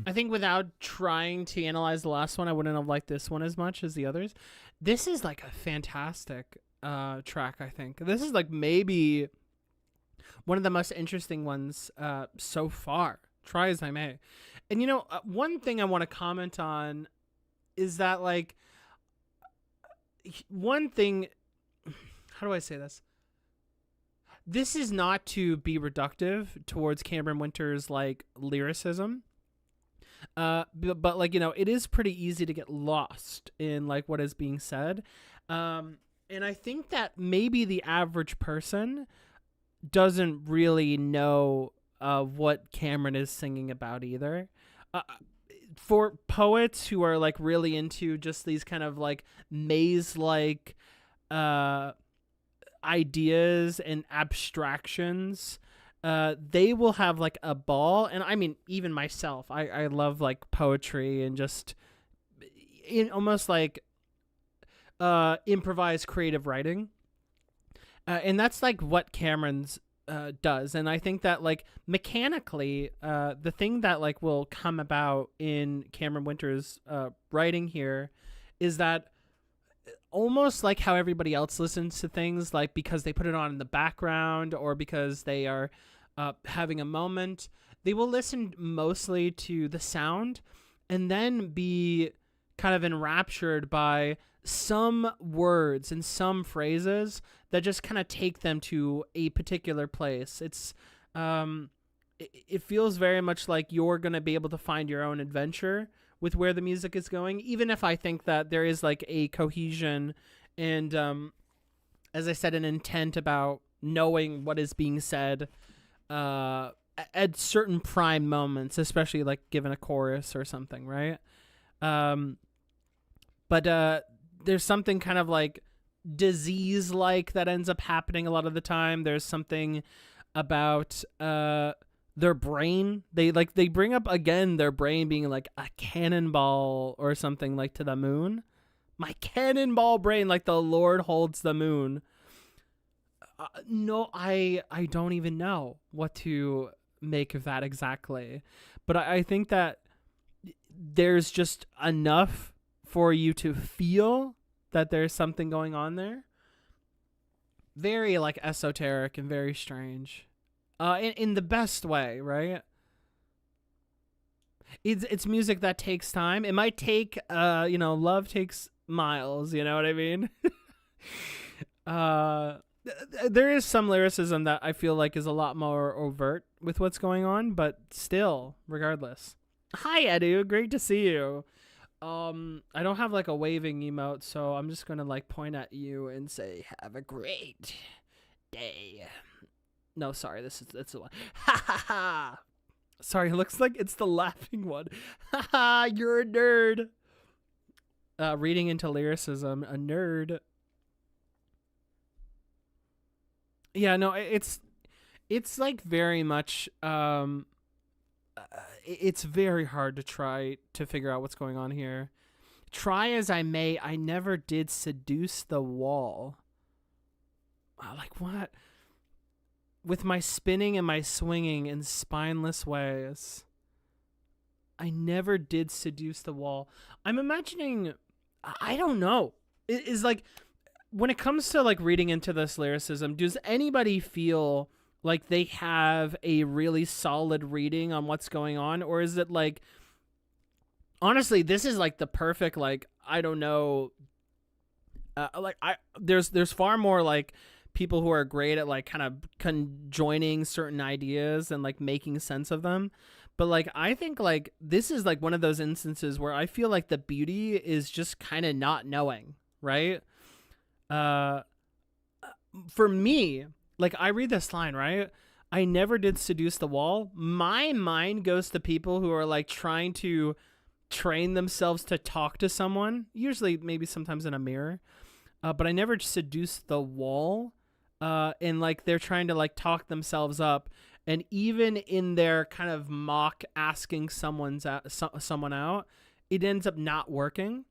I think without trying to analyze the last one, I wouldn't have liked this one as much as the others. This is like a fantastic track, I think. This is like maybe one of the most interesting ones so far, try as I may. And, you know, one thing I want to comment on is that, like, one thing, how do I say this? This is not to be reductive towards Cameron Winter's, like, lyricism. But like, you know, it is pretty easy to get lost in like what is being said. And I think that maybe the average person doesn't really know what Cameron is singing about either. For poets who are like really into just these kind of like maze-like ideas and abstractions, they will have like a ball. And I mean, even myself, I love like poetry and just in almost like improvised creative writing. And that's like what Cameron's does. And I think that like mechanically, the thing that like will come about in Cameron Winter's writing here is that almost like how everybody else listens to things, like because they put it on in the background or because they are having a moment, they will listen mostly to the sound and then be kind of enraptured by some words and some phrases that just kind of take them to a particular place. It's it feels very much like you're going to be able to find your own adventure with where the music is going, even if I think that there is like a cohesion and, as I said, an intent about knowing what is being said at certain prime moments, especially like given a chorus or something, right? But there's something kind of like disease like that ends up happening a lot of the time. There's something about their brain. They bring up again their brain being like a cannonball or something, like to the moon. My cannonball brain, like the Lord holds the moon. No, I don't even know what to make of that exactly. But I think that there's just enough for you to feel that there's something going on there. Very like esoteric and very strange. In the best way, right? It's music that takes time. It might take love takes miles, you know what I mean? There is some lyricism that I feel like is a lot more overt with what's going on, but still, regardless. Hi, Edu. Great to see you. I don't have like a waving emote, so I'm just gonna like point at you and say, "Have a great day." No, sorry, it's the one. Ha ha ha. Sorry, it looks like it's the laughing one. Ha ha, you're a nerd. Reading into lyricism, a nerd. Yeah, no, it's like very much it's very hard to try to figure out what's going on here. Try as I may, I never did seduce the wall. Like what? With my spinning and my swinging in spineless ways. I never did seduce the wall. I'm imagining, I don't know. It is like, when it comes to like reading into this lyricism, does anybody feel like they have a really solid reading on what's going on? Or is it like, honestly, this is like the perfect, like, I don't know. There's far more like people who are great at like kind of conjoining certain ideas and like making sense of them. But like, I think like this is like one of those instances where I feel like the beauty is just kind of not knowing, right? For me, like I read this line, right? I never did seduce the wall. My mind goes to people who are like trying to train themselves to talk to someone, usually maybe sometimes in a mirror. But I never seduced the wall. And like they're trying to like talk themselves up. And even in their kind of mock asking someone out, it ends up not working.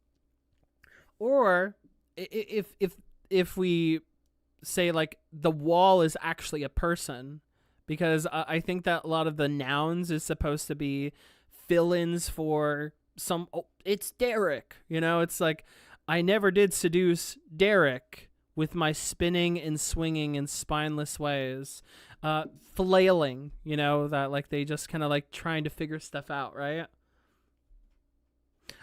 Or if we say like the wall is actually a person, because I think that a lot of the nouns is supposed to be fill-ins for some, it's Derek, you know, it's like, I never did seduce Derek with my spinning and swinging in spineless ways, flailing, you know, that like they just kind of like trying to figure stuff out, right?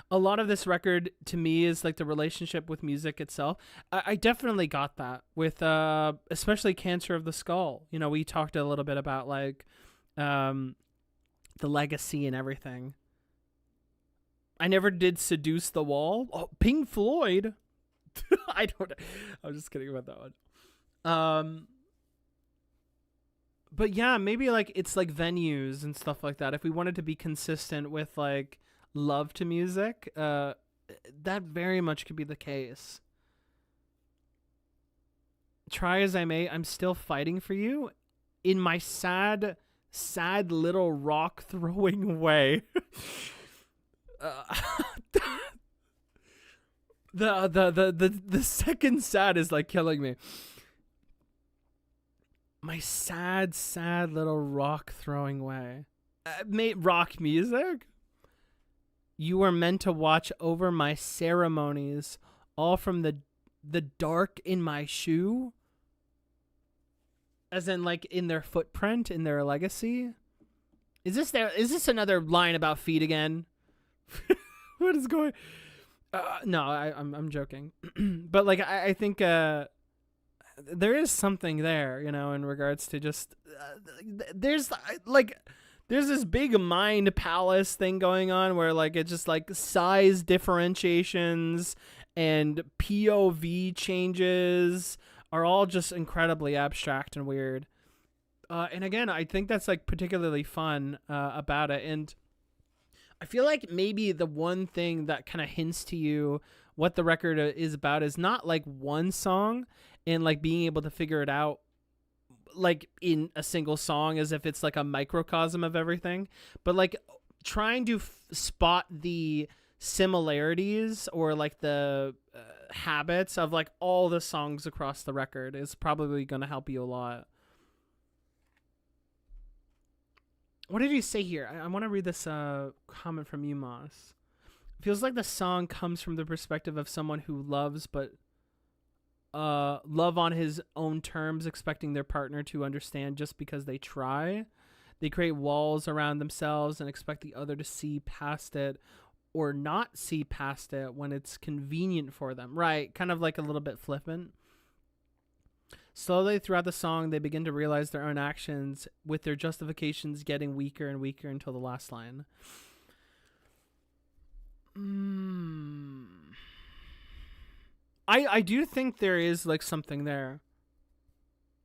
A lot of this record to me is like the relationship with music itself. I definitely got that with especially Cancer of the Skull. You know, we talked a little bit about like the legacy and everything. I never did seduce the wall. Oh, Pink Floyd. I don't know. I was just kidding about that one. But yeah, maybe like it's like venues and stuff like that. If we wanted to be consistent with like love to music, that very much could be the case. Try as I may, I'm still fighting for you in my sad little rock throwing way. The second sad is like killing me. My sad little rock throwing way. Mate, rock music? You were meant to watch over my ceremonies, all from the dark in my shoe. As in like in their footprint, in their legacy. Is this another line about feet again? What is going? No, I'm joking, but like I think there is something there, you know, in regards to just there's this big mind palace thing going on where like it's just like size differentiations and POV changes are all just incredibly abstract and weird. And again, I think that's like particularly fun about it. And I feel like maybe the one thing that kind of hints to you what the record is about is not like one song and like being able to figure it out like in a single song as if it's like a microcosm of everything, but like trying to spot the similarities or like the habits of like all the songs across the record is probably going to help you a lot. What did you say here? I want to read this comment from you, Moss. Feels like the song comes from the perspective of someone who loves, but love on his own terms, expecting their partner to understand just because they try. They create walls around themselves and expect the other to see past it or not see past it when it's convenient for them. Right, kind of like a little bit flippant. Slowly throughout the song, they begin to realize their own actions, with their justifications getting weaker and weaker until the last line. I do think there is like something there.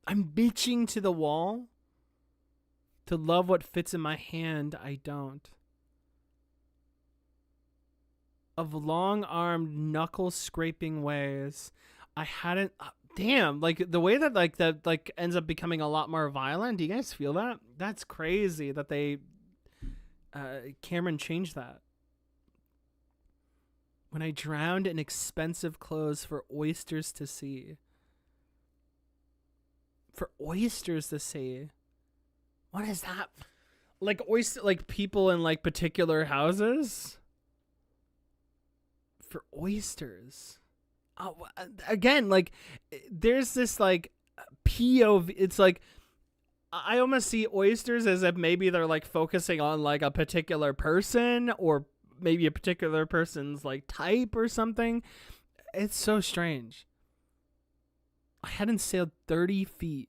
I'm bitching to the wall. To love what fits in my hand, I don't. Of long-armed, knuckle-scraping ways, I hadn't... damn, like, the way that, that ends up becoming a lot more violent, do you guys feel that? That's crazy that they... Cameron changed that. When I drowned in expensive clothes for oysters to see. For oysters to see. What is that? Like like people in like particular houses? For oysters. Oh, again, like there's this like POV. It's like I almost see oysters as if maybe they're like focusing on like a particular person or maybe a particular person's like type or something. It's so strange. I hadn't sailed 30 feet.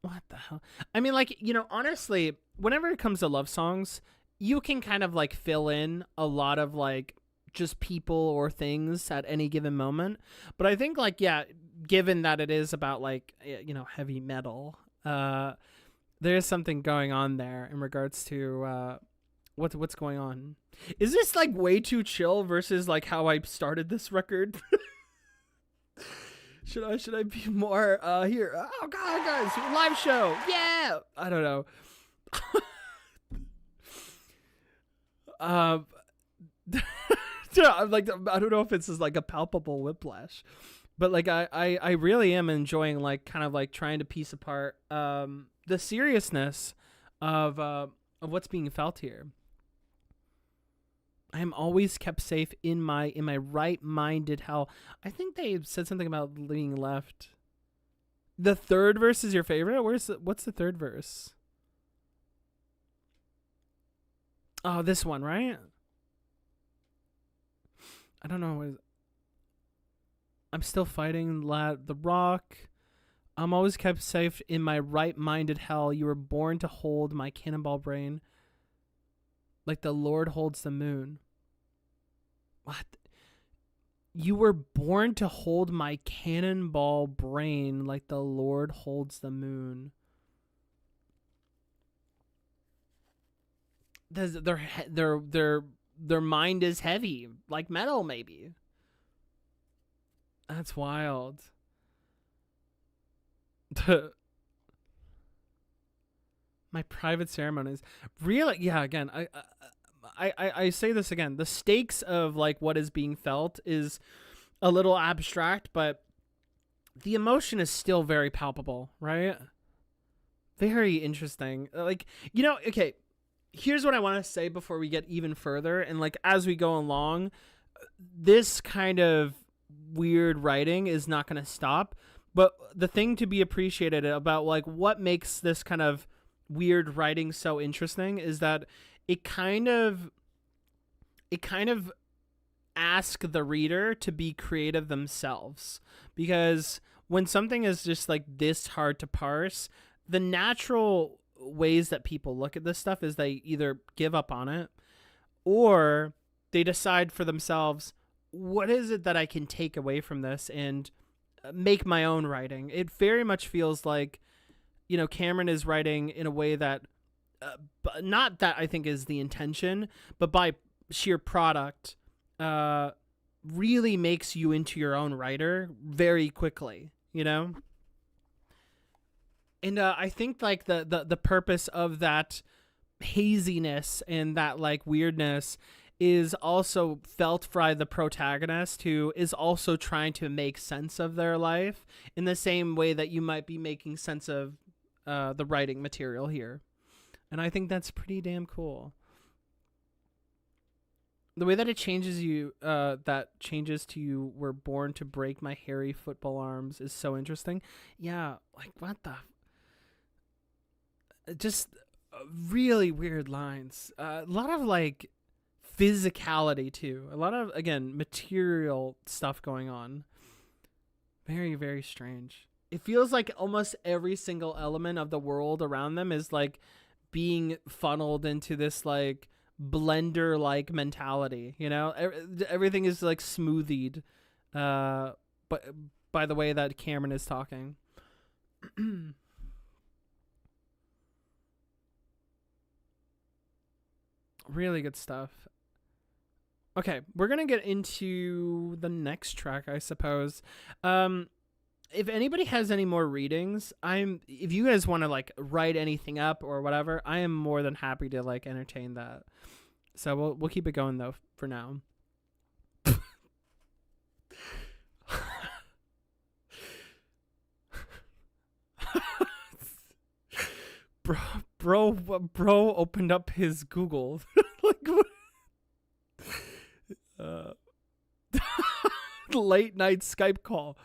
What the hell? I mean, like, you know, honestly, whenever it comes to love songs, you can kind of like fill in a lot of like just people or things at any given moment. But I think like, yeah, given that it is about like, you know, heavy metal, there's something going on there in regards to what's going on. Is this like way too chill versus like how I started this record? Should I be more here? Oh god, guys, live show. Yeah. I don't know. I'm like, I don't know if it's like a palpable whiplash, but like I really am enjoying like kind of like trying to piece apart the seriousness of what's being felt here. I am always kept safe in my right-minded hell. I think they said something about being left. The third verse is your favorite? What's the third verse? Oh, this one, right? I don't know. I'm still fighting the rock. I'm always kept safe in my right-minded hell. You were born to hold my cannonball brain like the Lord holds the moon. What? You were born to hold my cannonball brain like the Lord holds the moon. Their mind is heavy, like metal, maybe. That's wild. My private ceremonies, really? Yeah. Again, I say this again. The stakes of like what is being felt is a little abstract, but the emotion is still very palpable, right? Very interesting. Like, you know, okay. Here's what I want to say before we get even further, and like as we go along, this kind of weird writing is not going to stop. But the thing to be appreciated about like what makes this kind of weird writing so interesting is that it kind of ask the reader to be creative themselves, because when something is just like this hard to parse, the natural ways that people look at this stuff is they either give up on it or they decide for themselves, what is it that I can take away from this and make my own writing. It very much feels like, you know, Cameron is writing in a way that not that I think is the intention, but by sheer product really makes you into your own writer very quickly, you know? And I think like the purpose of that haziness and that like weirdness is also felt by the protagonist, who is also trying to make sense of their life in the same way that you might be making sense of the writing material here. And I think that's pretty damn cool. The way that it changes you, that changes to you were born to break my hairy football arms is so interesting. Yeah, like what the... Just really weird lines. A lot of like physicality too. A lot of, again, material stuff going on. Very, very strange. It feels like almost every single element of the world around them is like being funneled into this like blender like mentality, you know? Everything is like smoothied but by the way that Cameron is talking. Really good stuff. Okay, we're gonna get into the next track, I suppose. If anybody has any more readings, if you guys want to like write anything up or whatever, I am more than happy to like entertain that. So we'll keep it going though for now. Bro opened up his Google. Like what? Late night Skype call.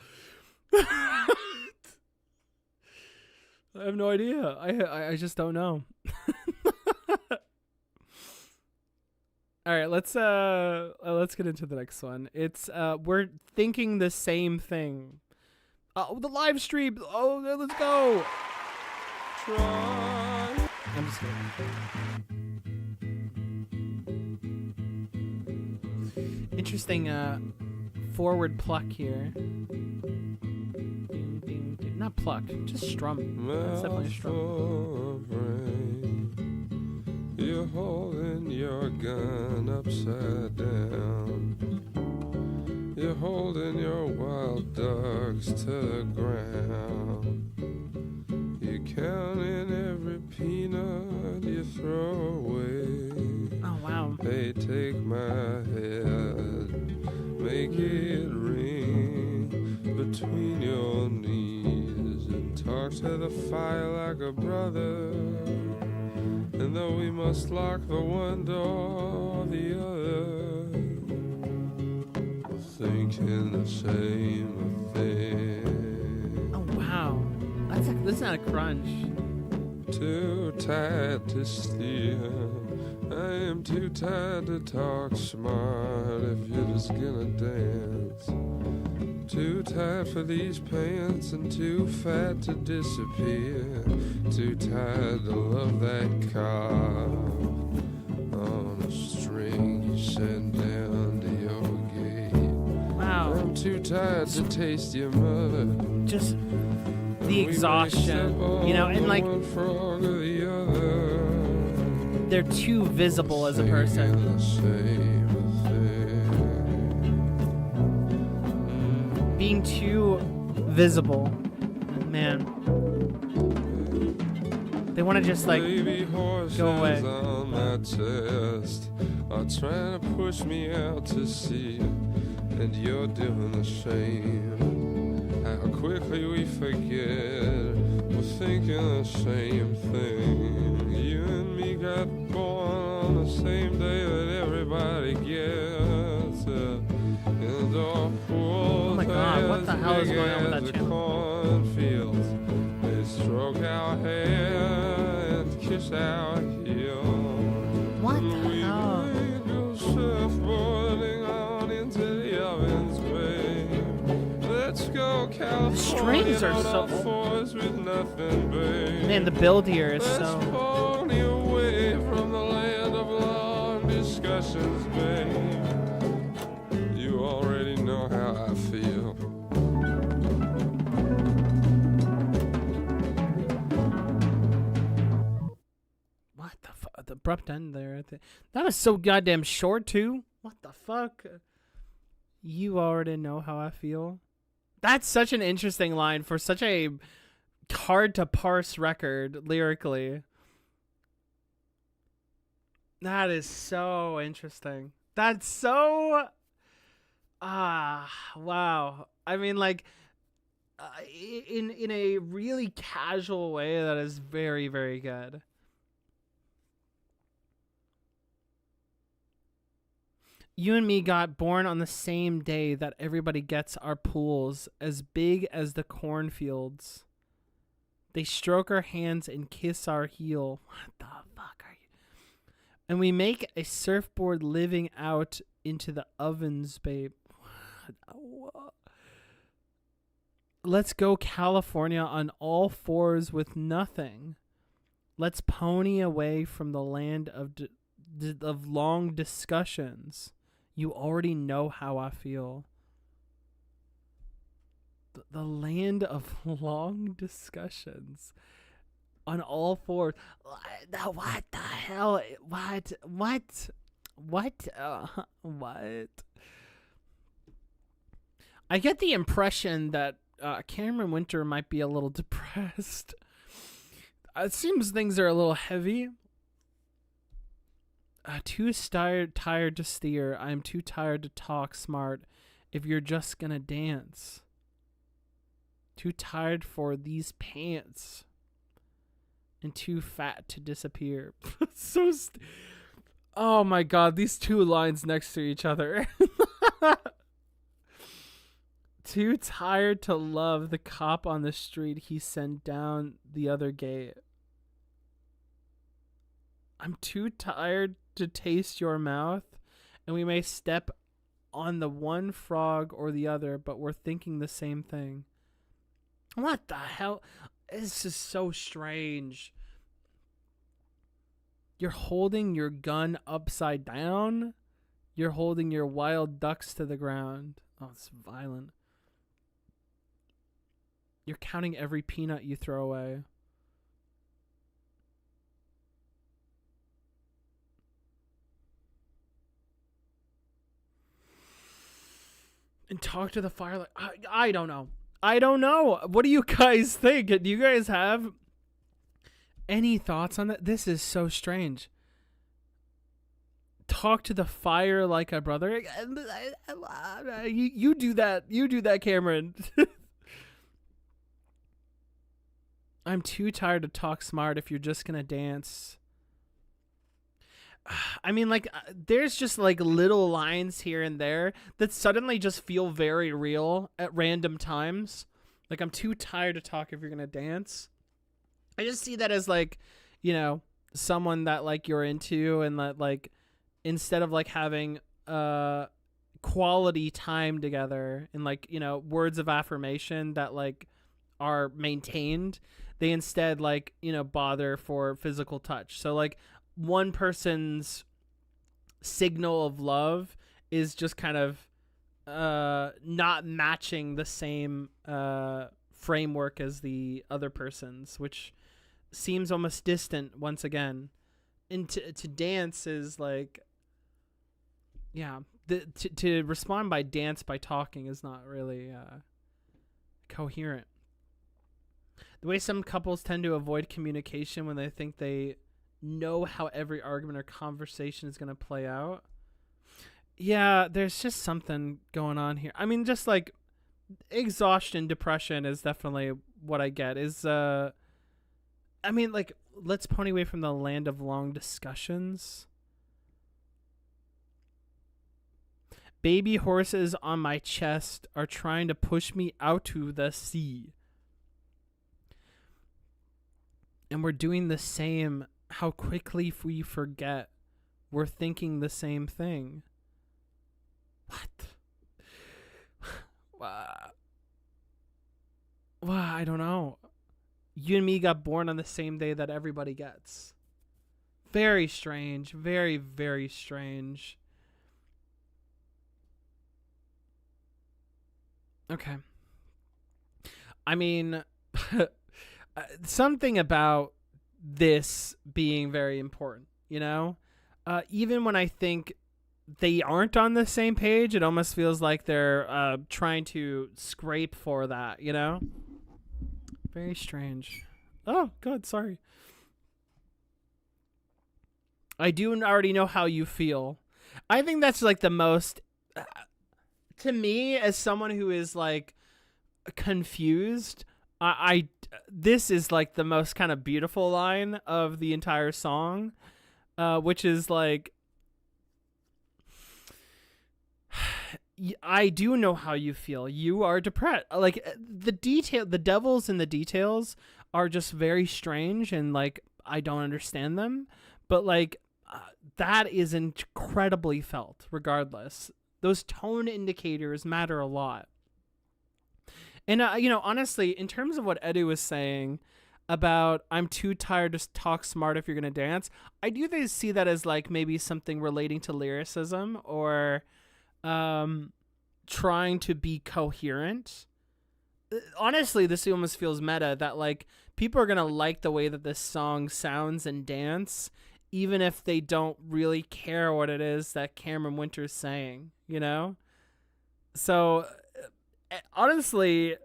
I have no idea. I just don't know. All right, let's get into the next one. It's we're thinking the same thing. Oh, the live stream. Oh, let's go. I'm just kidding. Interesting forward pluck here. Not pluck, just strum. That's definitely a strum. You're holding your gun upside down. You're holding your wild dogs to the ground. You're counting every peanut you throw away. Oh, wow. Hey, take my head, make it ring between your knees, and talk to the fire like a brother. And though we must lock the one door or the other, thinking the same thing. Oh, wow. That's not a crunch. Too tired to steer. I am too tired to talk smart if you're just gonna dance. Too tired for these pants and too fat to disappear. Too tired to love that car on a string you sent down to your gate. Wow. I'm too tired to taste your mother. Just the exhaustion, you know, and like they're too visible as a person. Being too visible, man. They want to just like go away. On my chest are trying to push me out to sea, and you're doing the same. How quickly we forget we're thinking the same thing. You and me got born on the same day that everybody gets. And our Oh my God, what the hell is going on with that channel? Cornfields, they stroke our hair and kiss our heels. What the hell? We go surfboarding on into the ovens, babe. Let's go California. The strings are so... With nothing, babe. Man, the build here is Let's so... pony away from the land of long discussions, babe. You already know how I feel. What the fuck? abrupt end there. I think that was so goddamn short too. What the fuck? You already know how I feel. That's such an interesting line for such a hard to parse record lyrically. That is so interesting. That's so wow. I mean, like, in a really casual way, that is very, very good. You and me got born on the same day that everybody gets our pools as big as the cornfields. They stroke our hands and kiss our heel. What the fuck are you? And we make a surfboard living out into the ovens, babe. Let's go California on all fours with nothing. Let's pony away from the land of long discussions. You already know how I feel. The land of long discussions. On all fours. What the hell? What? What? I get the impression that Cameron Winter might be a little depressed. It seems things are a little heavy. Too tired to steer. I'm too tired to talk smart. If you're just gonna dance. Too tired for these pants. And too fat to disappear. Oh my god, these two lines next to each other. Too tired to love the cop on the street he sent down the other gate. I'm too tired to taste your mouth, and we may step on the one frog or the other, but we're thinking the same thing. What the hell? This is so strange. You're holding your gun upside down. You're holding your wild ducks to the ground. Oh, it's violent. You're counting every peanut you throw away. And talk to the fire like I don't know. I don't know. What do you guys think? Do you guys have any thoughts on that? This is so strange. Talk to the fire like a brother. You do that. You do that, Cameron. I'm too tired to talk smart if you're just going to dance. I mean, like, there's just, like, little lines here and there that suddenly just feel very real at random times. Like, I'm too tired to talk if you're going to dance. I just see that as, like, you know, someone that, like, you're into and that, like, instead of, like, having quality time together and, like, you know, words of affirmation that, like, are maintained, they instead, like, you know, bother for physical touch. So, like, one person's signal of love is just kind of not matching the same framework as the other person's, which seems almost distant once again. And to dance is like, yeah, to respond by dance by talking is not really coherent. The way some couples tend to avoid communication when they think they know how every argument or conversation is going to play out. Yeah, there's just something going on here. I mean, just like exhaustion, depression is definitely what I get. I mean, like, let's pony away from the land of long discussions. Baby horses on my chest are trying to push me out to the sea. And we're doing the same. How quickly we forget we're thinking the same thing. What? Well, I don't know. You and me got born on the same day that everybody gets. Very strange. Very, very strange. Okay. I mean, something about this being very important. you know? Even when I think they aren't on the same page, it almost feels like they're trying to scrape for that, you know? Very strange. Oh, God, sorry. I do already know how you feel. I think that's like the most, to me, as someone who is like confused, this is like the most kind of beautiful line of the entire song, which is like, I do know how you feel. You are depressed. Like the devils in the details are just very strange, and like I don't understand them. But like that is incredibly felt. Regardless, those tone indicators matter a lot. And you know, honestly, in terms of what Edu was saying about I'm too tired to talk smart if you're gonna dance, I do see that as like maybe something relating to lyricism or trying to be coherent. Honestly, this almost feels meta that like people are gonna like the way that this song sounds and dance, even if they don't really care what it is that Cameron Winter's saying, you know? So honestly,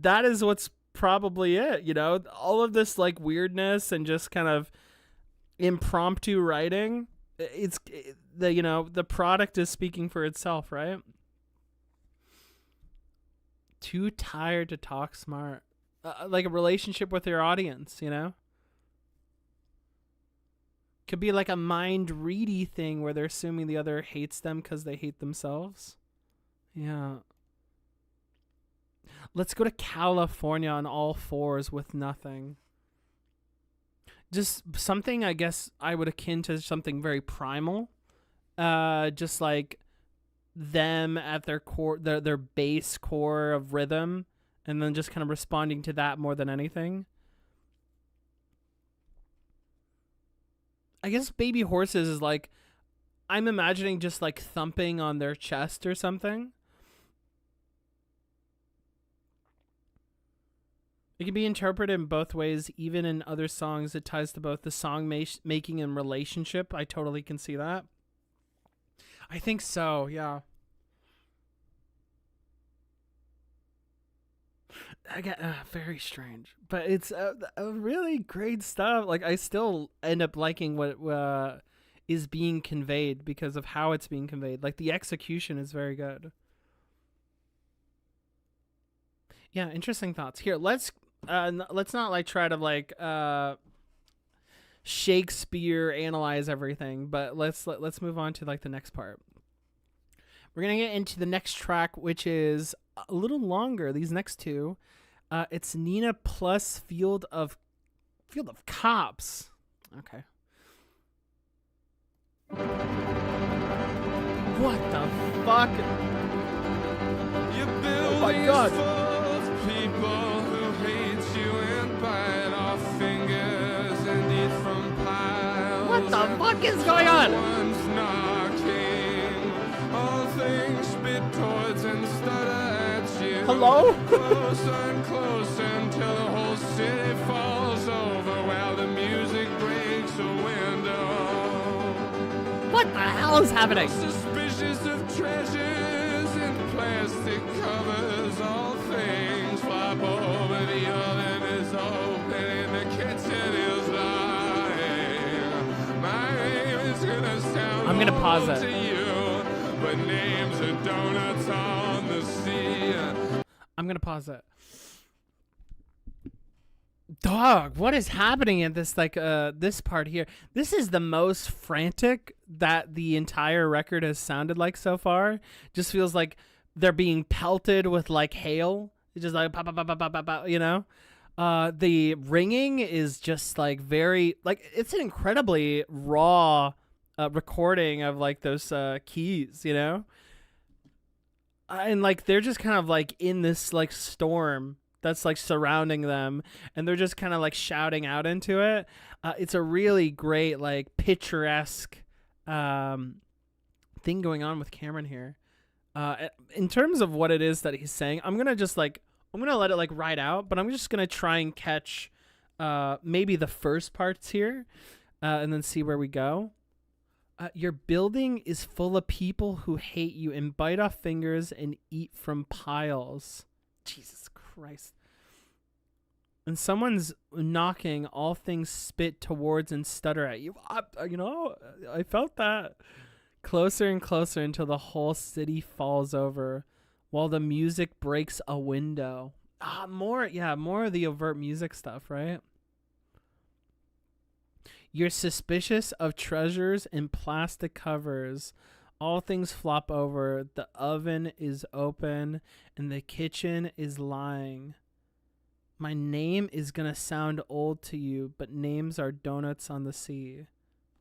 that is what's probably it, you know? All of this like weirdness and just kind of impromptu writing, the product is speaking for itself, right? Too tired to talk smart. Like a relationship with your audience, you know? Could be like a mind-ready thing where they're assuming the other hates them because they hate themselves. Yeah. Let's go to California on all fours with nothing. Just something, I guess, I would akin to something very primal. Just like them at their core, their base core of rhythm, and then just kind of responding to that more than anything. I guess Baby Horses is like, I'm imagining just like thumping on their chest or something. It can be interpreted in both ways. Even in other songs, it ties to both the song making and relationship. I totally can see that. I think so, yeah. Again, very strange. But it's a really great stuff. Like, I still end up liking what is being conveyed because of how it's being conveyed. Like, the execution is very good. Yeah, interesting thoughts. Here, let's not like try to like Shakespeare analyze everything, but let's move on to like the next part. We're gonna get into the next track, which is a little longer. These next two, it's Nina plus Field of Cops. Okay. What the fuck? Oh my God. People who hate you and bite off fingers and eat from piles. What the fuck is going on? One's knocking, all things spit towards and stutter at you. Hello? Closer and closer until the whole city falls over while the music breaks a window. What the hell is happening? Suspicious of treasures in plastic covers, all things flop over, the oven is open and the kitchen is lying. My name is gonna sound I'm gonna pause old it. to you, but names are donuts on the sea. I'm gonna pause it. Dog, what is happening at this this part here? This is the most frantic that the entire record has sounded like so far. Just feels like they're being pelted with like hail. It's just like pop, pop, pop, pop, pop, pop, pop, you know? The ringing is just like very like it's an incredibly raw recording of like those keys, you know? And like they're just kind of like in this like storm that's like surrounding them, and they're just kind of like shouting out into it. It's a really great like picturesque thing going on with Cameron here. In terms of what it is that he's saying, I'm gonna let it like ride out, but I'm just gonna try and catch maybe the first parts here. and then see where we go. Your building is full of people who hate you and bite off fingers and eat from piles. Jesus Christ. And someone's knocking, all things spit towards and stutter at you. I felt that. Closer and closer until the whole city falls over while the music breaks a window. More of the overt music stuff, right? You're suspicious of treasures in plastic covers. All things flop over. The oven is open and the kitchen is lying. My name is going to sound old to you, but names are donuts on the sea.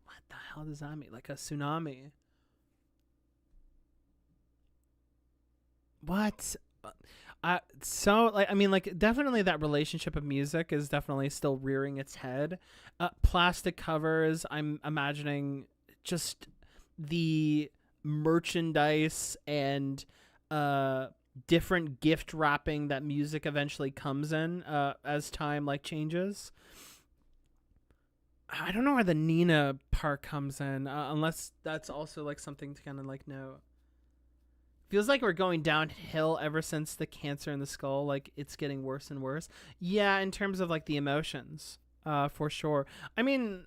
What the hell does that mean? Like a tsunami. What? Definitely that relationship of music is definitely still rearing its head. Plastic covers, I'm imagining just the merchandise and different gift wrapping that music eventually comes in as time changes. I don't know where the Nina part comes in, unless that's also something to kind of note. Feels like we're going downhill ever since the cancer in the skull. It's getting worse and worse. Yeah, in terms of the emotions, for sure. I mean,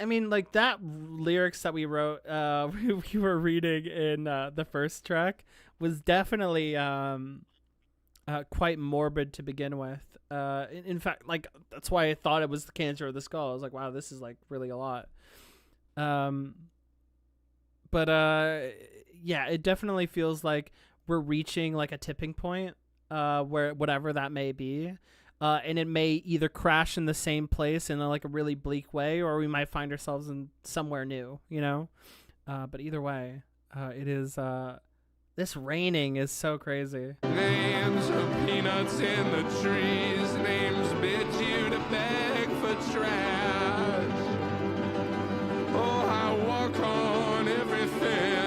that lyrics that we wrote, we were reading in the first track was definitely quite morbid to begin with. In fact, that's why I thought it was the cancer of the skull. I was like, wow, this is really a lot. Yeah, it definitely feels like we're reaching a tipping point, where whatever that may be, and it may either crash in the same place in a really bleak way, or we might find ourselves in somewhere new, but either way, it is this raining is so crazy. Names of peanuts in the trees, names bid you to beg for trash. Oh, I walk on everything.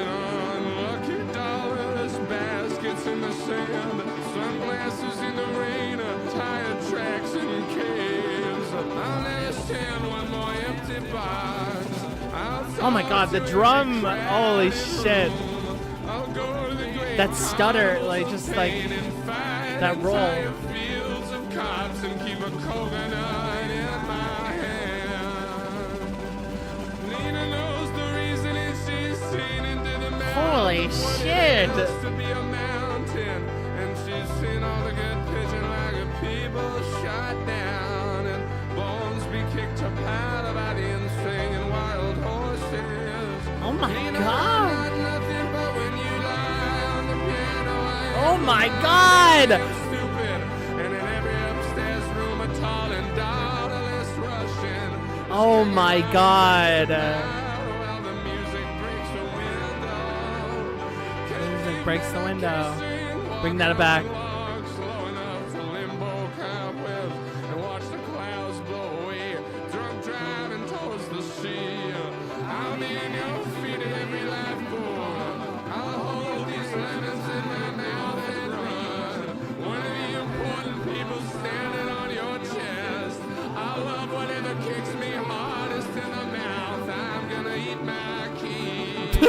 In the sand, sunglasses in the rain, tire tracks in caves. I'll never stand one more empty box. Oh my god, the drum! Holy shit! That stutter, that roll. Fields of cops and keep a coconut in my hand. Nina knows the reason and she's seen into the mountain. Holy shit! And she's seen all the good pigeon people shot down and bones be kicked to powder by the insane wild horses. Oh my god! Oh my god! And in every upstairs room a tall and daughterless Russian. Oh my god! Well, the music breaks the window. Music breaks the window. Bring that back. Slow enough to limbo cobwebs and watch the clouds blow away. Drunk driving towards the sea. I'll be in your feet at every lifeboat. I'll hold these lemons in my mouth and run. One of the important people standing on your chest. I love whatever kicks me hardest in the mouth. I'm gonna eat my keys.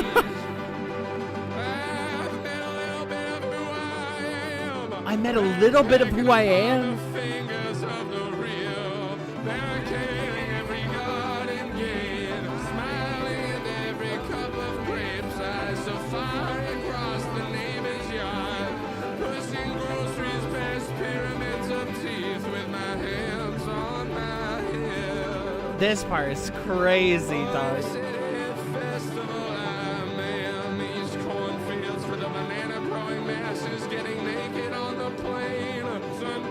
I met a little bit of who I am. Fingers of the real, barricading every garden gate, smiling at every cup of grapes. I safari across the neighbor's yard, pushing groceries past pyramids of teeth with my hands on my hips. This part is crazy, dog. Festival, I'm in these cornfields for the banana growing masses getting naked on the plain.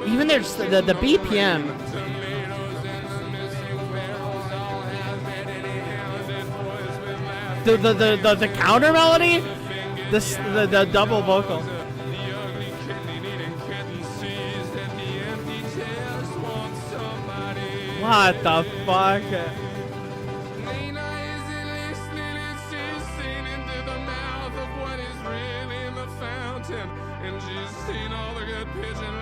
Even there's the BPM. The counter melody, the double vocal. What the fuck? And she's seen all the good pigeon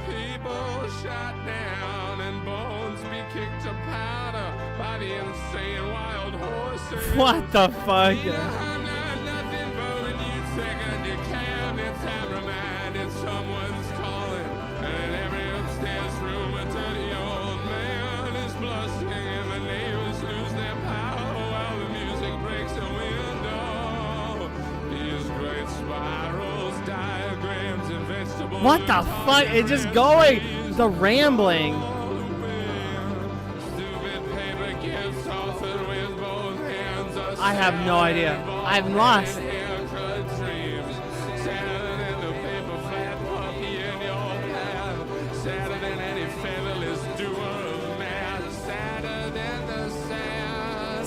people shot down and bones be kicked to powder by the the insane wild horses. What the fuck? I'm not nothing but when you take a decaf, it's hammerman, it's someone's calling. And in every upstairs room, a dirty old man is blushing, and the neighbors lose their power while the music breaks a window. These great spirals, diagrams, and vegetables. What the fuck? It's just going. The rambling. I have no idea. I'm lost.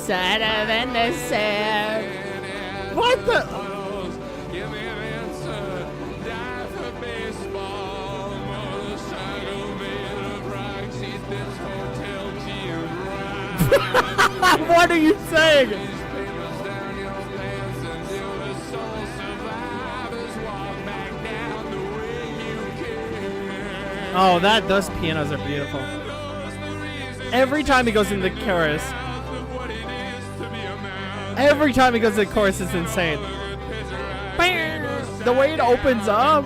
Sadder than the sad. What the? Give me an answer. Die for baseball. Motorcycle made of rocks. Eat this hotel key and ride. What are you saying? These papers down your pants until the soul survivors walk back down the way you came. Oh, those pianos are beautiful. Every time he goes in the chorus. Every time he goes to the chorus, it's insane. The way it opens up.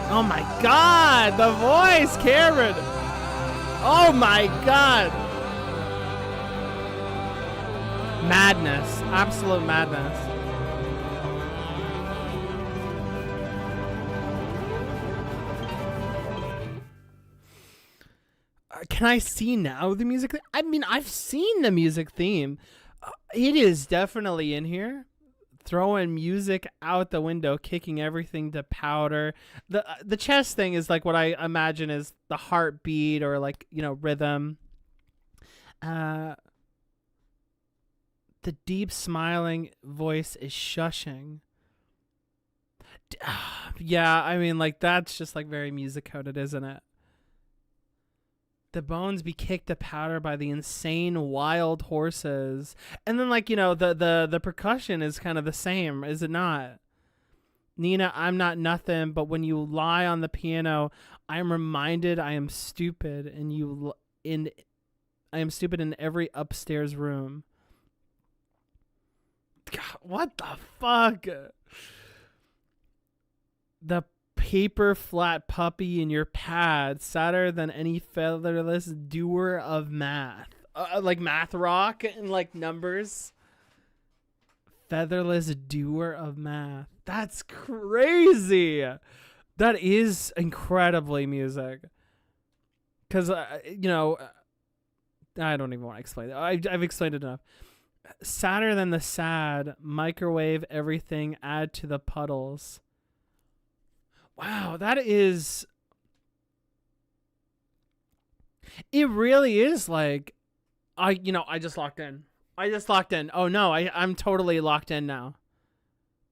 Oh my god, the voice, Cameron. Oh my god. Madness, absolute madness. Can I see now the music? I mean, I've seen the music theme. It is definitely in here. Throwing music out the window, kicking everything to powder. The chest thing is like what I imagine is the heartbeat or like, you know, rhythm. The deep smiling voice is shushing. Yeah, I mean, like that's just like very music coded, isn't it? The bones be kicked to powder by the insane wild horses. And then like, you know, the percussion is kind of the same, is it not? Nina, I'm not nothing, but when you lie on the piano, I am reminded I am stupid I am stupid in every upstairs room. God, what the fuck? The paper flat puppy in your pad, sadder than any featherless doer of math. Like math rock and like numbers. Featherless doer of math. That's crazy. That is incredibly music. Because, you know, I don't even want to explain it. I've explained it enough. Sadder than the sad, microwave everything, add to the puddles. Wow, that is... It really is like... I just locked in. Oh no, I'm totally locked in now.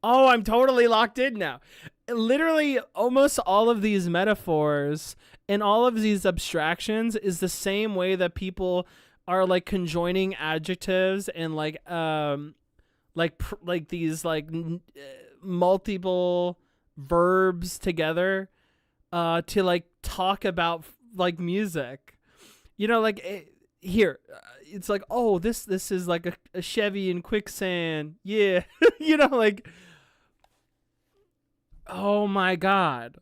Oh, I'm totally locked in now. Literally, almost all of these metaphors and all of these abstractions is the same way that people are like conjoining adjectives and like these like multiple verbs together to like talk about like music. You know, like here it's like, oh, this is like a Chevy in quicksand. Yeah. You know, like, oh my god,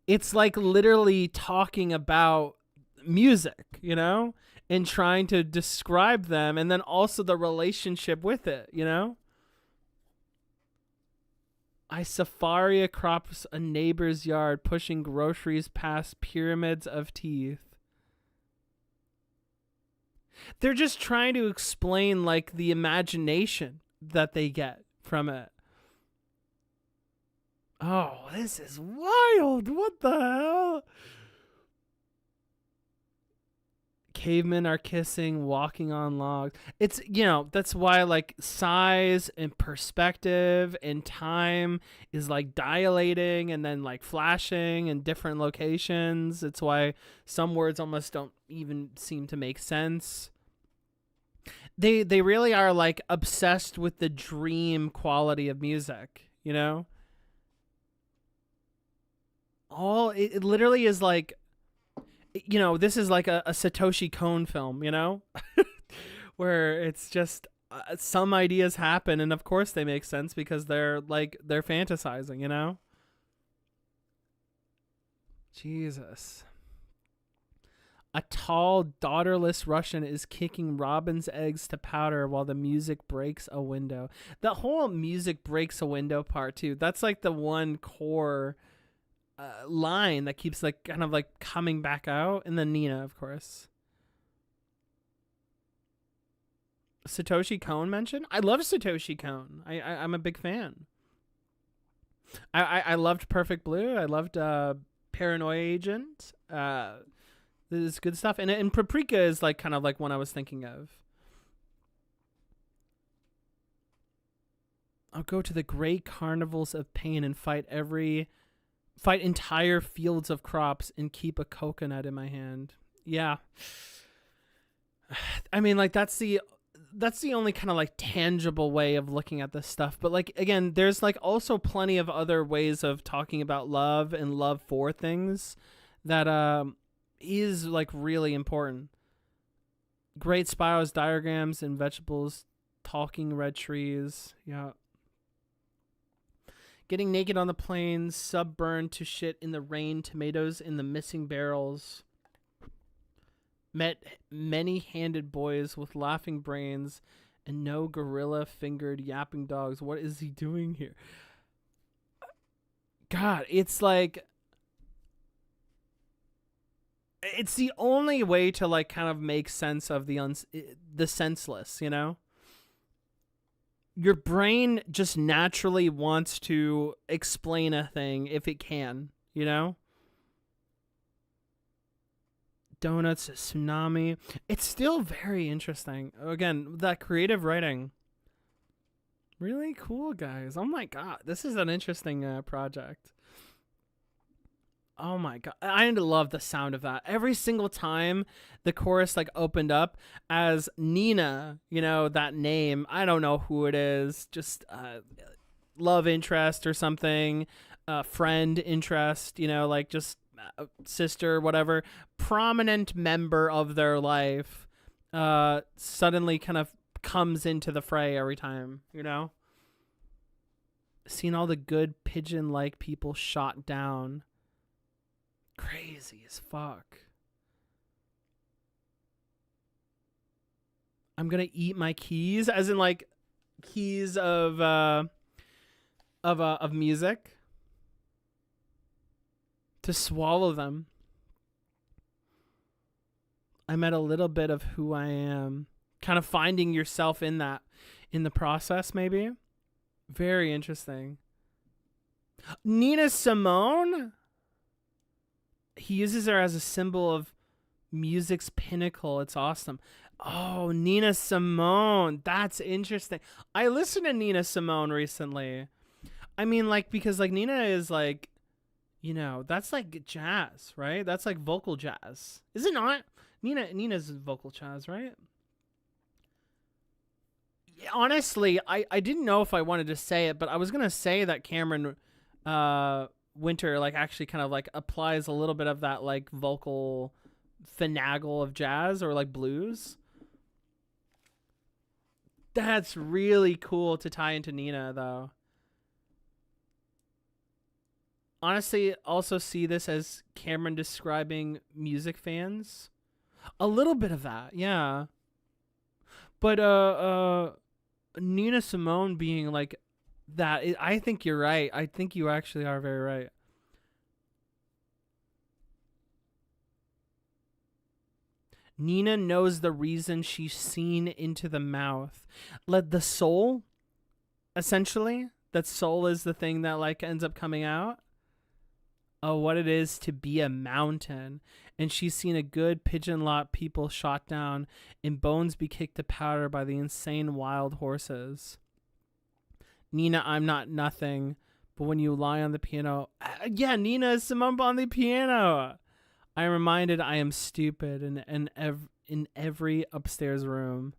it's like literally talking about music, you know, and trying to describe them, and then also the relationship with it, you know. I safari across a neighbor's yard, pushing groceries past pyramids of teeth. They're just trying to explain like the imagination that they get from it. Oh, this is wild. What the hell? Cavemen are kissing, walking on logs. It's, that's why like size and perspective and time is like dilating and then like flashing in different locations. It's why some words almost don't even seem to make sense. They really are like obsessed with the dream quality of music, it literally is like, this is like a Satoshi Kon film, where it's just some ideas happen, and of course they make sense because they're fantasizing, Jesus. A tall, daughterless Russian is kicking robin's eggs to powder while the music breaks a window. The whole music breaks a window part too. That's like the one core line that keeps like kind of like coming back out. And then Nina, of course. Satoshi Kon mentioned. I love Satoshi Kon. I'm a big fan. I loved Perfect Blue. I loved Paranoia Agent. This is good stuff. And Paprika is like kind of like one I was thinking of. I'll go to the great carnivals of pain and fight entire fields of crops and keep a coconut in my hand. Yeah. I mean, like that's the only kind of like tangible way of looking at this stuff. But like, again, there's like also plenty of other ways of talking about love and love for things that is like really important. Great spirals, diagrams, and vegetables, talking red trees. Yeah. Getting naked on the plains, subburned to shit in the rain, tomatoes in the missing barrels. Met many-handed boys with laughing brains and no gorilla-fingered yapping dogs. What is he doing here? God, it's like... It's the only way to like kind of make sense of the senseless, Your brain just naturally wants to explain a thing if it can, Donuts, tsunami. It's still very interesting. Again, that creative writing. Really cool, guys. Oh my God. This is an interesting project. Oh my God. I love the sound of that. Every single time the chorus like opened up as Nina, that name, I don't know who it is, just love interest or something, friend interest, like just sister, whatever, prominent member of their life, suddenly kind of comes into the fray every time, Seen all the good pigeon-like people shot down. Crazy as fuck. I'm gonna eat my keys, as in like keys of music, to swallow them. I met a little bit of who I am, kind of finding yourself in the process, maybe. Very interesting. Nina Simone. He uses her as a symbol of music's pinnacle. It's awesome. Oh, Nina Simone. That's interesting. I listened to Nina Simone recently. I mean, like, because like Nina is like, that's like jazz, right? That's like vocal jazz. Is it not? Nina's vocal jazz, right? Yeah, honestly, I didn't know if I wanted to say it, but I was going to say that Cameron Winter like actually kind of like applies a little bit of that like vocal finagle of jazz or like blues. That's really cool to tie into Nina, though. Honestly, also see this as Cameron describing music fans. A little bit of that, yeah. But Nina Simone being like that, I think you're right. I think you actually are very right. Nina knows the reason she's seen into the mouth. Let the soul, essentially, that soul is the thing that like ends up coming out. Oh, what it is to be a mountain and she's seen a good pigeon lot people shot down and bones be kicked to powder by the insane wild horses. Nina, I'm not nothing, but when you lie on the piano, yeah, Nina Simone on the piano. I am reminded I am stupid in every upstairs room.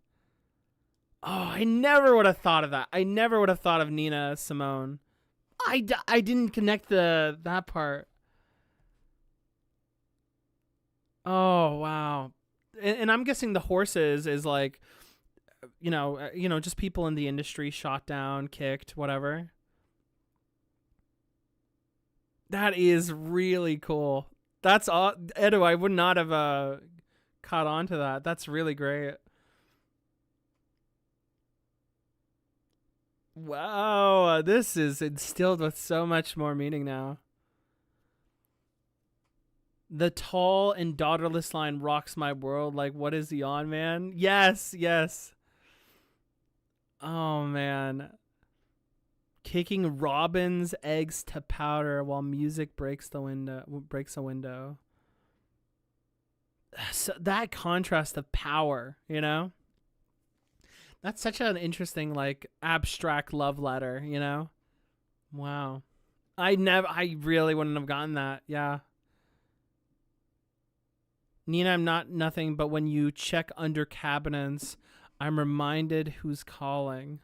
Oh, I never would have thought of that. I never would have thought of Nina Simone. I didn't connect that part. Oh, wow. And I'm guessing the horses is like, just people in the industry shot down, kicked, whatever. That is really cool. That's all. Edu, I would not have caught on to that. That's really great. Wow, this is instilled with so much more meaning now. The tall and daughterless line rocks my world. Like, what is he on, man? Yes, yes. Oh, man. Kicking robin's eggs to powder while music breaks a window. So that contrast of power, you know? That's such an interesting, like, abstract love letter, you know? Wow. I really wouldn't have gotten that. Yeah. Nina, I'm not nothing, but when you check under cabinets, I'm reminded who's calling.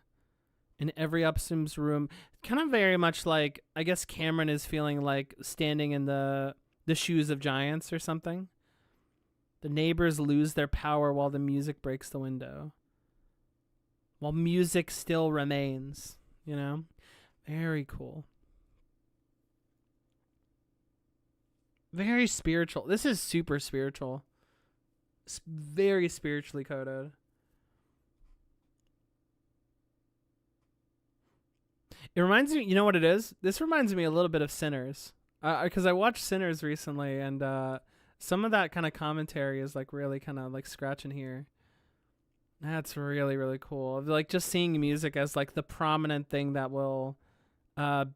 In every upstairs room, kind of very much like, I guess Cameron is feeling like standing in the shoes of giants or something. The neighbors lose their power while the music breaks the window. While music still remains, you know? Very cool. Very spiritual. This is super spiritual. It's very spiritually coded. It reminds me, you know what it is? This reminds me a little bit of Sinners. Because I watched Sinners recently, and some of that kind of commentary is like really kind of like scratching here. That's really, really cool. Like just seeing music as like the prominent thing that will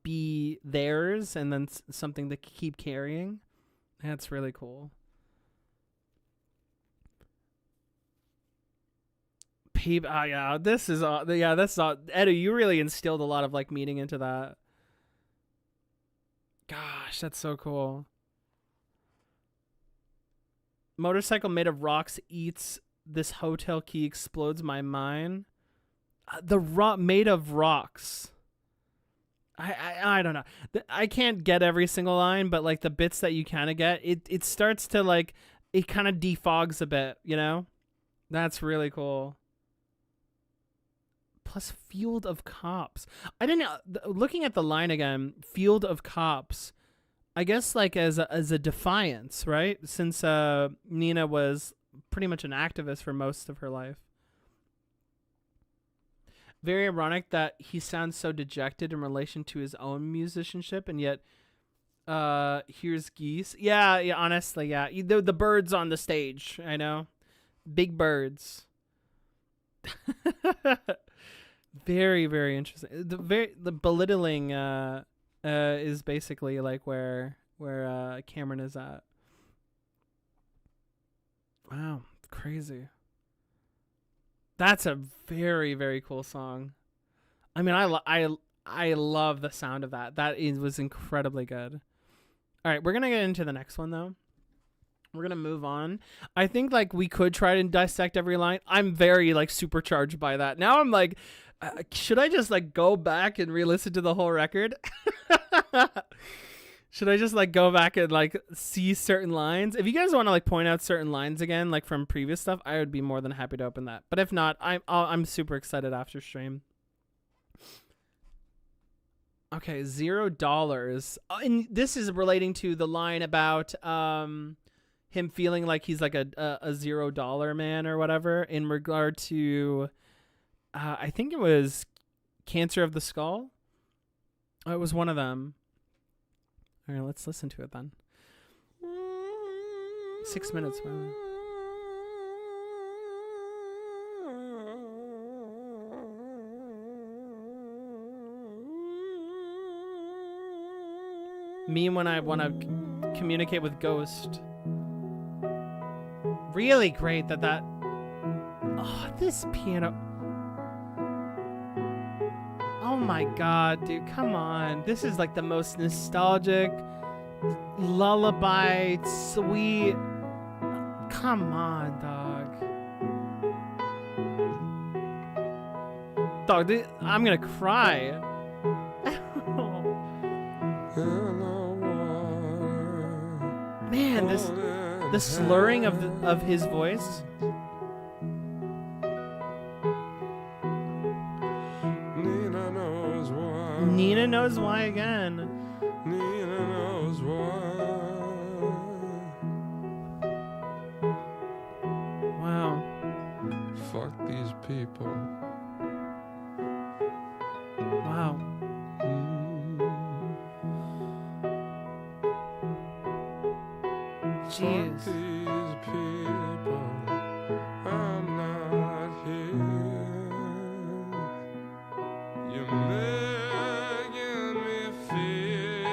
be theirs and then something to keep carrying. That's really cool. Yeah, this is that's all. Edu, you really instilled a lot of like meaning into that. Gosh, that's so cool. Motorcycle made of rocks eats this hotel key, explodes my mind. The rock made of rocks. I don't know. I can't get every single line, but like the bits that you kind of get, it starts to like, it kind of defogs a bit, you know? That's really cool. Plus field of cops. I didn't know, looking at the line again, field of cops, I guess like as a defiance, right? Since Nina was pretty much an activist for most of her life. Very ironic that he sounds so dejected in relation to his own musicianship, and yet here's geese. Yeah, honestly, yeah. The birds on the stage, I know. Big birds. Very, very interesting. The belittling is basically like where Cameron is at. Wow, crazy. That's a very, very cool song. I mean, I love the sound of that. Was incredibly good. All right, we're gonna get into the next one though. We're gonna move on. I think like we could try to dissect every line. I'm very like supercharged by that. Now I'm like, should I just like go back and re-listen to the whole record? Should I just like go back and like see certain lines? If you guys want to like point out certain lines again, like from previous stuff, I would be more than happy to open that. But if not, I'm super excited after stream. Okay, $0. And this is relating to the line about him feeling like he's like a $0 man or whatever in regard to I think it was Cancer of the Skull. Oh, it was one of them. All right, let's listen to it then. 6 minutes, man. Me when I want to communicate with Ghost. really great that. Oh, this piano. Oh my god, dude, come on. This is like the most nostalgic, lullaby, sweet. Come on, dog. Dog, dude, I'm gonna cry. Man, the slurring of his voice. Nina knows why again. Nina knows why. Wow. Fuck these people. Wow. Jeez. Fuck these people. I'm not here. You're making me feel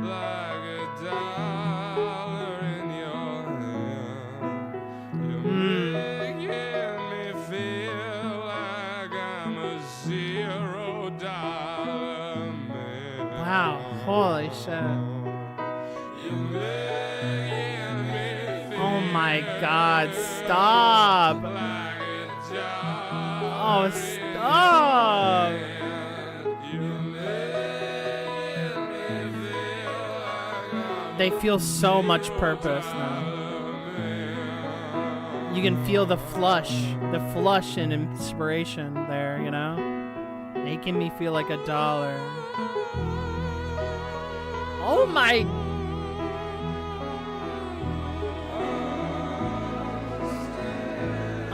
like a dollar in your hand. You're making me feel like I'm a $0 man. Wow. Holy shit. Oh my god, stop! Oh, stop! They feel so much purpose now. You can feel the flush and inspiration there, you know? Making me feel like a dollar. Oh my...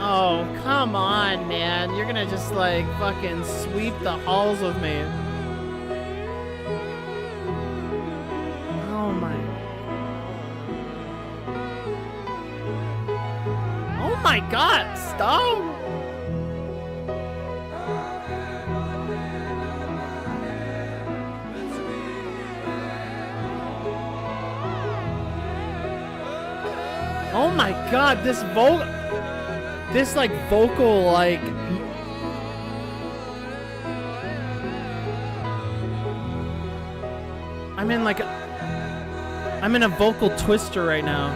Oh, come on, man. You're gonna just, like, fucking sweep the halls with me. Oh, my... Oh, my God! Stop! Oh, my God, this vocal... This, like, vocal, like... I'm in, like, I'm in a vocal twister right now.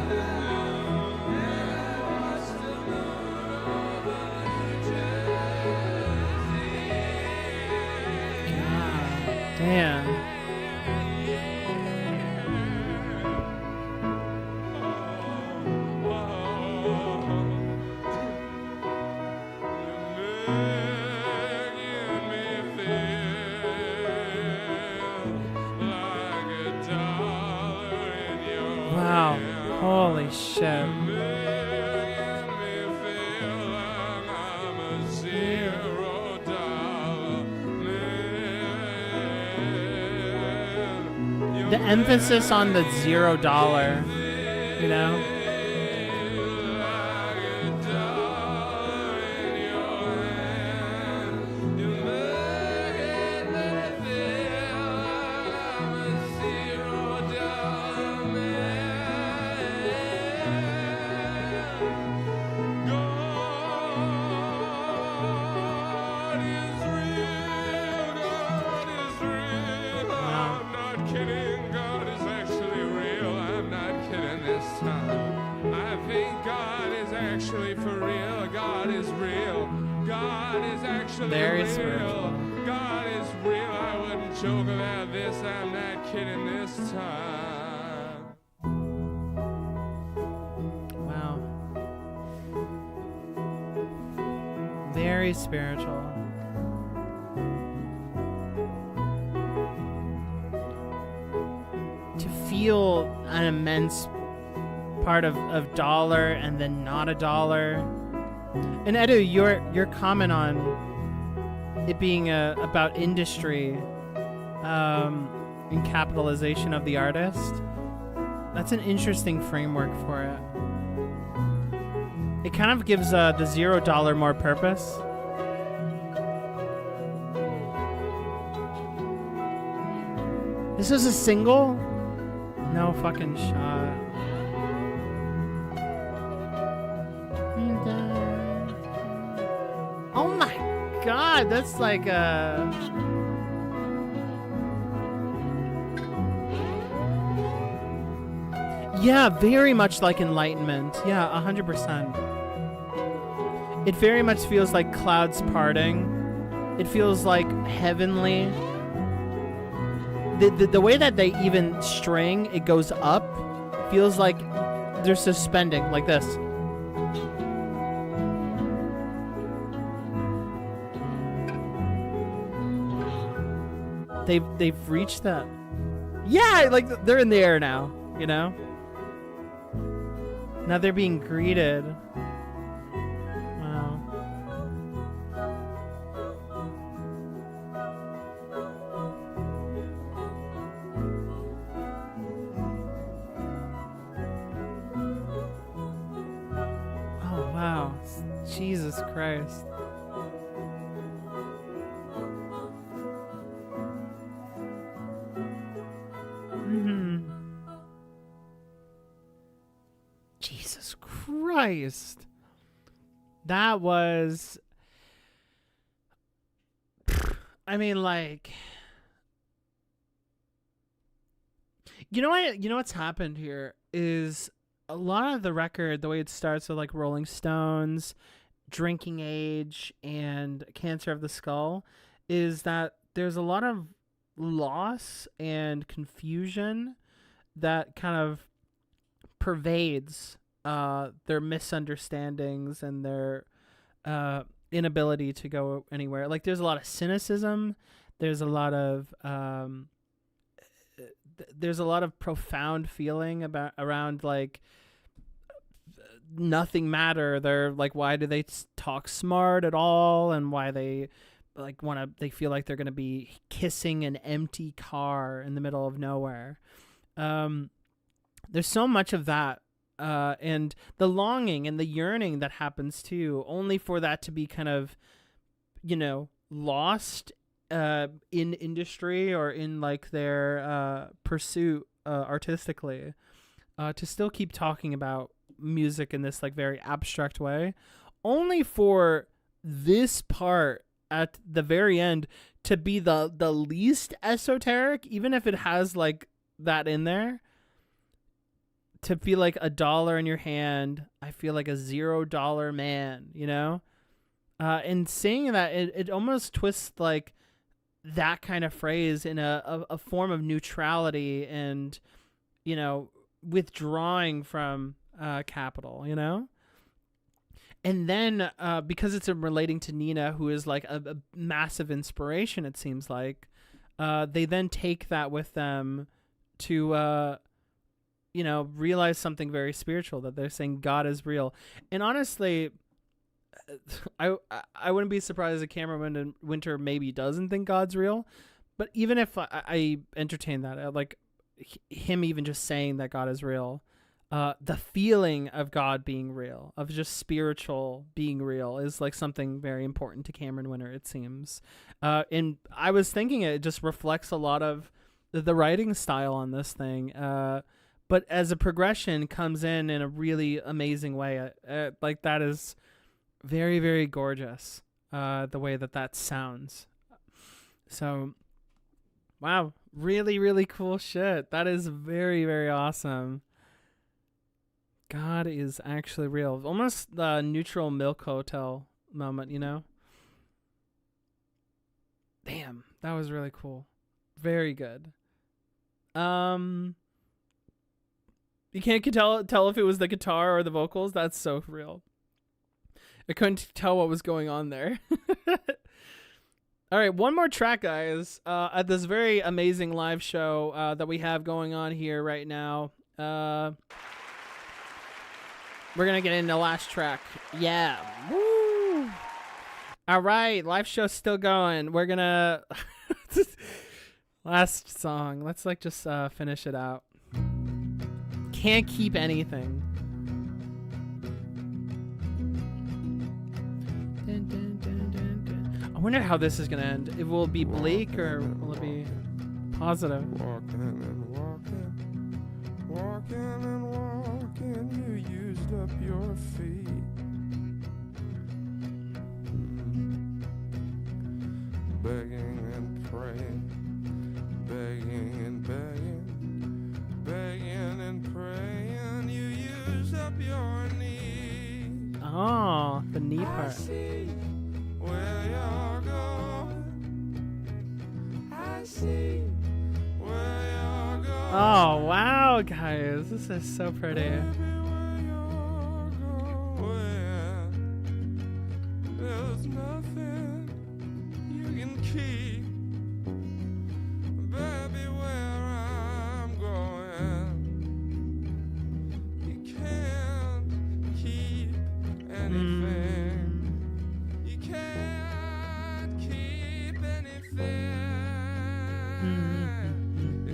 God damn. Wow. Holy shit. The emphasis on the $0, you know? Very spiritual. God is real. I wouldn't joke about this. I'm not kidding this time. Wow. Very spiritual. To feel an immense part of dollar and then not a dollar. And Edu, your comment on it being about industry and capitalization of the artist, that's an interesting framework for it. It kind of gives the $0 more purpose. This is a single? No fucking shot. God, that's like yeah, very much like enlightenment. Yeah, 100%. It very much feels like clouds parting. It feels like heavenly. The way that they even string, it goes up, feels like they're suspending like this. They've reached that. Yeah, like they're in the air now, you know? Now they're being greeted. Wow. Oh, wow. Jesus Christ. Jesus Christ. That was... I mean, like... You know what's happened here is a lot of the record, the way it starts with like Rolling Stones, Drinking Age, and Cancer of the Skull, is that there's a lot of loss and confusion that kind of pervades their misunderstandings and their inability to go anywhere. Like there's a lot of cynicism, there's a lot of profound feeling around like nothing matter. They're like, why do they talk smart at all, and why they like they feel like they're gonna be kissing an empty car in the middle of nowhere. There's so much of that, and the longing and the yearning that happens too, only for that to be kind of, you know, lost in industry or in like their pursuit artistically, to still keep talking about music in this like very abstract way, only for this part at the very end to be the least esoteric, even if it has like that in there. To feel like $1 in your hand, I feel like a $0 man, you know? And saying that, it almost twists like that kind of phrase in a form of neutrality and, you know, withdrawing from capital, you know? And then because it's relating to Nina, who is like a massive inspiration, it seems like, they then take that with them to... you know, realize something very spiritual, that they're saying God is real. And honestly, I wouldn't be surprised if Cameron Winter maybe doesn't think God's real. But even if I entertain that, like him even just saying that God is real, the feeling of God being real, of just spiritual being real, is like something very important to Cameron Winter, it seems. And I was thinking it just reflects a lot of the writing style on this thing. But as a progression comes in a really amazing way. Like that is very, very gorgeous, the way that sounds. So, wow, really, really cool shit. That is very, very awesome. God is actually real. Almost the Neutral Milk Hotel moment, you know? Damn, that was really cool. Very good. You can't tell if it was the guitar or the vocals. That's so real. I couldn't tell what was going on there. All right, one more track, guys, at this very amazing live show that we have going on here right now. We're going to get into the last track. Yeah. Woo! All right, live show's still going. We're going to... Last song. Let's like just finish it out. Can't keep anything. Dun, dun, dun, dun, dun. I wonder how this is gonna end. It will be bleak or will it be positive? Walking and walking, walking and walking, you used up your feet. begging and praying, begging and begging, begging and praying. You use up your need. Oh, the knee I part. see where you're going. I see where you're going. Oh, wow, guys. This is so pretty. Everywhere you're going, there's nothing you can keep. Baby, where I'm going, you can't keep anything. You can't keep anything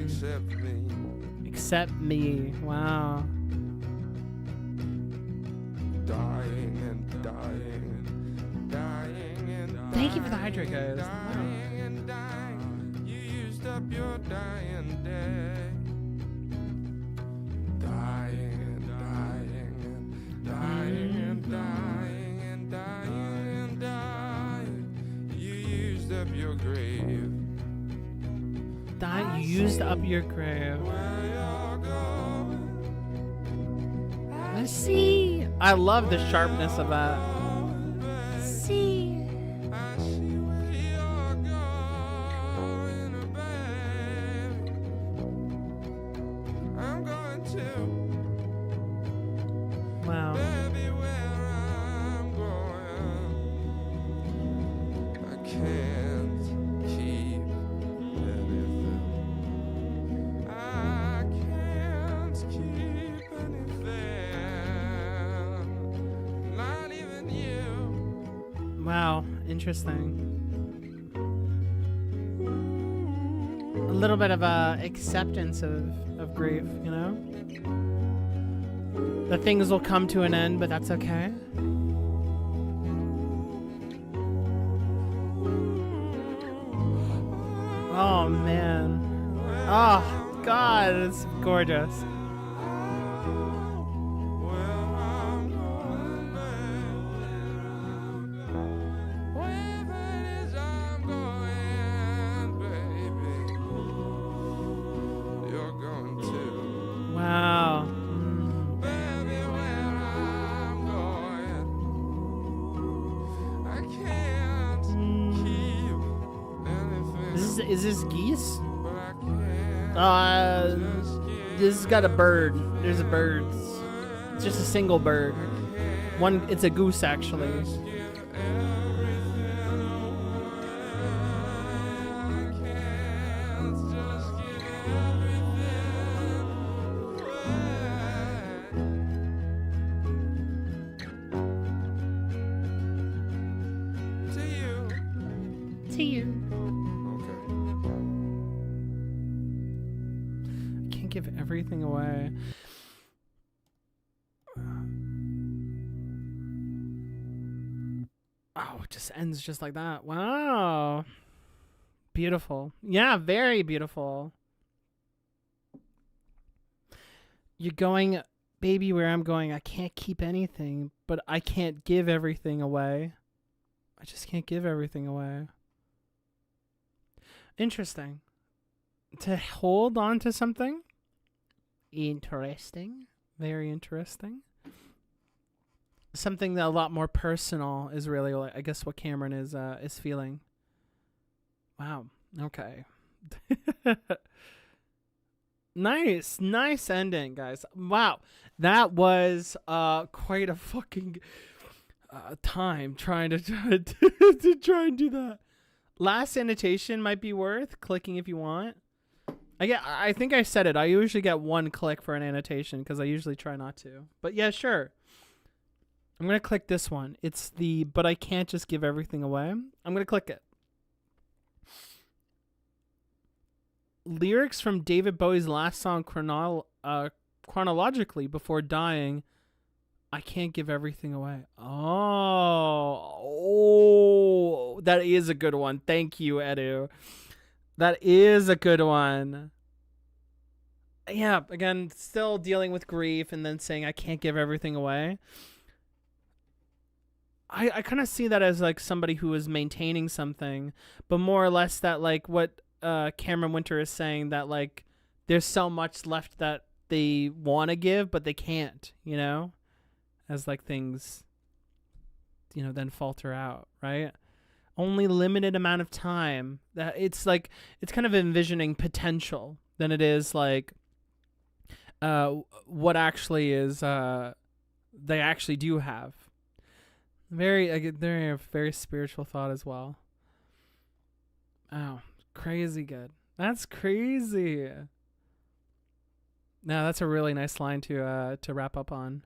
except me. Except me. Wow. Dying and dying and dying and dying. Thank you for the hydrate, guys. Wow. Dying and dying. You used up your dying day. Dying and dying and dying and dying and dying and dying. You used up your grave. You used up your grave. Where you're going, I see. I love the sharpness of that. See. I see where you're going, babe. I'm going to, Wow. baby, where I'm going. I can't keep anything. I can't keep anything. Not even you. Wow. Interesting. A little bit of acceptance of grief, you know? That things will come to an end, but that's okay. Oh, man. Oh, God, it's gorgeous. Wow. Is this geese? This has got a bird. There's a bird. It's just a single bird. One. It's a goose, actually. To you. Can't give everything away. Oh, it just ends just like that. Wow. Beautiful. Yeah, very beautiful. You're going, baby, where I'm going. I can't keep anything, but I can't give everything away. I just can't give everything away. Interesting. To hold on to something. Interesting. Very interesting. Something that a lot more personal is really, I guess, what Cameron is feeling. Wow. Okay. Nice ending, guys. Wow. That was quite a fucking time trying to try and do that. Last annotation might be worth clicking if you want. I think I said it. I usually get one click for an annotation because I usually try not to. But yeah, sure. I'm going to click this one. It's the, but I can't just give everything away. I'm going to click it. Lyrics from David Bowie's last song chronologically before dying. I can't give everything away. Oh, that is a good one. Thank you, Edu. That is a good one. Yeah, again, still dealing with grief and then saying I can't give everything away. I kind of see that as like somebody who is maintaining something, but more or less that like what Cameron Winter is saying, that like there's so much left that they want to give but they can't, you know, as like things, you know, then falter out, right? Only limited amount of time. That it's like it's kind of envisioning potential than it is like what actually is they actually do have. Very spiritual thought as well. Oh, crazy good. That's crazy. Now that's a really nice line to wrap up on.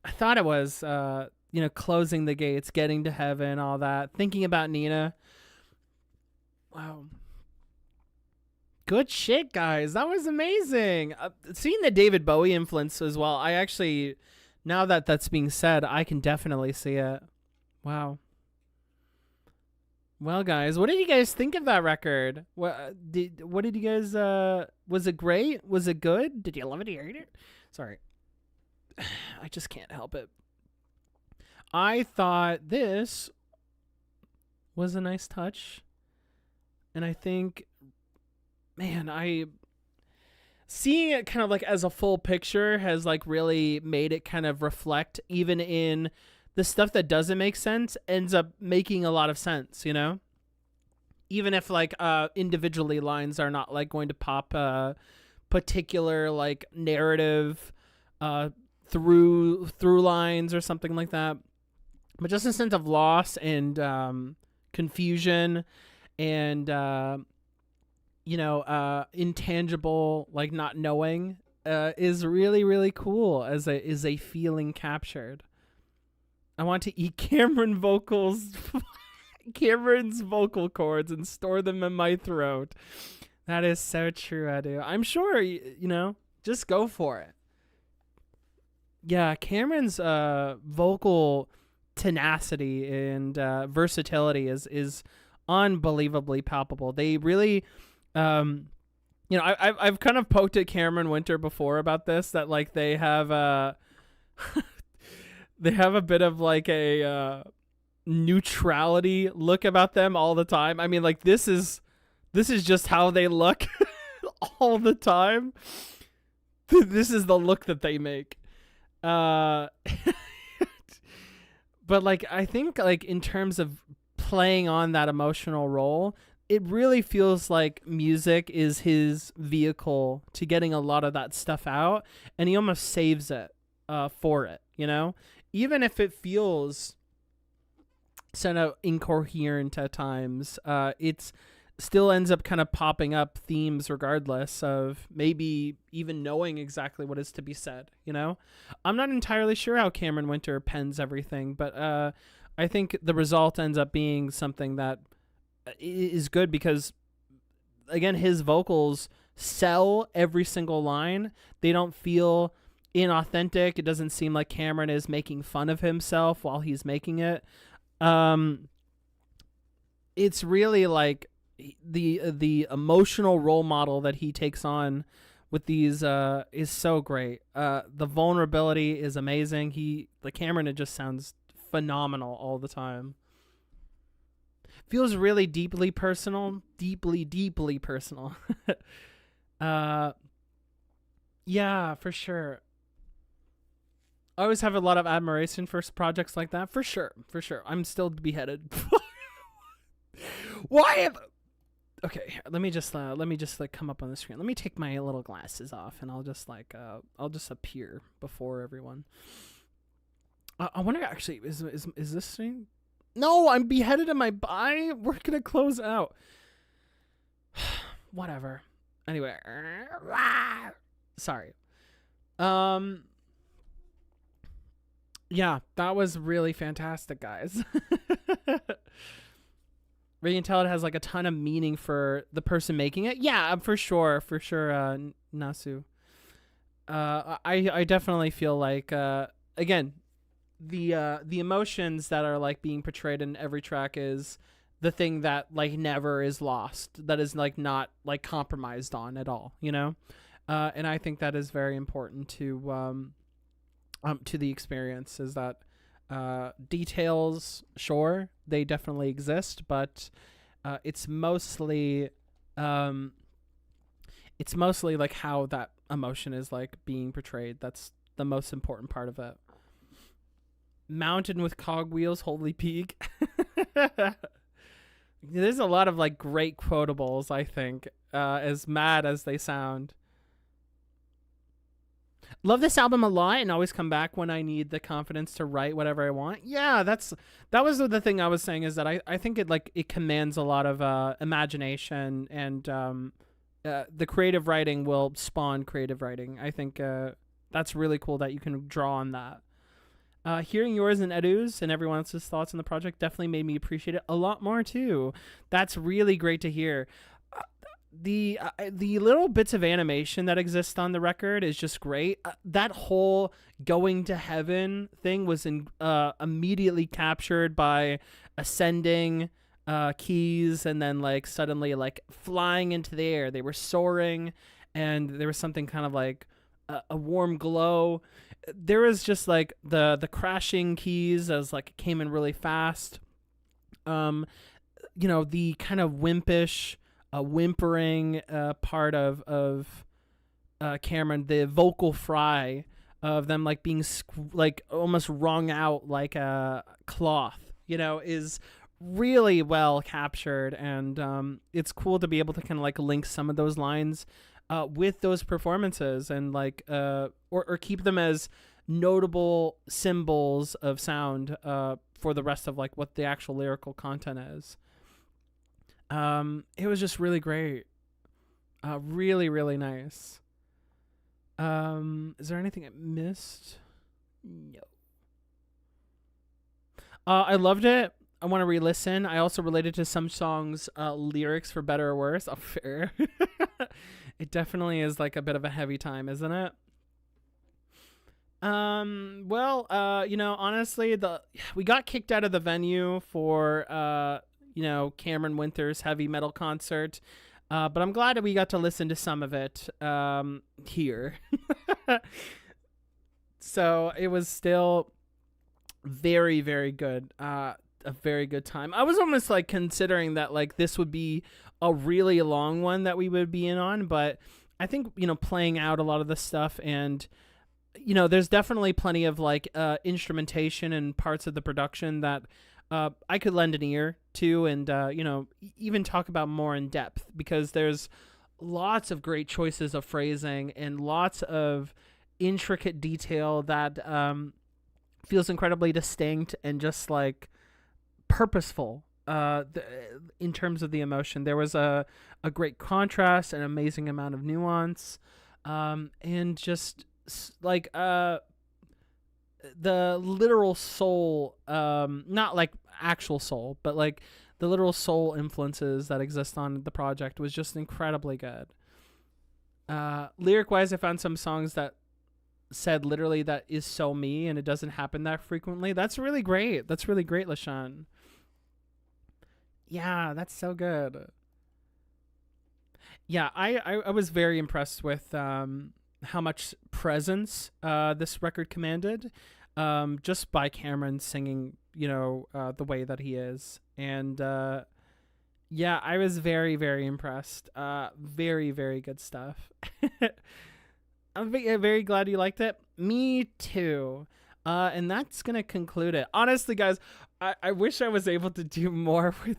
I thought it was you know, closing the gates, getting to heaven, all that. Thinking about Nina. Wow. Good shit, guys. That was amazing. Seeing the David Bowie influence as well. I actually, now that that's being said, I can definitely see it. Wow. Well, guys, what did you guys think of that record? What did you guys, was it great? Was it good? Did you love it? Did you hate it? Sorry. I just can't help it. I thought this was a nice touch. And I think, man, seeing it kind of like as a full picture has like really made it kind of reflect, even in the stuff that doesn't make sense ends up making a lot of sense, you know? Even if like individually lines are not like going to pop particular like narrative through lines or something like that. But just a sense of loss and confusion and you know, intangible, like not knowing is really, really cool as a feeling captured. I want to eat Cameron's vocal cords and store them in my throat. That is so true, I do. I'm sure, you know, just go for it. Yeah, Cameron's vocal tenacity and versatility is unbelievably palpable. They really, you know, I've kind of poked at Cameron Winter before about this, that like they have they have a bit of like a neutrality look about them all the time. I mean, like this is just how they look all the time. This is the look that they make. But like I think like in terms of playing on that emotional role, it really feels like music is his vehicle to getting a lot of that stuff out, and he almost saves it for it, you know? Even if it feels sort of incoherent at times, it's still ends up kind of popping up themes regardless of maybe even knowing exactly what is to be said, you know? I'm not entirely sure how Cameron Winter pens everything, but I think the result ends up being something that is good because, again, his vocals sell every single line. They don't feel inauthentic. It doesn't seem like Cameron is making fun of himself while he's making it. It's really like the emotional role model that he takes on with these is so great. The vulnerability is amazing. Like Cameron, it just sounds phenomenal all the time. Feels really deeply personal. Deeply personal. Yeah, for sure. I always have a lot of admiration for projects like that. For sure. I'm still beheaded. Why? Okay, let me just like come up on the screen. Let me take my little glasses off, and I'll just like I'll just appear before everyone. I wonder actually is this thing? No, I'm beheaded in my body. We're gonna close out. Whatever. Anyway, sorry. Yeah, that was really fantastic, guys. You can tell it has like a ton of meaning for the person making it. Yeah, for sure, Nasu. I definitely feel like again, the emotions that are like being portrayed in every track is the thing that like never is lost, that is like not like compromised on at all, you know? And I think that is very important to the experience, is that Details, sure, they definitely exist, but it's mostly like how that emotion is like being portrayed. That's the most important part of it. Mountain with cogwheels, holy peak. There's a lot of like great quotables, I think, as mad as they sound. Love this album a lot and always come back when I need the confidence to write whatever I want. Yeah, that was the thing I was saying, is that I think it commands a lot of imagination, and the creative writing will spawn creative writing. I think that's really cool that you can draw on that. Hearing yours and Edu's and everyone else's thoughts on the project definitely made me appreciate it a lot more too. That's really great to hear. The little bits of animation that exist on the record is just great. That whole going to heaven thing was immediately captured by ascending keys, and then like suddenly like flying into the air. They were soaring, and there was something kind of like a warm glow. There was just like the crashing keys as like it came in really fast. The kind of wimpish, whimpering part of Cameron, the vocal fry of them like being like almost wrung out like a cloth, is really well captured, and it's cool to be able to kind of like link some of those lines with those performances, and like or keep them as notable symbols of sound for the rest of like what the actual lyrical content is. It was just really great. Really, really nice. Is there anything I missed? No. I loved it. I want to re-listen. I also related to some songs' lyrics for better or worse. Oh, fair. It definitely is like a bit of a heavy time, isn't it? Honestly, we got kicked out of the venue for Cameron Winter's heavy metal concert, but I'm glad that we got to listen to some of it here. So it was still very, very good. A very good time. I was almost like considering that like this would be a really long one that we would be in on, but I think playing out a lot of the stuff, and there's definitely plenty of like instrumentation and parts of the production that I could lend an ear to, and even talk about more in depth, because there's lots of great choices of phrasing and lots of intricate detail that feels incredibly distinct and just like purposeful in terms of the emotion. There was a great contrast, an amazing amount of nuance, and just like the literal soul, not like actual soul, but like the literal soul influences that exist on the project was just incredibly good. Lyric wise, I found some songs that said literally that is so me, and it doesn't happen that frequently. That's really great. That's really great, LaShawn. Yeah, that's so good. Yeah, I was very impressed with how much presence this record commanded, just by Cameron singing, the way that he is. And yeah, I was very, very impressed. Very, very good stuff. I'm very glad you liked it. Me too. And that's going to conclude it. Honestly, guys, I wish I was able to do more with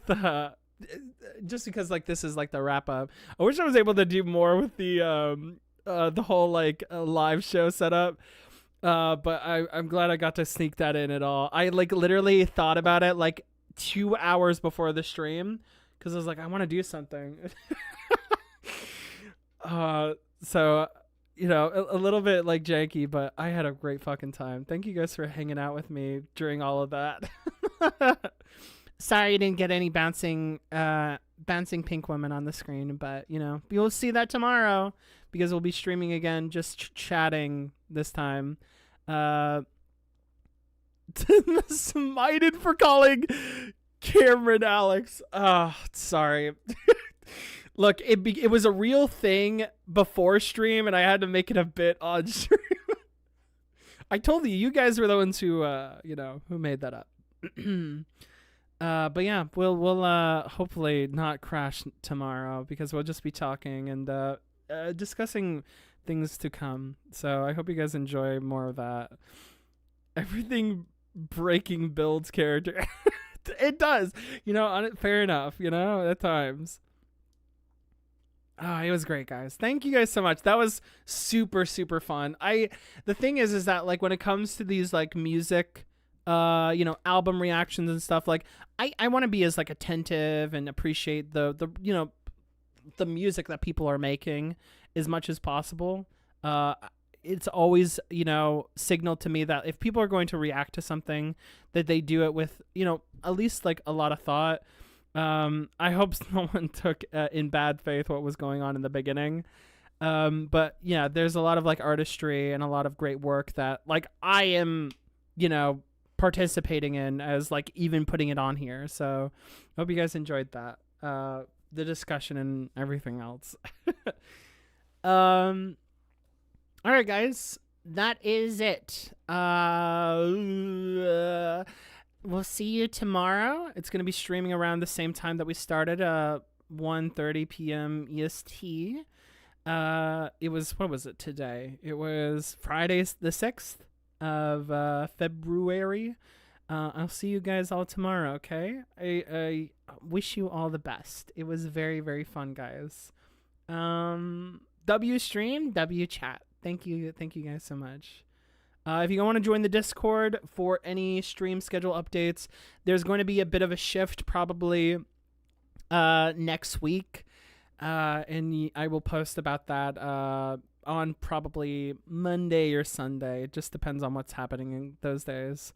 just because like this is like the wrap up. I wish I was able to do more with the whole like live show setup. But I'm glad I got to sneak that in at all. I like literally thought about it like 2 hours before the stream, because I was like, I want to do something. So a little bit like janky, but I had a great fucking time. Thank you guys for hanging out with me during all of that. Sorry you didn't get any bouncing pink women on the screen, but you'll see that tomorrow, because we'll be streaming again, just chatting this time. Smited for calling Cameron Alex. Oh, sorry. Look, it was a real thing before stream, and I had to make it a bit on stream. I told you guys were the ones who who made that up. But yeah, we'll hopefully not crash tomorrow because we'll just be talking and discussing things to come. So I hope you guys enjoy more of that. Everything breaking builds character. It does, fair enough, at times. Oh, it was great, guys. Thank you guys so much. That was super, super fun. The thing is that like when it comes to these like music, album reactions and stuff, like I want to be as like attentive and appreciate the music that people are making as much as possible. It's always, signaled to me that if people are going to react to something, that they do it with, at least like a lot of thought. I hope no one took in bad faith what was going on in the beginning. But yeah, there's a lot of like artistry and a lot of great work that like I am, participating in as like even putting it on here. So I hope you guys enjoyed that. The discussion and everything else. All right, guys, that is it. We'll see you tomorrow. It's going to be streaming around the same time that we started, 1:30 p.m. EST. What was it today? It was Friday the 6th of February. I'll see you guys all tomorrow, okay? I wish you all the best. It was very, very fun, guys. W stream, W chat. Thank you guys so much. If you want to join the Discord for any stream schedule updates, there's going to be a bit of a shift probably next week. And I will post about that on probably Monday or Sunday. It just depends on what's happening in those days.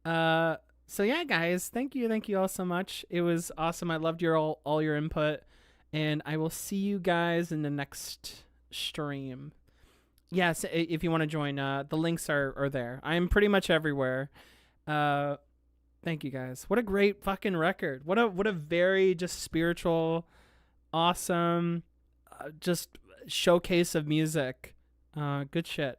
So yeah, guys, thank you all so much. It was awesome. I loved all your input, and I will see you guys in the next stream. Yes, if you want to join, the links are there. I'm pretty much everywhere. Thank you guys. What a great fucking record. What a very just spiritual, awesome, just showcase of music. Good shit.